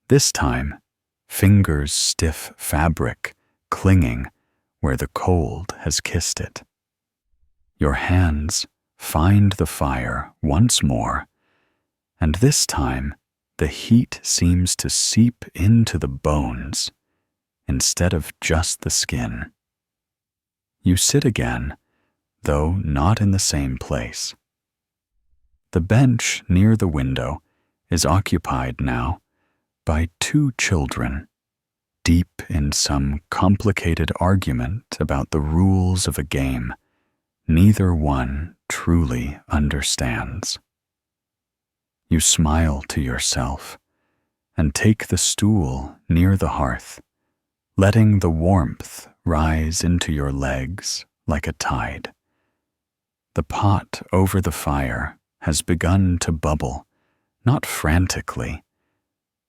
This time, fingers stiff fabric clinging where the cold has kissed it. Your hands find the fire once more, and this time the heat seems to seep into the bones instead of just the skin. You sit again, though not in the same place. The bench near the window is occupied now by two children, deep in some complicated argument about the rules of a game neither one truly understands. You smile to yourself and take the stool near the hearth, letting the warmth rise into your legs like a tide. The pot over the fire has begun to bubble, not frantically,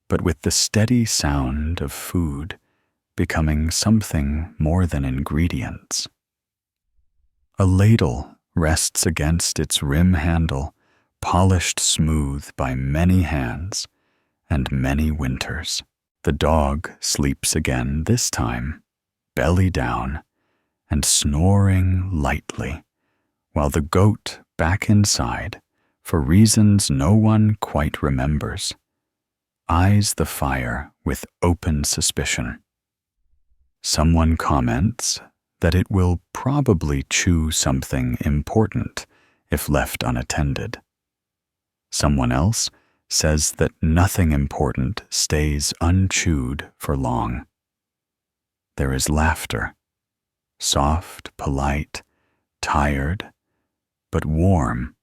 but with the steady sound of food becoming something more than ingredients. A ladle rests against its rim handle, polished smooth by many hands and many winters. The dog sleeps again this time, belly down, and snoring lightly, while the goat back inside, for reasons no one quite remembers, eyes the fire with open suspicion. Someone comments that it will probably chew something important if left unattended. Someone else says that nothing important stays unchewed for long. There is laughter, soft, polite, tired, but warm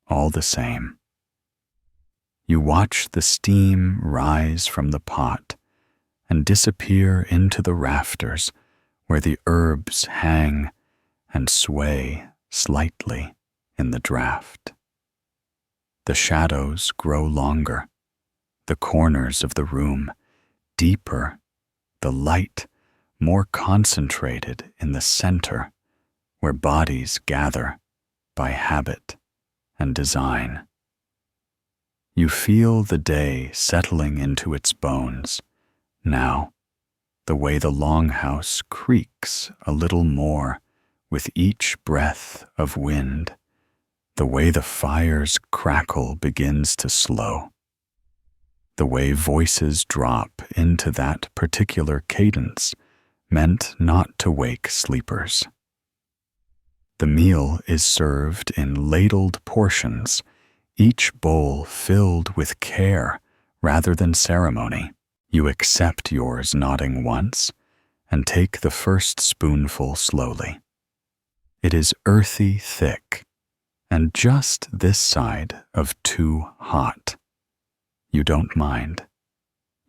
all the same. You watch the steam rise from the pot and disappear into the rafters where the herbs hang and sway slightly in the draught. The shadows grow longer, the corners of the room deeper, the light more concentrated in the center where bodies gather by habit and design. You feel the day settling into its bones now, the way the longhouse creaks a little more with each breath of wind, the way the fire's crackle begins to slow, the way voices drop into that particular cadence meant not to wake sleepers. The meal is served in ladled portions, each bowl filled with care rather than ceremony. You accept yours nodding once and take the first spoonful slowly. It is earthy thick and just this side of too hot. You don't mind.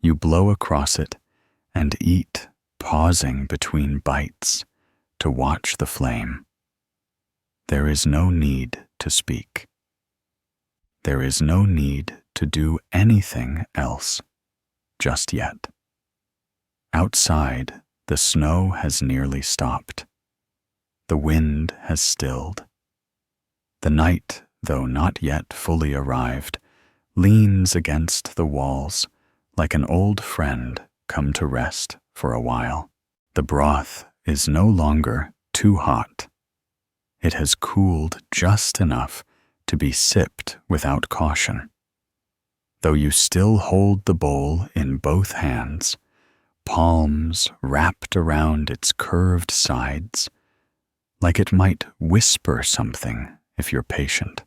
You blow across it and eat, pausing between bites to watch the flame. There is no need to speak. There is no need to do anything else just yet. Outside, the snow has nearly stopped. The wind has stilled. The night, though not yet fully arrived, leans against the walls like an old friend come to rest for a while. The broth is no longer too hot. It has cooled just enough to be sipped without caution. Though you still hold the bowl in both hands, palms wrapped around its curved sides, like it might whisper something if you're patient.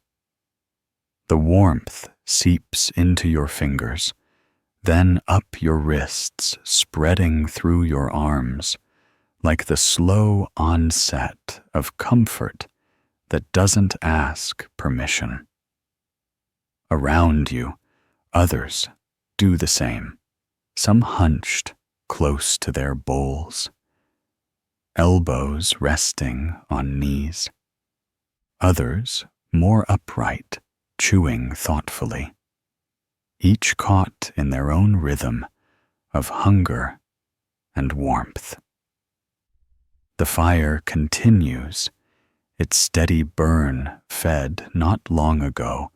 The warmth seeps into your fingers, then up your wrists, spreading through your arms, like the slow onset of comfort that doesn't ask permission. Around you, others do the same, some hunched close to their bowls, elbows resting on knees. Others more upright, chewing thoughtfully, each caught in their own rhythm of hunger and warmth. The fire continues, its steady burn fed not long ago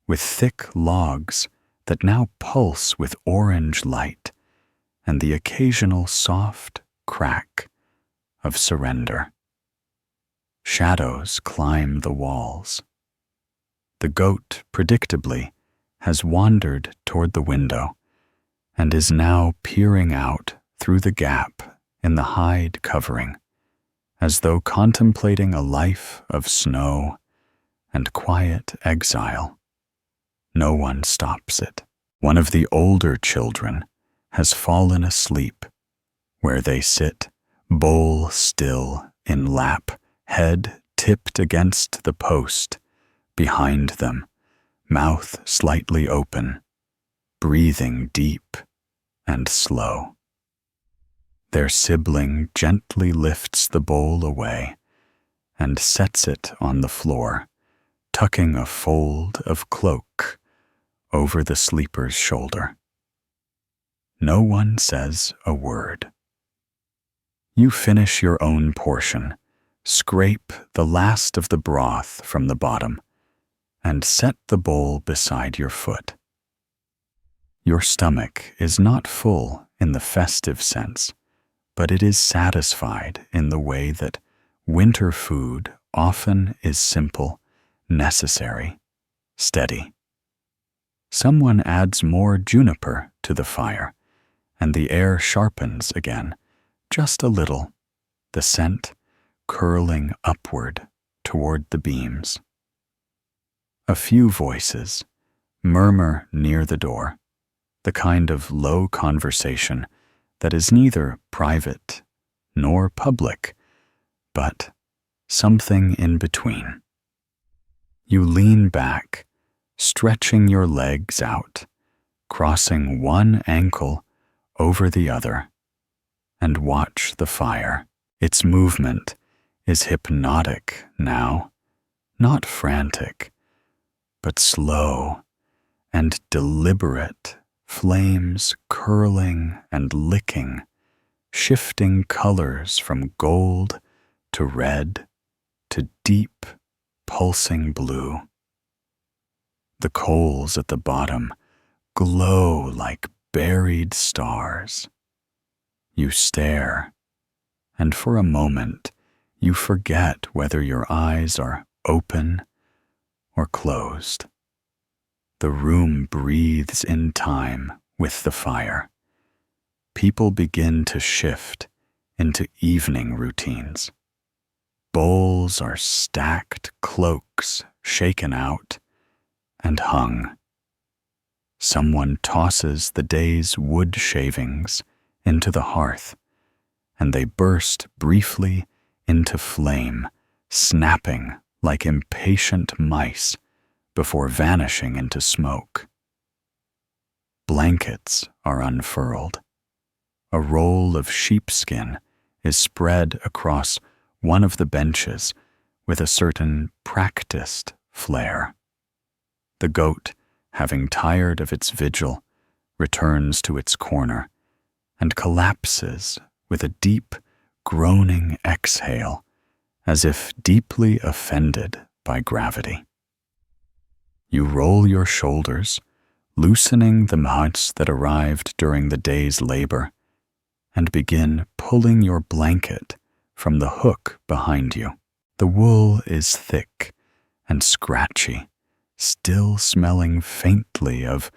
with thick logs that now pulse with orange light and the occasional soft crack of surrender. Shadows climb the walls. The goat, predictably, has wandered toward the window and is now peering out through the gap in the hide covering, as though contemplating a life of snow and quiet exile. No one stops it. One of the older children has fallen asleep, where they sit, bowl still in lap, head tipped against the post, behind them, mouth slightly open, breathing deep and slow. Their sibling gently lifts the bowl away and sets it on the floor, tucking a fold of cloak over the sleeper's shoulder. No one says a word. You finish your own portion, scrape the last of the broth from the bottom, and set the bowl beside your foot. Your stomach is not full in the festive sense, but it is satisfied in the way that winter food often is simple, necessary, steady. Someone adds more juniper to the fire, and the air sharpens again, just a little, the scent curling upward toward the beams. A few voices murmur near the door, the kind of low conversation that is neither private nor public, but something in between. You lean back, stretching your legs out, crossing one ankle over the other, and watch the fire. Its movement is hypnotic now, not frantic, but slow and deliberate, flames curling and licking, shifting colors from gold to red to deep, pulsing blue. The coals at the bottom glow like buried stars. You stare, and for a moment you forget whether your eyes are open or closed. The room breathes in time with the fire. People begin to shift into evening routines. Bowls are stacked, cloaks shaken out and hung. Someone tosses the day's wood shavings into the hearth, and they burst briefly into flame, snapping like impatient mice before vanishing into smoke. Blankets are unfurled. A roll of sheepskin is spread across one of the benches with a certain practiced flair. The goat, having tired of its vigil, returns to its corner and collapses with a deep, groaning exhale, as if deeply offended by gravity. You roll your shoulders, loosening the knots that arrived during the day's labor, and begin pulling your blanket from the hook behind you. The wool is thick and scratchy, still smelling faintly of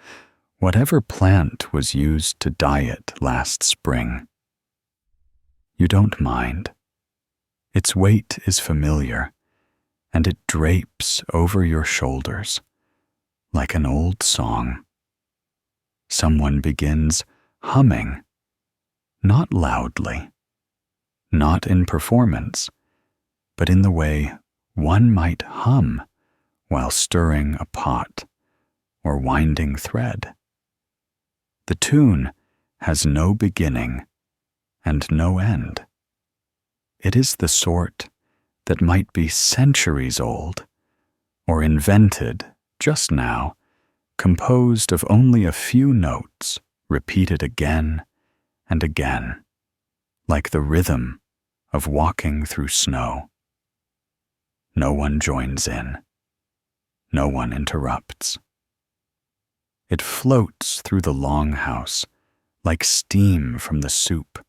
whatever plant was used to dye it last spring. You don't mind. Its weight is familiar, and it drapes over your shoulders like an old song. Someone begins humming, not loudly, not in performance, but in the way one might hum while stirring a pot or winding thread. The tune has no beginning and no end. It is the sort that might be centuries old, or invented just now, composed of only a few notes repeated again and again, like the rhythm of walking through snow. No one joins in. No one interrupts. It floats through the longhouse like steam from the soup,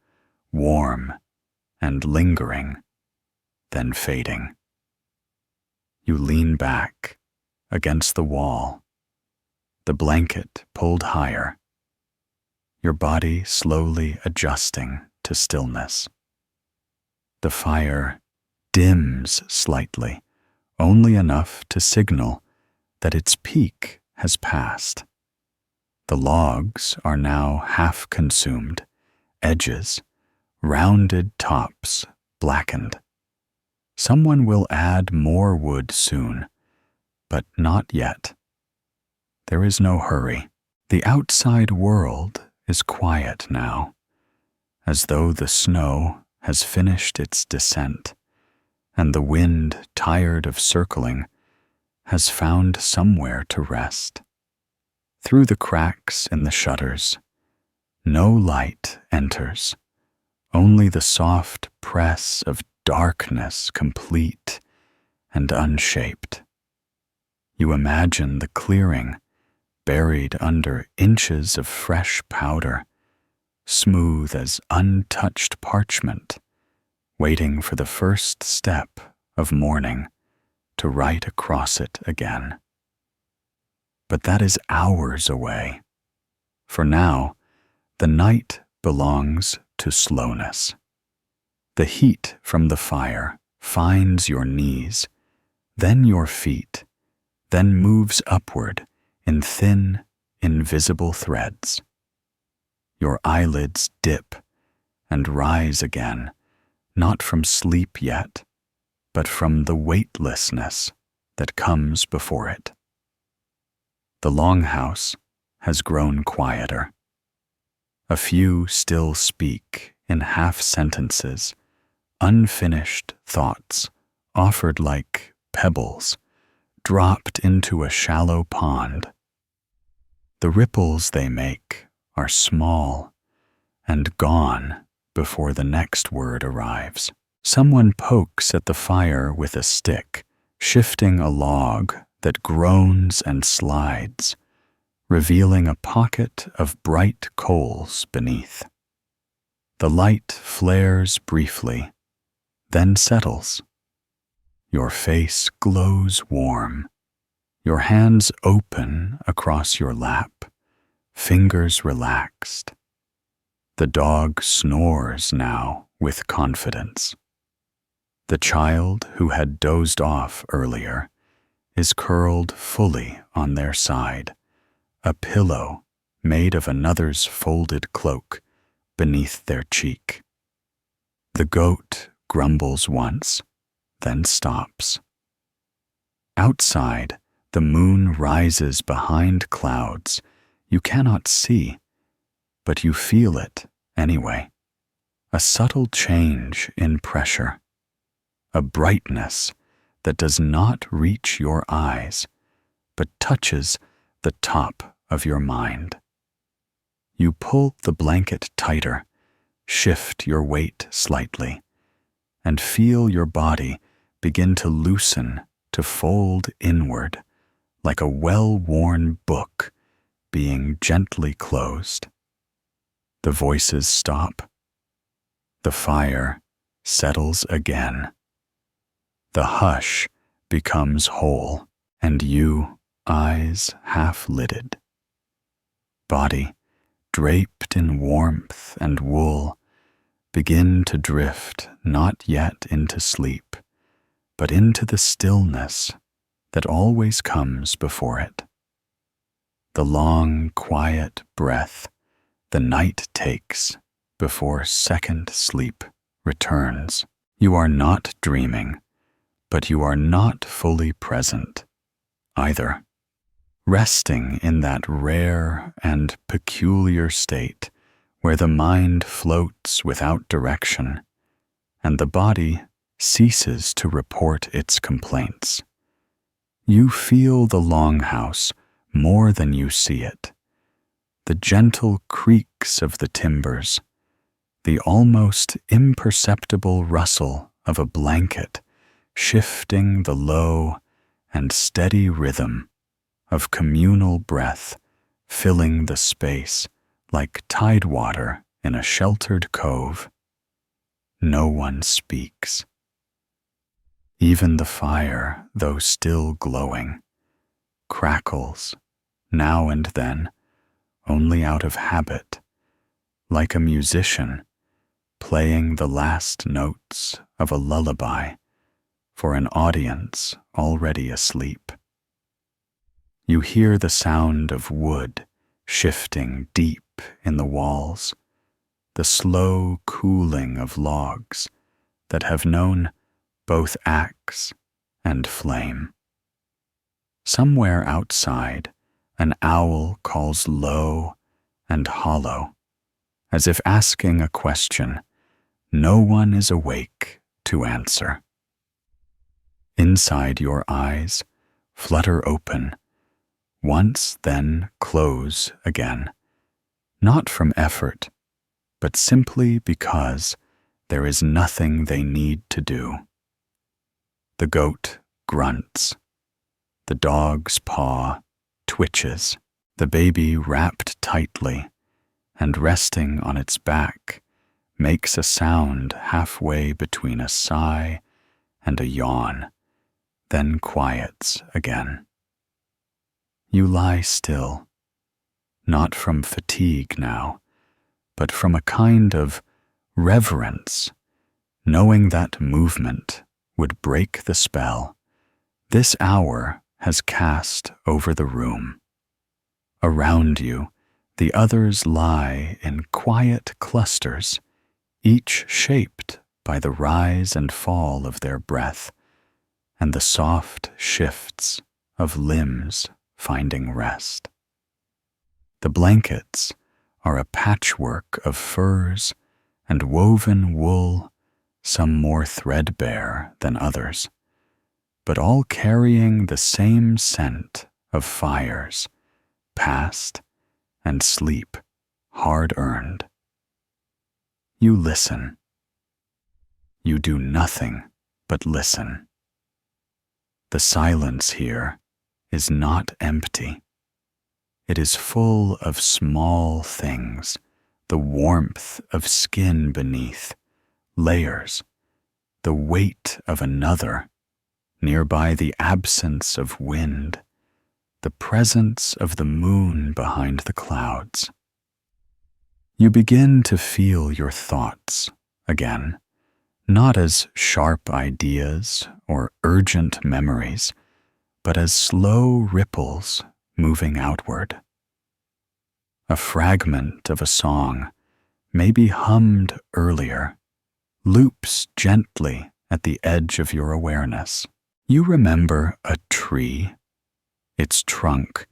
warm and lingering, then fading. You lean back against the wall, the blanket pulled higher, your body slowly adjusting to stillness. The fire dims slightly, only enough to signal that its peak has passed. The logs are now half consumed, edges, rounded tops blackened. Someone will add more wood soon, but not yet. There is no hurry. The outside world is quiet now, as though the snow has finished its descent, and the wind, tired of circling, has found somewhere to rest. Through the cracks in the shutters, no light enters, only the soft press of darkness, complete and unshaped. You imagine the clearing, buried under inches of fresh powder, smooth as untouched parchment, waiting for the first step of morning to write across it again. But that is hours away. For now, the night belongs to slowness. The heat from the fire finds your knees, then your feet, then moves upward in thin, invisible threads. Your eyelids dip and rise again, not from sleep yet, but from the weightlessness that comes before it. The longhouse has grown quieter. A few still speak in half sentences, unfinished thoughts offered like pebbles dropped into a shallow pond. The ripples they make are small and gone before the next word arrives. Someone pokes at the fire with a stick, shifting a log that groans and slides, revealing a pocket of bright coals beneath. The light flares briefly, then settles. Your face glows warm. Your hands open across your lap, fingers relaxed. The dog snores now with confidence. The child who had dozed off earlier is curled fully on their side, a pillow made of another's folded cloak beneath their cheek. The goat grumbles once, then stops. Outside, the moon rises behind clouds you cannot see, but you feel it anyway. A subtle change in pressure, a brightness that does not reach your eyes, but touches the top of your mind. You pull the blanket tighter, shift your weight slightly, and feel your body begin to loosen, to fold inward, like a well-worn book being gently closed. The voices stop. The fire settles again. The hush becomes whole, and you, eyes half-lidded. Body, draped in warmth and wool, begin to drift not yet into sleep, but into the stillness that always comes before it. The long, quiet breath the night takes before second sleep returns. You are not dreaming, but you are not fully present either, resting in that rare and peculiar state where the mind floats without direction and the body ceases to report its complaints. You feel the longhouse more than you see it, the gentle creaks of the timbers, the almost imperceptible rustle of a blanket shifting the low and steady rhythm of communal breath filling the space like tidewater in a sheltered cove. No one speaks. Even the fire, though still glowing, crackles now and then, only out of habit, like a musician playing the last notes of a lullaby for an audience already asleep. You hear the sound of wood shifting deep in the walls, the slow cooling of logs that have known both axe and flame. Somewhere outside, an owl calls low and hollow, as if asking a question no one is awake to answer. Inside your eyes flutter open, once then close again, not from effort, but simply because there is nothing they need to do. The goat grunts, the dog's paw twitches, the baby wrapped tightly and resting on its back makes a sound halfway between a sigh and a yawn, then quiets again. You lie still, not from fatigue now, but from a kind of reverence, knowing that movement would break the spell this hour has cast over the room. Around you, the others lie in quiet clusters, each shaped by the rise and fall of their breath and the soft shifts of limbs finding rest. The blankets are a patchwork of furs and woven wool, some more threadbare than others, but all carrying the same scent of fires, past and sleep hard-earned. You listen. You do nothing but listen. The silence here is not empty. It is full of small things, the warmth of skin beneath, layers, the weight of another, nearby the absence of wind, the presence of the moon behind the clouds. You begin to feel your thoughts again, not as sharp ideas or urgent memories, but as slow ripples moving outward. A fragment of a song, maybe hummed earlier, loops gently at the edge of your awareness. You remember a tree, its trunk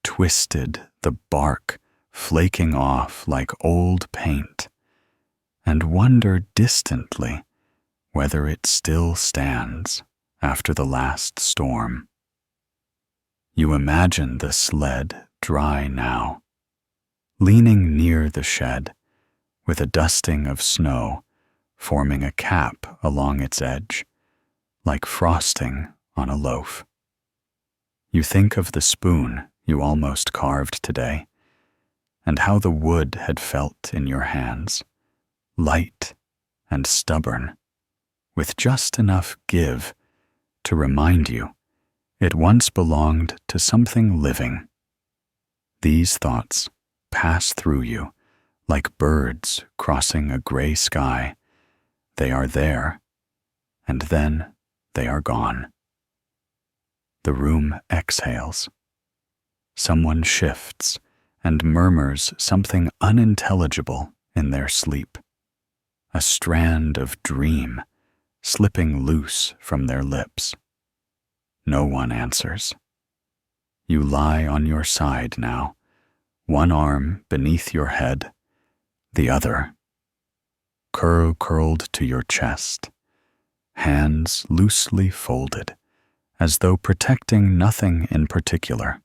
twisted, the bark flaking off like old paint, and wonder distantly whether it still stands after the last storm. You imagine the sled dry now, leaning near the shed, with a dusting of snow forming a cap along its edge, like frosting on a loaf. You think of the spoon you almost carved today, and how the wood had felt in your hands, light and stubborn, with just enough give to remind you it once belonged to something living. These thoughts pass through you like birds crossing a gray sky. They are there, and then they are gone. The room exhales. Someone shifts and murmurs something unintelligible in their sleep, a strand of dream slipping loose from their lips. No one answers. You lie on your side now, one arm beneath your head, the other curled to your chest, hands loosely folded, as though protecting nothing in particular.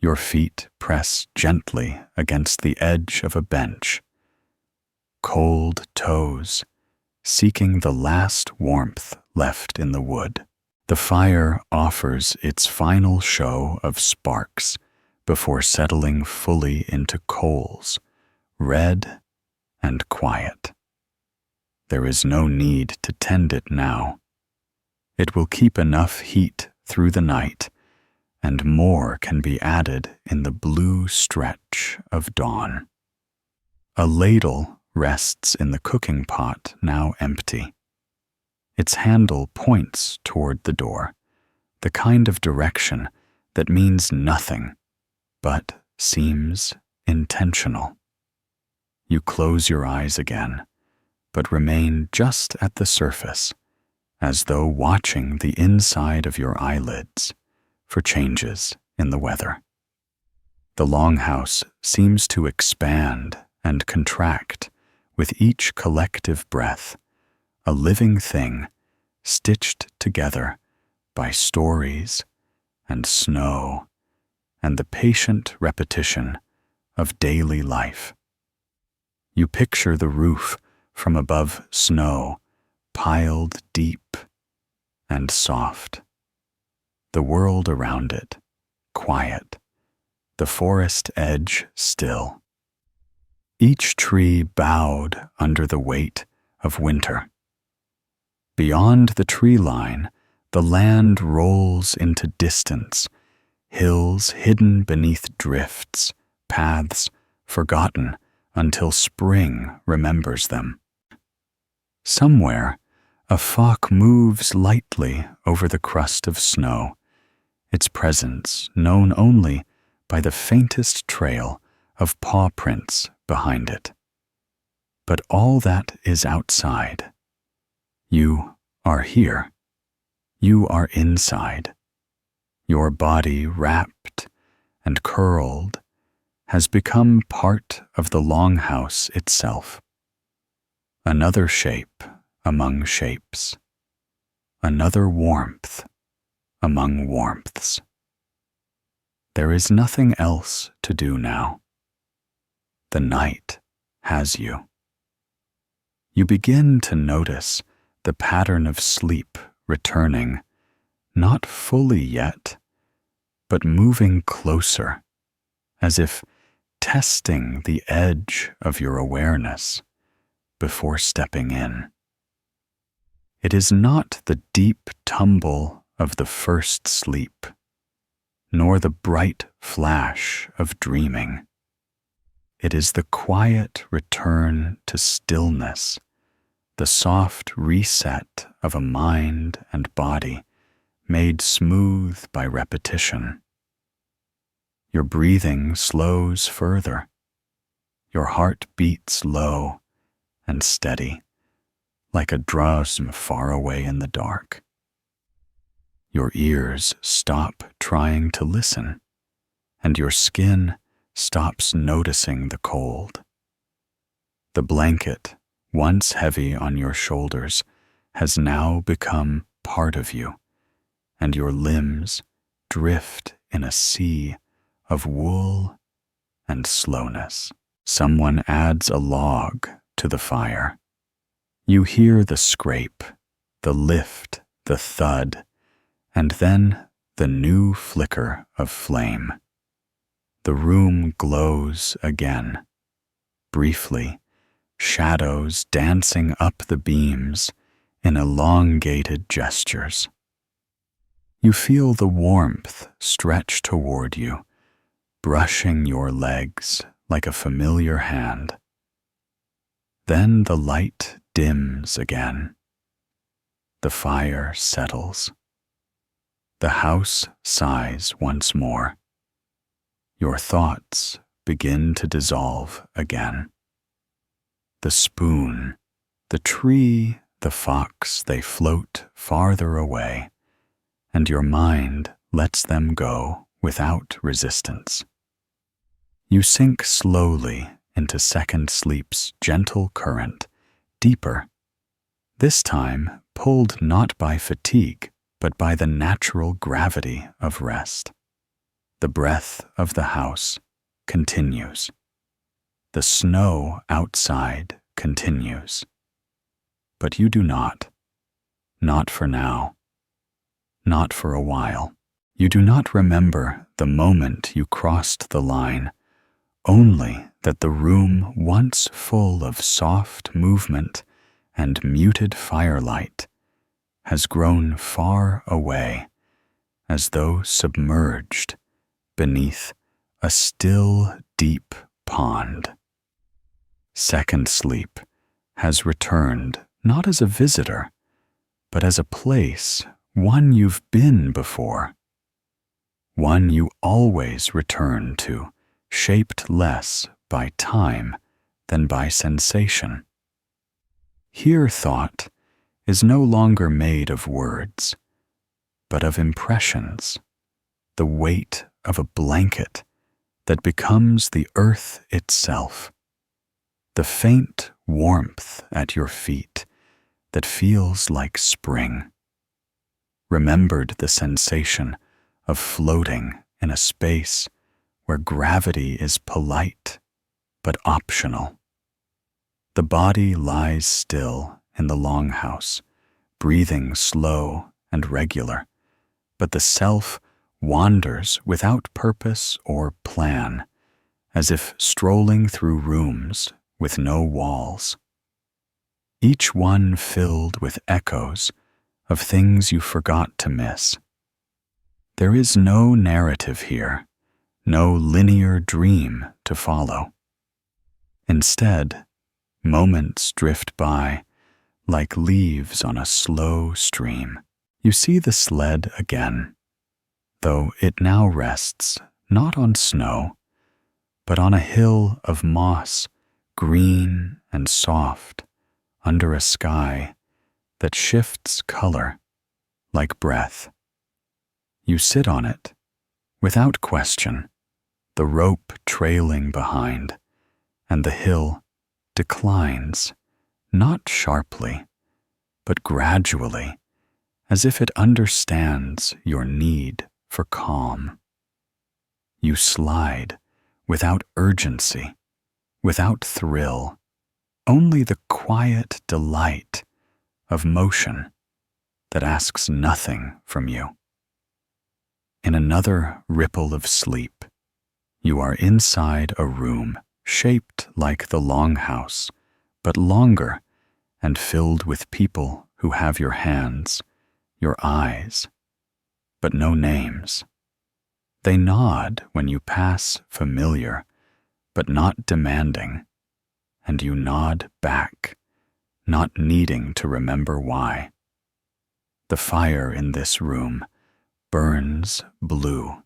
Your feet press gently against the edge of a bench, cold toes seeking the last warmth left in the wood. The fire offers its final show of sparks before settling fully into coals, red and quiet. There is no need to tend it now. It will keep enough heat through the night, and more can be added in the blue stretch of dawn. A ladle rests in the cooking pot, now empty. Its handle points toward the door, the kind of direction that means nothing, but seems intentional. You close your eyes again, but remain just at the surface, as though watching the inside of your eyelids for changes in the weather. The longhouse seems to expand and contract with each collective breath, a living thing stitched together by stories and snow and the patient repetition of daily life. You picture the roof from above snow piled deep and soft, the world around it quiet, the forest edge still, each tree bowed under the weight of winter. Beyond the tree line, the land rolls into distance, hills hidden beneath drifts, paths forgotten until spring remembers them. Somewhere, a flock moves lightly over the crust of snow, its presence known only by the faintest trail of paw prints behind it. But all that is outside. You are here. You are inside. Your body, wrapped and curled, has become part of the longhouse itself. Another shape among shapes. Another warmth among warmths. There is nothing else to do now. The night has you. You begin to notice the pattern of sleep returning, not fully yet, but moving closer, as if testing the edge of your awareness before stepping in. It is not the deep tumble of the first sleep, nor the bright flash of dreaming. It is the quiet return to stillness, the soft reset of a mind and body made smooth by repetition. Your breathing slows further. Your heart beats low and steady, like a drum far away in the dark. Your ears stop trying to listen, and your skin stops noticing the cold. The blanket, once heavy on your shoulders, has now become part of you, and your limbs drift in a sea of wool and slowness. Someone adds a log to the fire. You hear the scrape, the lift, the thud, and then the new flicker of flame. The room glows again. Briefly, shadows dancing up the beams in elongated gestures. You feel the warmth stretch toward you, brushing your legs like a familiar hand. Then the light dims again. The fire settles. The house sighs once more. Your thoughts begin to dissolve again. The spoon, the tree, the fox, they float farther away, and your mind lets them go without resistance. You sink slowly into second sleep's gentle current, deeper, this time pulled not by fatigue, but by the natural gravity of rest. The breath of the house continues. The snow outside continues. But you do not for now, not for a while. You do not remember the moment you crossed the line, only that the room once full of soft movement and muted firelight has grown far away, as though submerged beneath a still, deep pond. Second sleep has returned not as a visitor, but as a place, one you've been before, one you always return to, shaped less by time than by sensation. Here thought is no longer made of words, but of impressions, the weight of a blanket that becomes the earth itself, the faint warmth at your feet that feels like spring. Remembered the sensation of floating in a space where gravity is polite but optional. The body lies still in the longhouse, breathing slow and regular, but the self wanders without purpose or plan, as if strolling through rooms with no walls, each one filled with echoes of things you forgot to miss. There is no narrative here, no linear dream to follow. Instead, moments drift by like leaves on a slow stream. You see the sled again, though it now rests not on snow, but on a hill of moss, green and soft, under a sky that shifts color like breath. You sit on it, without question, the rope trailing behind, and the hill declines, not sharply, but gradually, as if it understands your need for calm. You slide without urgency, without thrill, only the quiet delight of motion that asks nothing from you. In another ripple of sleep, you are inside a room shaped like the longhouse, but longer and filled with people who have your hands, your eyes, but no names. They nod when you pass familiar, but not demanding, and you nod back, not needing to remember why. The fire in this room burns blue,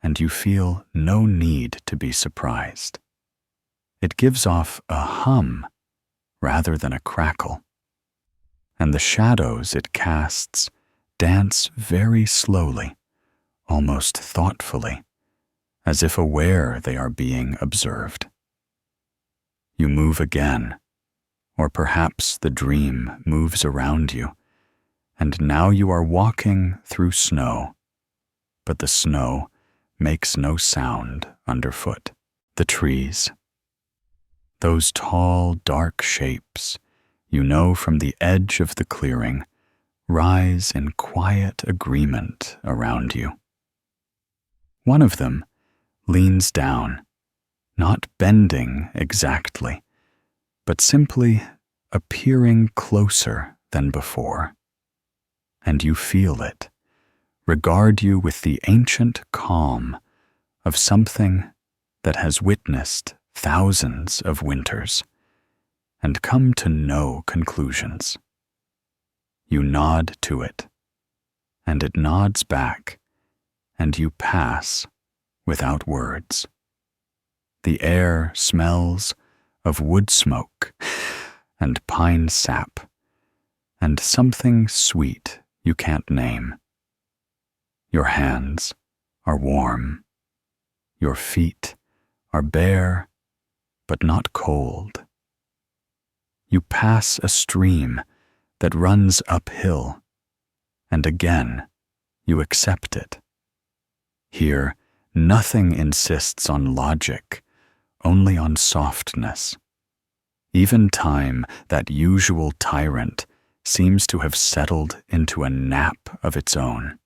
and you feel no need to be surprised. It gives off a hum rather than a crackle, and the shadows it casts dance very slowly, almost thoughtfully, as if aware they are being observed. You move again, or perhaps the dream moves around you, and now you are walking through snow, but the snow makes no sound underfoot. The trees, those tall, dark shapes you know from the edge of the clearing, rise in quiet agreement around you. One of them leans down, not bending exactly, but simply appearing closer than before. And you feel it, regard you with the ancient calm of something that has witnessed thousands of winters and come to no conclusions. You nod to it, and it nods back, and you pass without words. The air smells of wood smoke and pine sap, and something sweet you can't name. Your hands are warm. Your feet are bare, but not cold. You pass a stream that runs uphill, and again you accept it. Here, nothing insists on logic, only on softness. Even time, that usual tyrant, seems to have settled into a nap of its own.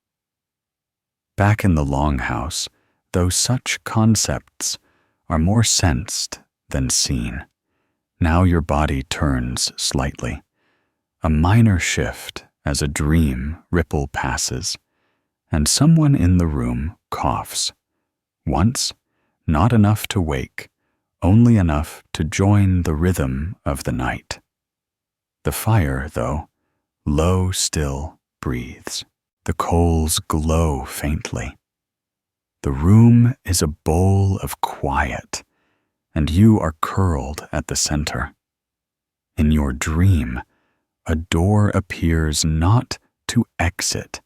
Back in the longhouse, though such concepts are more sensed than seen, now your body turns slightly, a minor shift as a dream ripple passes, and someone in the room coughs. Once, not enough to wake, only enough to join the rhythm of the night. The fire, though, low still breathes. The coals glow faintly. The room is a bowl of quiet, and you are curled at the center. In your dream, a door appears not to exit,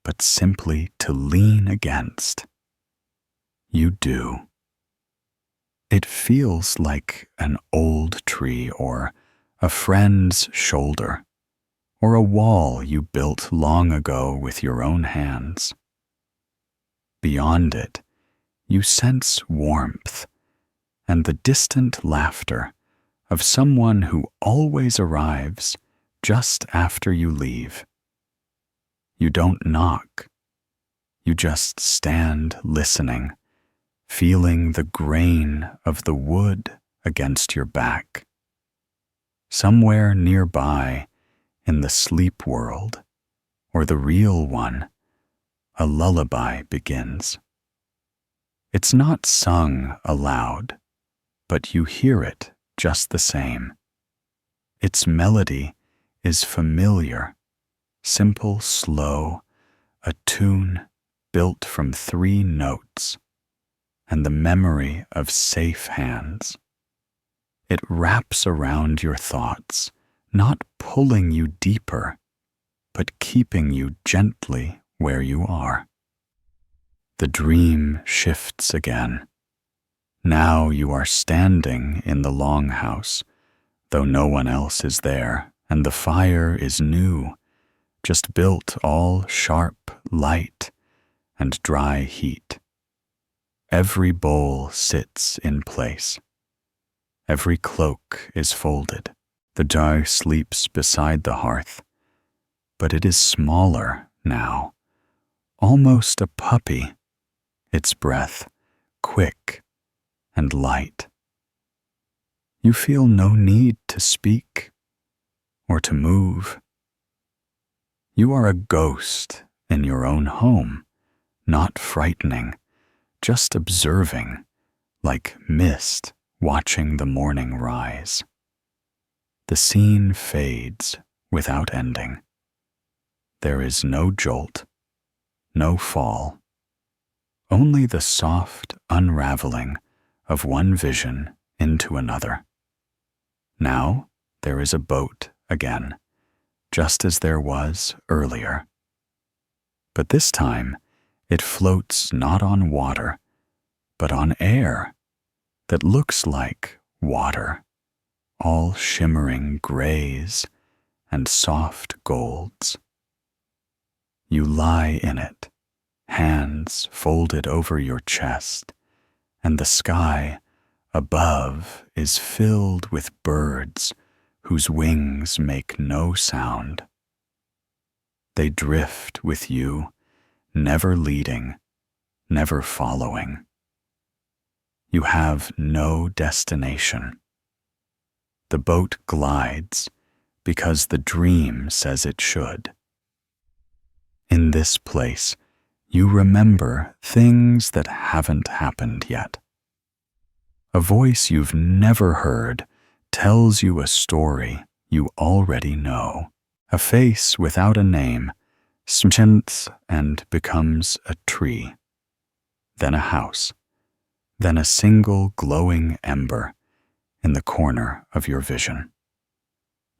but simply to lean against. You do. It feels like an old tree or a friend's shoulder, or a wall you built long ago with your own hands. Beyond it, you sense warmth and the distant laughter of someone who always arrives just after you leave. You don't knock. You just stand listening, feeling the grain of the wood against your back. Somewhere nearby, in the sleep world, or the real one, a lullaby begins. It's not sung aloud, but you hear it just the same. Its melody is familiar, simple, slow, a tune built from 3 notes, and the memory of safe hands. It wraps around your thoughts, not pulling you deeper, but keeping you gently where you are. The dream shifts again. Now you are standing in the longhouse, though no one else is there, and the fire is new, just built all sharp light and dry heat. Every bowl sits in place. Every cloak is folded. The dog sleeps beside the hearth, but it is smaller now, almost a puppy, its breath quick and light. You feel no need to speak or to move. You are a ghost in your own home, not frightening, just observing, like mist watching the morning rise. The scene fades without ending. There is no jolt, no fall, only the soft unraveling of one vision into another. Now there is a boat again, just as there was earlier. But this time it floats not on water, but on air that looks like water, all shimmering grays and soft golds. You lie in it, hands folded over your chest, and the sky above is filled with birds whose wings make no sound. They drift with you, never leading, never following. You have no destination. The boat glides because the dream says it should. In this place, you remember things that haven't happened yet. A voice you've never heard tells you a story you already know. A face without a name changes and becomes a tree, then a house, then a single glowing ember in the corner of your vision.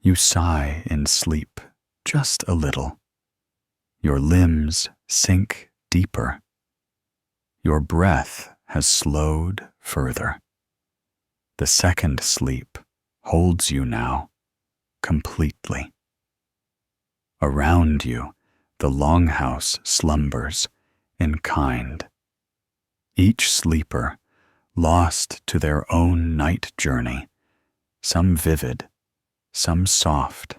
You sigh in sleep just a little. Your limbs sink deeper. Your breath has slowed further. The second sleep holds you now, completely. Around you, the longhouse slumbers in kind. Each sleeper lost to their own night journey, some vivid, some soft,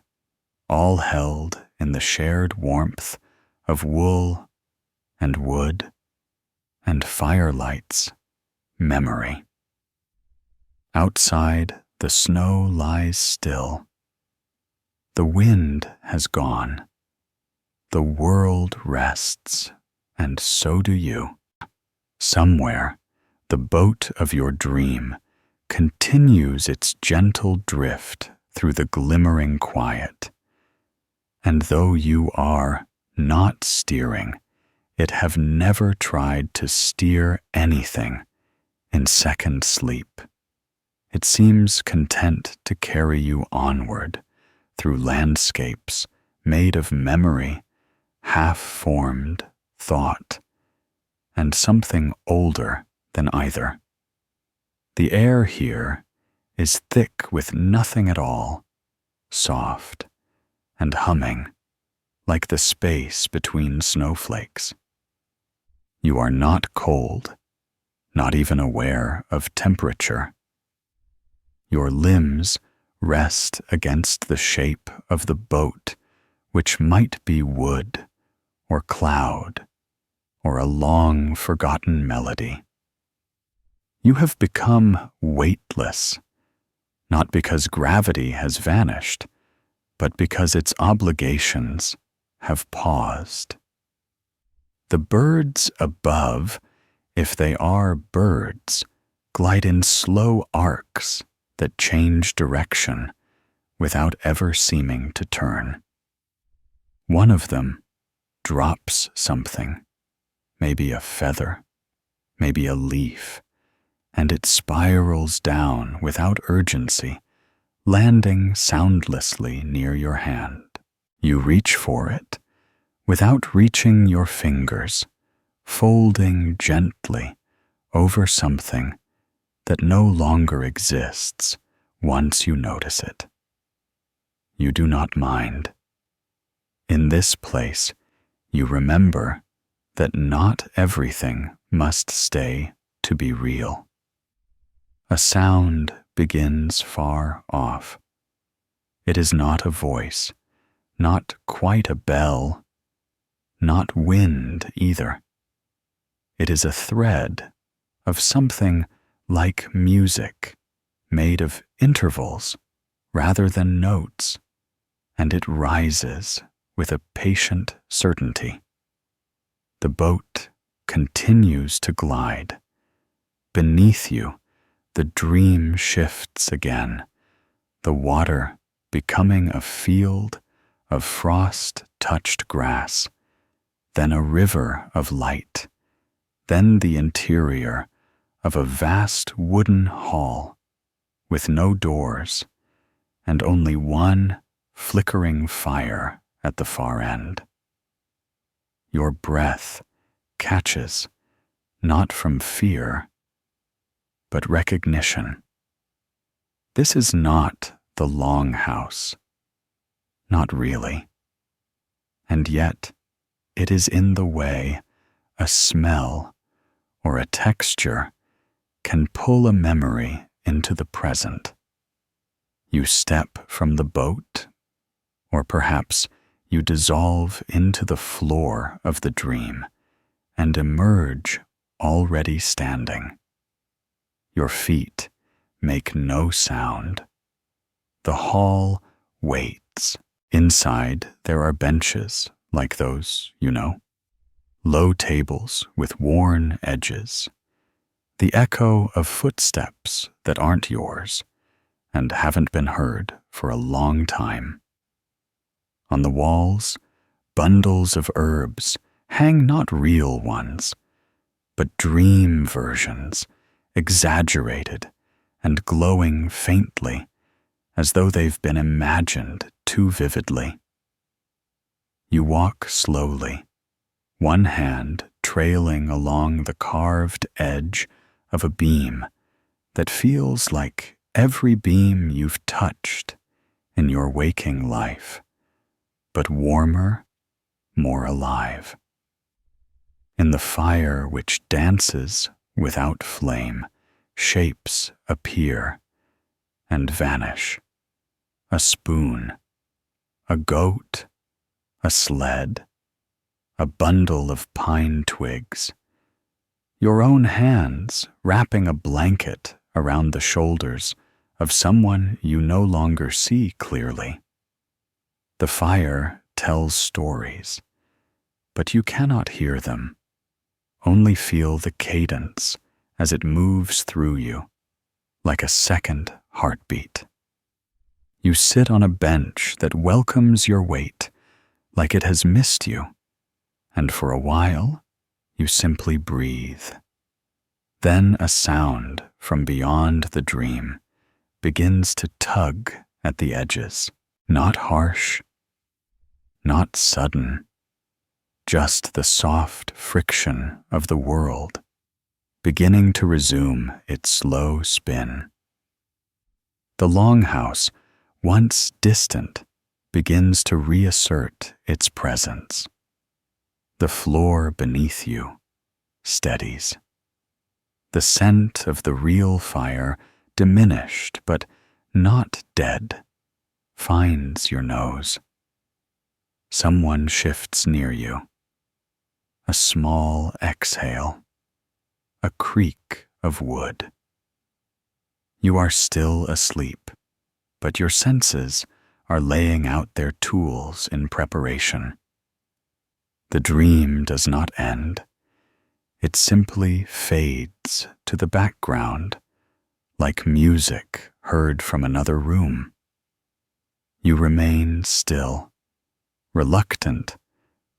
all held in the shared warmth of wool and wood and firelight's memory. Outside, the snow lies still. The wind has gone. The world rests, and so do you. Somewhere, the boat of your dream continues its gentle drift through the glimmering quiet. And though you are not steering, it have never tried to steer anything in second sleep. It seems content to carry you onward through landscapes made of memory, half-formed thought, and something older than either. The air here is thick with nothing at all, soft and humming, like the space between snowflakes. You are not cold, not even aware of temperature. Your limbs rest against the shape of the boat, which might be wood or cloud or a long forgotten melody. You have become weightless, not because gravity has vanished, but because its obligations have paused. The birds above, if they are birds, glide in slow arcs that change direction without ever seeming to turn. One of them drops something, maybe a feather, maybe a leaf, and it spirals down without urgency, landing soundlessly near your hand. You reach for it without reaching your fingers, folding gently over something that no longer exists once you notice it. You do not mind. In this place, you remember that not everything must stay to be real. A sound begins far off. It is not a voice, not quite a bell, not wind either. It is a thread of something like music, made of intervals rather than notes, and it rises with a patient certainty. The boat continues to glide. Beneath you, the dream shifts again, the water becoming a field of frost-touched grass, then a river of light, then the interior of a vast wooden hall with no doors and only one flickering fire at the far end. Your breath catches, not from fear, but recognition. This is not the longhouse, not really. And yet, it is in the way a smell or a texture can pull a memory into the present. You step from the boat, or perhaps you dissolve into the floor of the dream and emerge already standing. Your feet make no sound. The hall waits. Inside there are benches like those, you know, low tables with worn edges, the echo of footsteps that aren't yours and haven't been heard for a long time. On the walls, bundles of herbs hang not real ones, but dream versions, exaggerated and glowing faintly, as though they've been imagined too vividly. You walk slowly, one hand trailing along the carved edge of a beam that feels like every beam you've touched in your waking life, but warmer, more alive. In the fire which dances without flame, shapes appear and vanish. A spoon, a goat, a sled, a bundle of pine twigs, your own hands wrapping a blanket around the shoulders of someone you no longer see clearly. The fire tells stories, but you cannot hear them, only feel the cadence as it moves through you, like a second heartbeat. You sit on a bench that welcomes your weight, like it has missed you, and for a while, you simply breathe. Then a sound from beyond the dream begins to tug at the edges, not harsh, not sudden, just the soft friction of the world, beginning to resume its slow spin. The longhouse, once distant, begins to reassert its presence. The floor beneath you steadies. The scent of the real fire, diminished but not dead, finds your nose. Someone shifts near you. A small exhale, a creak of wood. You are still asleep, but your senses are laying out their tools in preparation. The dream does not end. It simply fades to the background, like music heard from another room. You remain still, reluctant,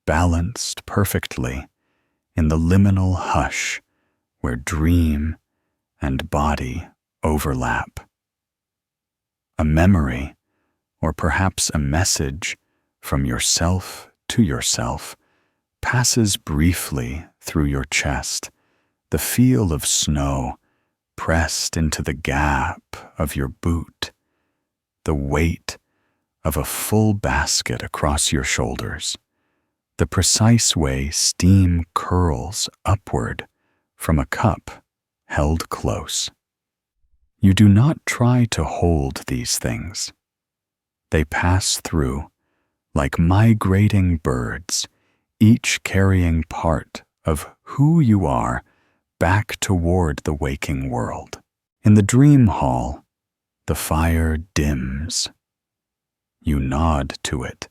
balanced perfectly in the liminal hush where dream and body overlap. A memory, or perhaps a message from yourself to yourself, passes briefly through your chest, the feel of snow pressed into the gap of your boot, the weight of a full basket across your shoulders, the precise way steam curls upward from a cup held close. You do not try to hold these things. They pass through like migrating birds, each carrying part of who you are back toward the waking world. In the dream hall, the fire dims. You nod to it,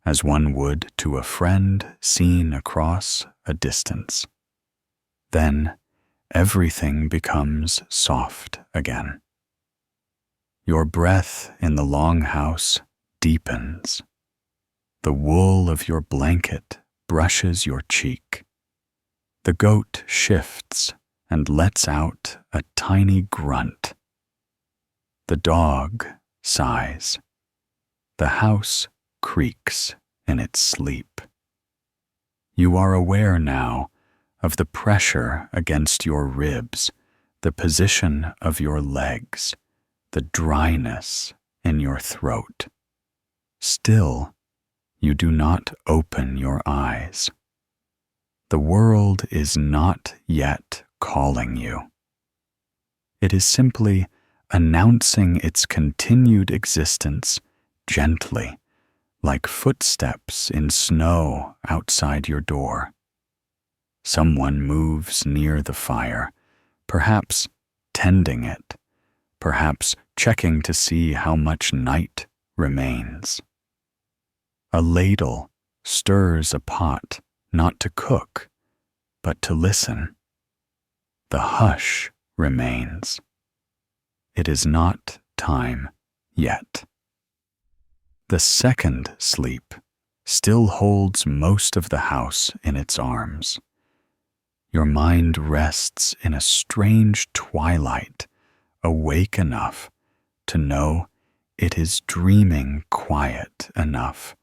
as one would to a friend seen across a distance. Then everything becomes soft again. Your breath in the longhouse deepens. The wool of your blanket brushes your cheek. The goat shifts and lets out a tiny grunt. The dog sighs. The house creaks in its sleep. You are aware now of the pressure against your ribs, the position of your legs, the dryness in your throat. Still, you do not open your eyes. The world is not yet calling you. It is simply announcing its continued existence gently, like footsteps in snow outside your door. Someone moves near the fire, perhaps tending it, perhaps checking to see how much night remains. A ladle stirs a pot, not to cook, but to listen. The hush remains. It is not time yet. The second sleep still holds most of the house in its arms. Your mind rests in a strange twilight, awake enough to know it is dreaming quiet enough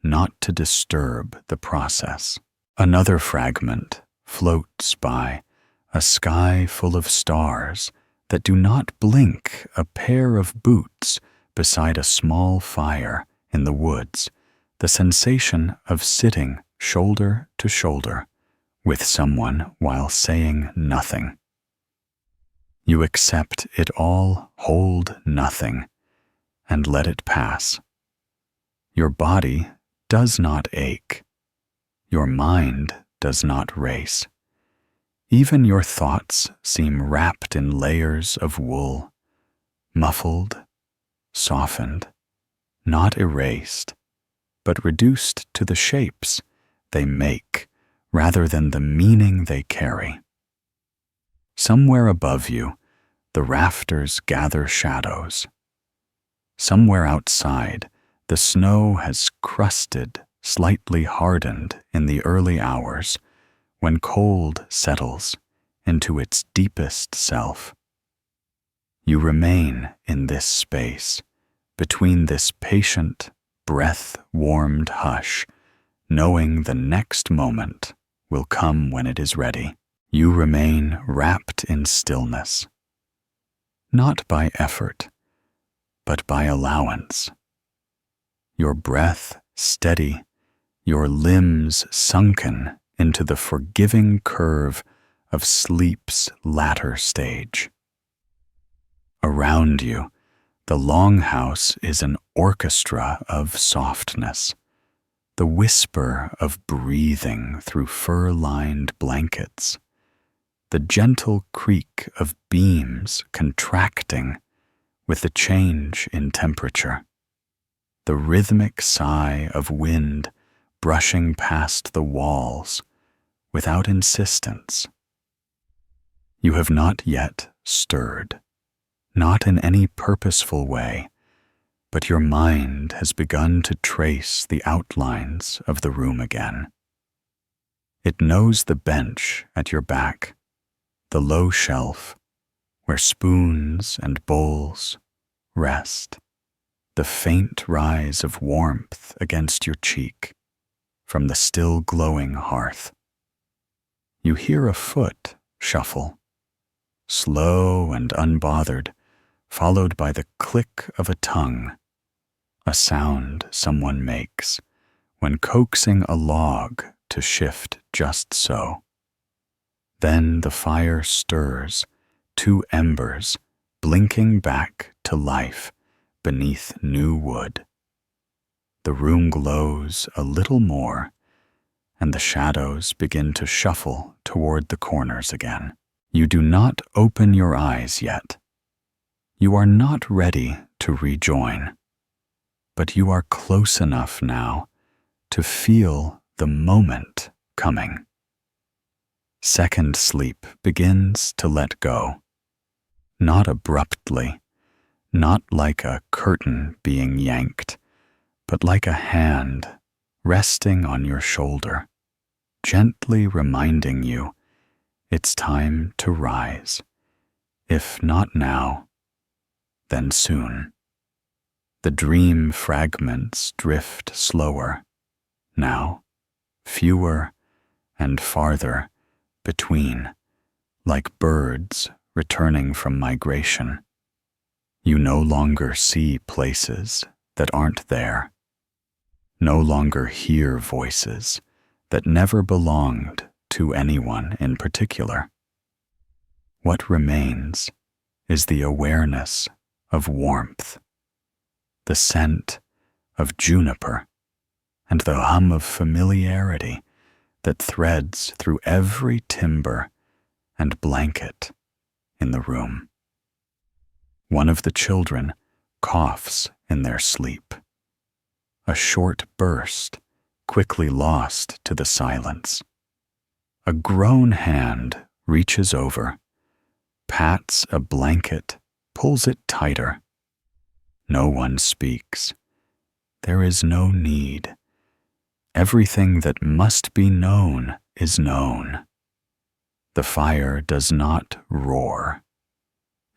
not to disturb the process. Another fragment floats by, a sky full of stars that do not blink, a pair of boots beside a small fire in the woods, the sensation of sitting shoulder to shoulder with someone while saying nothing. You accept it all, hold nothing, and let it pass. Your body does not ache. Your mind does not race. Even your thoughts seem wrapped in layers of wool, muffled, softened, not erased, but reduced to the shapes they make rather than the meaning they carry. Somewhere above you, the rafters gather shadows. Somewhere outside, the snow has crusted, slightly hardened in the early hours when cold settles into its deepest self. You remain in this space, between this patient, breath-warmed hush, knowing the next moment will come when it is ready. You remain wrapped in stillness, not by effort, but by allowance. Your breath steady, your limbs sunken into the forgiving curve of sleep's latter stage. Around you, the longhouse is an orchestra of softness, the whisper of breathing through fur-lined blankets, the gentle creak of beams contracting with the change in temperature, the rhythmic sigh of wind brushing past the walls without insistence. You have not yet stirred, not in any purposeful way, but your mind has begun to trace the outlines of the room again. It knows the bench at your back, the low shelf where spoons and bowls rest, the faint rise of warmth against your cheek from the still glowing hearth. You hear a foot shuffle, slow and unbothered, followed by the click of a tongue, a sound someone makes when coaxing a log to shift just so. Then the fire stirs, two embers blinking back to life beneath new wood. The room glows a little more, and the shadows begin to shuffle toward the corners again. You do not open your eyes yet. You are not ready to rejoin, but you are close enough now to feel the moment coming. Second sleep begins to let go, not abruptly, not like a curtain being yanked, but like a hand resting on your shoulder, gently reminding you it's time to rise, if not now, then soon. The dream fragments drift slower, now, fewer and farther between, like birds returning from migration. You no longer see places that aren't there, no longer hear voices that never belonged to anyone in particular. What remains is the awareness of warmth, the scent of juniper, and the hum of familiarity that threads through every timber and blanket in the room. One of the children coughs in their sleep, a short burst quickly lost to the silence. A grown hand reaches over, pats a blanket, pulls it tighter. No one speaks. There is no need. Everything that must be known is known. The fire does not roar.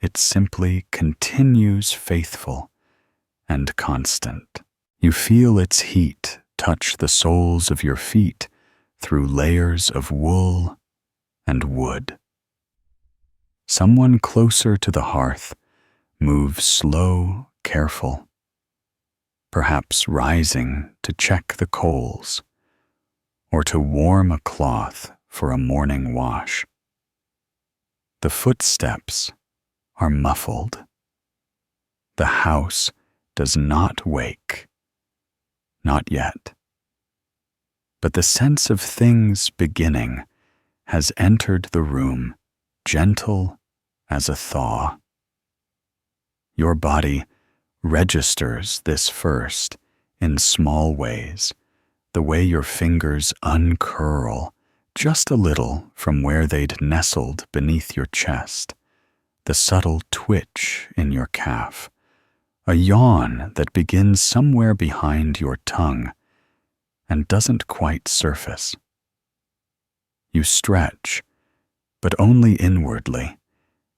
It simply continues faithful and constant. You feel its heat touch the soles of your feet through layers of wool and wood. Someone closer to the hearth moves slow, careful, perhaps rising to check the coals or to warm a cloth for a morning wash. The footsteps are muffled. The house does not wake, not yet. But the sense of things beginning has entered the room, gentle as a thaw. Your body registers this first in small ways, the way your fingers uncurl just a little from where they'd nestled beneath your chest, the subtle twitch in your calf, a yawn that begins somewhere behind your tongue and doesn't quite surface. You stretch, but only inwardly,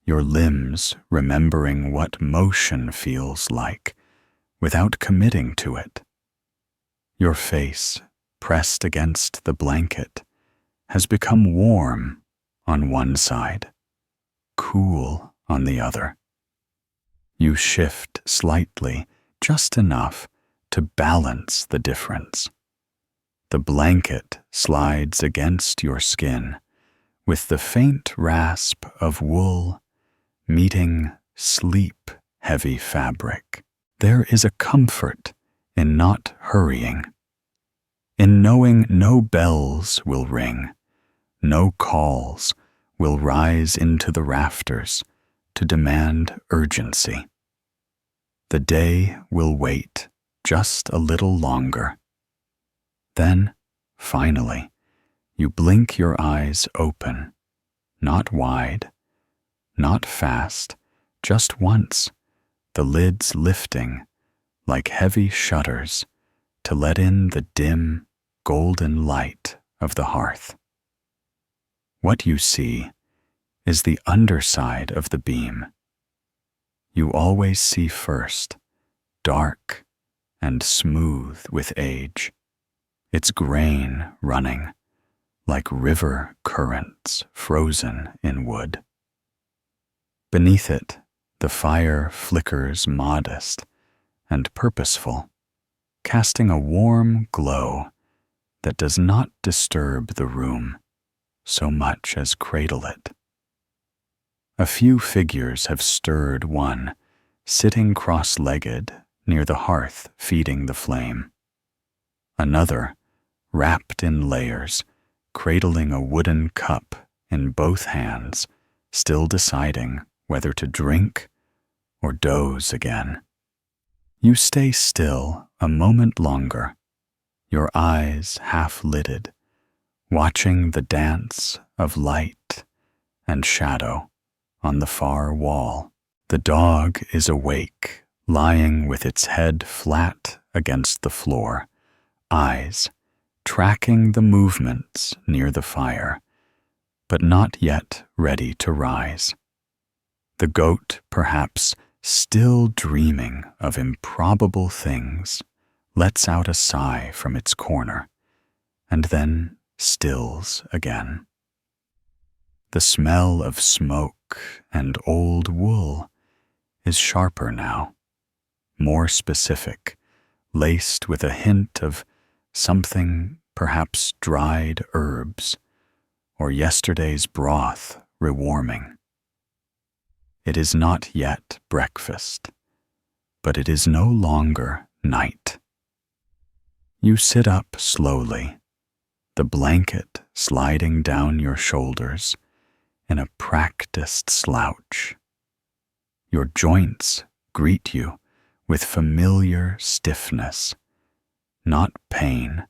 your limbs remembering what motion feels like without committing to it. Your face, pressed against the blanket, has become warm on one side, cool on the other. You shift slightly, just enough to balance the difference. The blanket slides against your skin with the faint rasp of wool meeting sleep-heavy fabric. There is a comfort in not hurrying, in knowing no bells will ring, no calls will rise into the rafters to demand urgency. The day will wait just a little longer. Then, finally, you blink your eyes open, not wide, not fast, just once, the lids lifting like heavy shutters to let in the dim, golden light of the hearth. What you see is the underside of the beam. You always see first, dark and smooth with age, its grain running like river currents frozen in wood. Beneath it, the fire flickers modest and purposeful, casting a warm glow that does not disturb the room so much as cradle it. A few figures have stirred one, sitting cross-legged near the hearth feeding the flame. Another, wrapped in layers, cradling a wooden cup in both hands, still deciding whether to drink or doze again. You stay still a moment longer, your eyes half-lidded, watching the dance of light and shadow on the far wall. The dog is awake, lying with its head flat against the floor, eyes tracking the movements near the fire, but not yet ready to rise. The goat, perhaps still dreaming of improbable things, lets out a sigh from its corner, and then stills again. The smell of smoke and old wool is sharper now, more specific, laced with a hint of something, perhaps dried herbs, or yesterday's broth rewarming. It is not yet breakfast, but it is no longer night. You sit up slowly, the blanket sliding down your shoulders in a practiced slouch. Your joints greet you with familiar stiffness, not pain,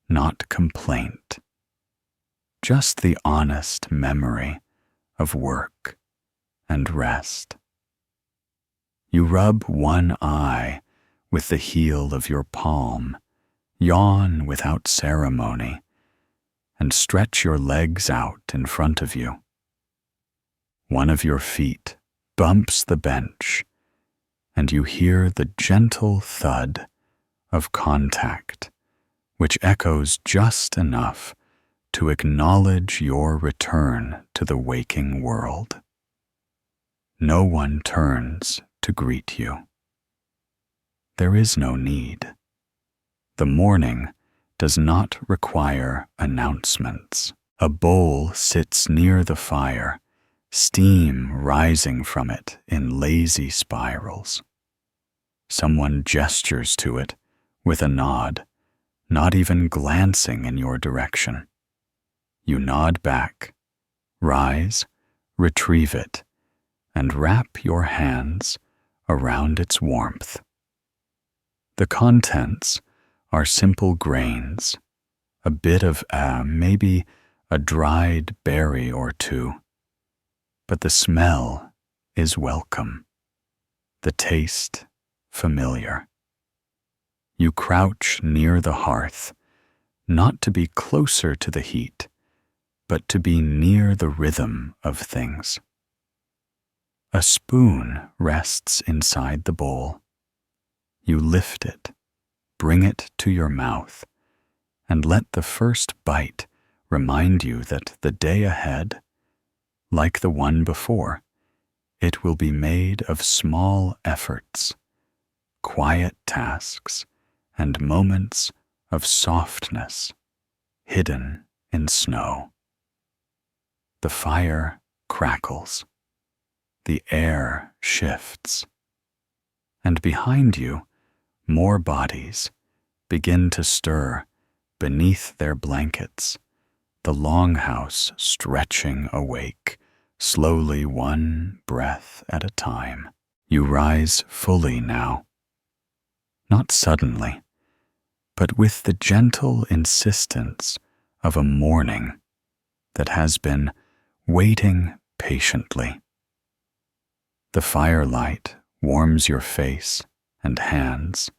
not complaint, just the honest memory of work and rest. You rub one eye with the heel of your palm, yawn without ceremony, and stretch your legs out in front of you. One of your feet bumps the bench, and you hear the gentle thud of contact, which echoes just enough to acknowledge your return to the waking world. No one turns to greet you. There is no need. The morning does not require announcements. A bowl sits near the fire, steam rising from it in lazy spirals. Someone gestures to it with a nod, not even glancing in your direction. You nod back, rise, retrieve it, and wrap your hands around its warmth. The contents are simple grains, a bit of maybe a dried berry or two, but the smell is welcome, the taste familiar. You crouch near the hearth, not to be closer to the heat, but to be near the rhythm of things. A spoon rests inside the bowl. You lift it, bring it to your mouth, and let the first bite remind you that the day ahead, like the one before, it will be made of small efforts, quiet tasks, and moments of softness hidden in snow. The fire crackles, the air shifts, and behind you, more bodies begin to stir beneath their blankets, the longhouse stretching awake, slowly one breath at a time. You rise fully now, not suddenly, but with the gentle insistence of a morning that has been waiting patiently. The firelight warms your face and hands,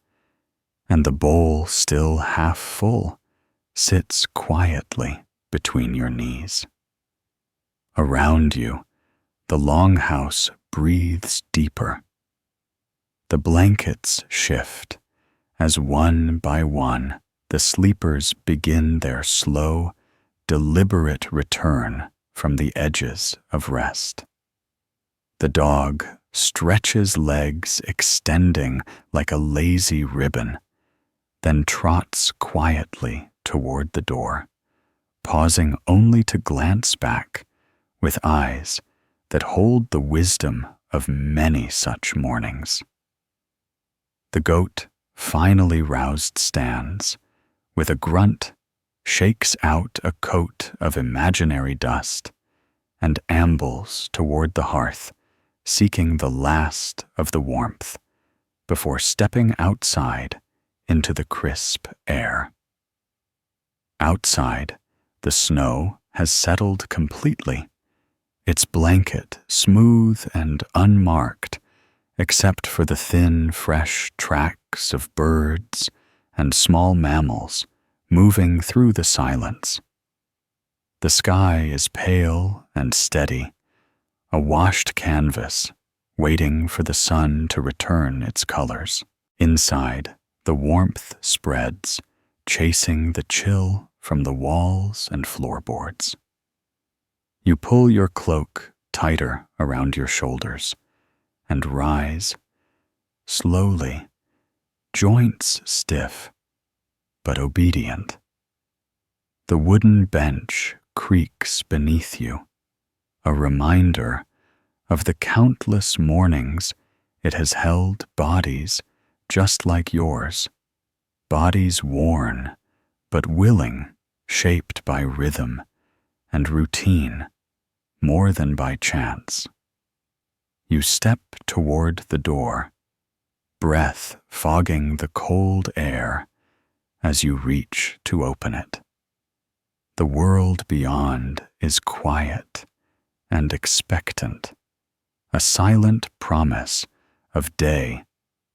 and the bowl, still half full, sits quietly between your knees. Around you, the longhouse breathes deeper. The blankets shift as one by one the sleepers begin their slow, deliberate return from the edges of rest. The dog stretches legs extending like a lazy ribbon, then trots quietly toward the door, pausing only to glance back with eyes that hold the wisdom of many such mornings. The goat, finally roused, stands, with a grunt, shakes out a coat of imaginary dust, and ambles toward the hearth, seeking the last of the warmth before stepping outside into the crisp air. Outside, the snow has settled completely, its blanket smooth and unmarked, except for the thin, fresh tracks of birds and small mammals moving through the silence. The sky is pale and steady, a washed canvas waiting for the sun to return its colors. Inside, the warmth spreads, chasing the chill from the walls and floorboards. You pull your cloak tighter around your shoulders and rise, slowly, joints stiff, but obedient. The wooden bench creaks beneath you, a reminder of the countless mornings it has held bodies just like yours, bodies worn but willing, shaped by rhythm and routine more than by chance. You step toward the door, breath fogging the cold air as you reach to open it. The world beyond is quiet and expectant, a silent promise of day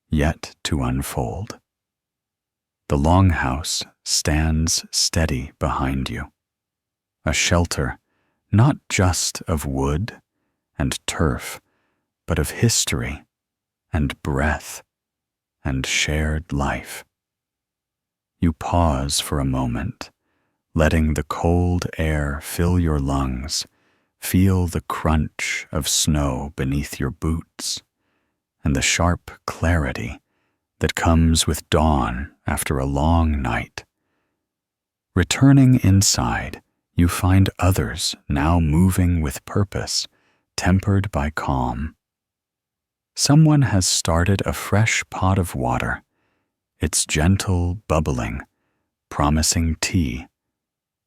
yet to unfold. The longhouse stands steady behind you, a shelter not just of wood and turf, but of history and breath and shared life. You pause for a moment, letting the cold air fill your lungs, feel the crunch of snow beneath your boots, and the sharp clarity that comes with dawn after a long night. Returning inside, you find others now moving with purpose, tempered by calm. Someone has started a fresh pot of water, its gentle bubbling, promising tea,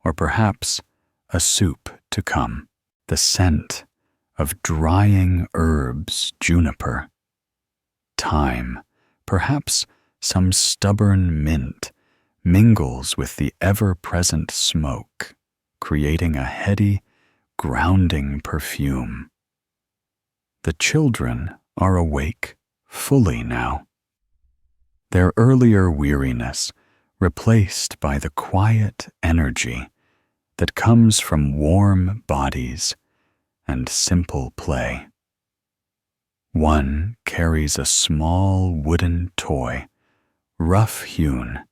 or perhaps a soup to come. The scent of drying herbs, juniper, thyme, perhaps some stubborn mint, mingles with the ever-present smoke, creating a heady, grounding perfume. The children are awake fully now. Their earlier weariness replaced by the quiet energy that comes from warm bodies and simple play. One carries a small wooden toy, rough-hewn,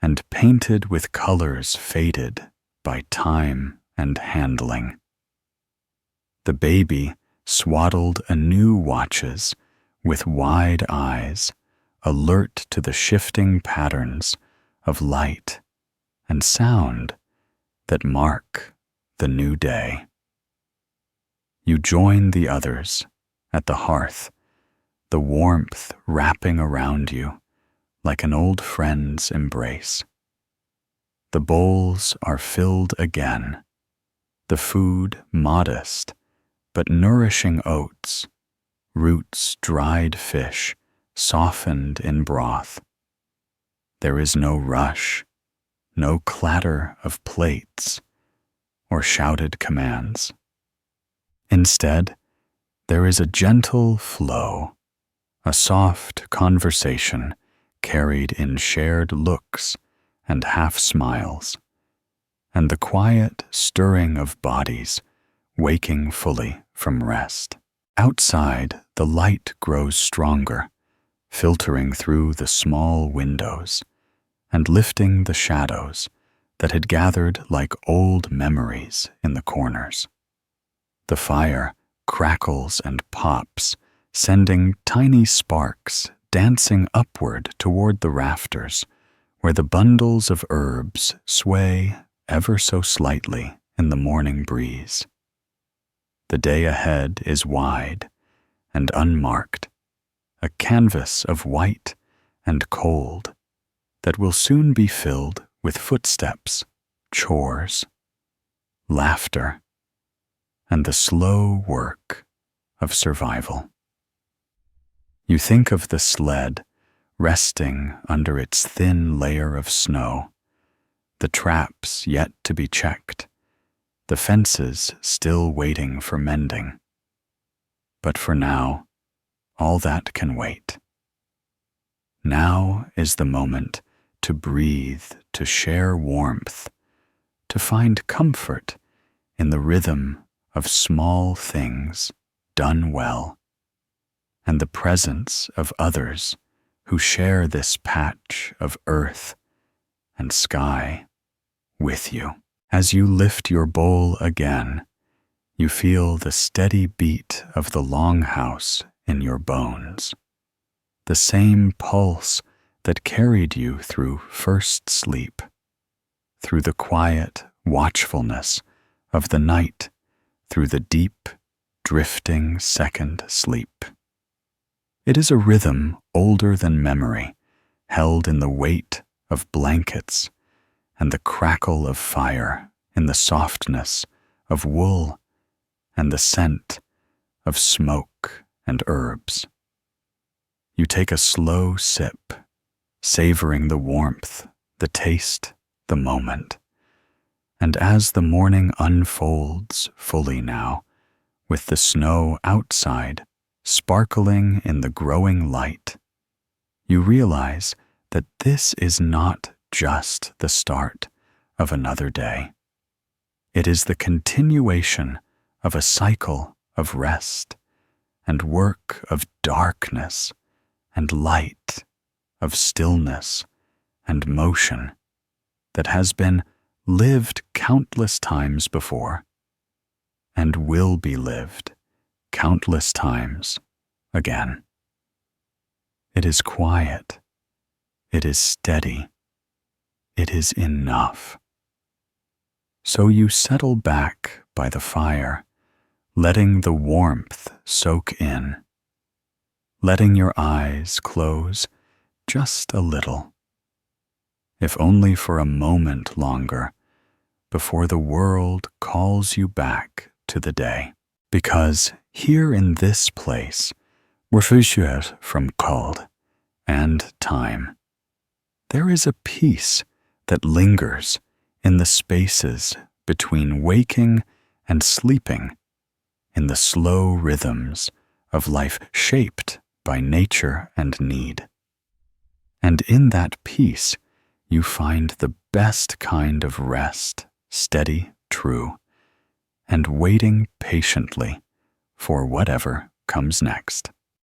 and painted with colors faded by time and handling. The baby swaddled anew watches with wide eyes, alert to the shifting patterns of light and sound that mark the new day. You join the others at the hearth, the warmth wrapping around you like an old friend's embrace. The bowls are filled again, the food modest but nourishing oats, roots dried fish softened in broth. There is no rush, no clatter of plates or shouted commands. Instead, there is a gentle flow, a soft conversation carried in shared looks and half-smiles, and the quiet stirring of bodies waking fully from rest. Outside, the light grows stronger, filtering through the small windows and lifting the shadows that had gathered like old memories in the corners. The fire crackles and pops, sending tiny sparks dancing upward toward the rafters, where the bundles of herbs sway ever so slightly in the morning breeze. The day ahead is wide and unmarked, a canvas of white and cold that will soon be filled with footsteps, chores, laughter, and the slow work of survival. You think of the sled resting under its thin layer of snow, the traps yet to be checked, the fences still waiting for mending. But for now, all that can wait. Now is the moment to breathe, to share warmth, to find comfort in the rhythm of small things done well, and the presence of others who share this patch of earth and sky with you. As you lift your bowl again, you feel the steady beat of the longhouse in your bones, the same pulse that carried you through first sleep, through the quiet watchfulness of the night, through the deep, drifting second sleep. It is a rhythm older than memory, held in the weight of blankets and the crackle of fire in the softness of wool and the scent of smoke and herbs. You take a slow sip, savoring the warmth, the taste, the moment. And as the morning unfolds fully now, with the snow outside sparkling in the growing light, you realize that this is not just the start of another day. It is the continuation of a cycle of rest and work, of darkness and light, of stillness and motion that has been lived countless times before and will be lived countless times again. It is quiet. It is steady. It is enough. So you settle back by the fire, letting the warmth soak in, letting your eyes close just a little, if only for a moment longer, before the world calls you back to the day. Because here in this place, refuged from cold and time, there is a peace that lingers in the spaces between waking and sleeping, in the slow rhythms of life shaped by nature and need. And in that peace, you find the best kind of rest, steady, true, and waiting patiently for whatever comes next.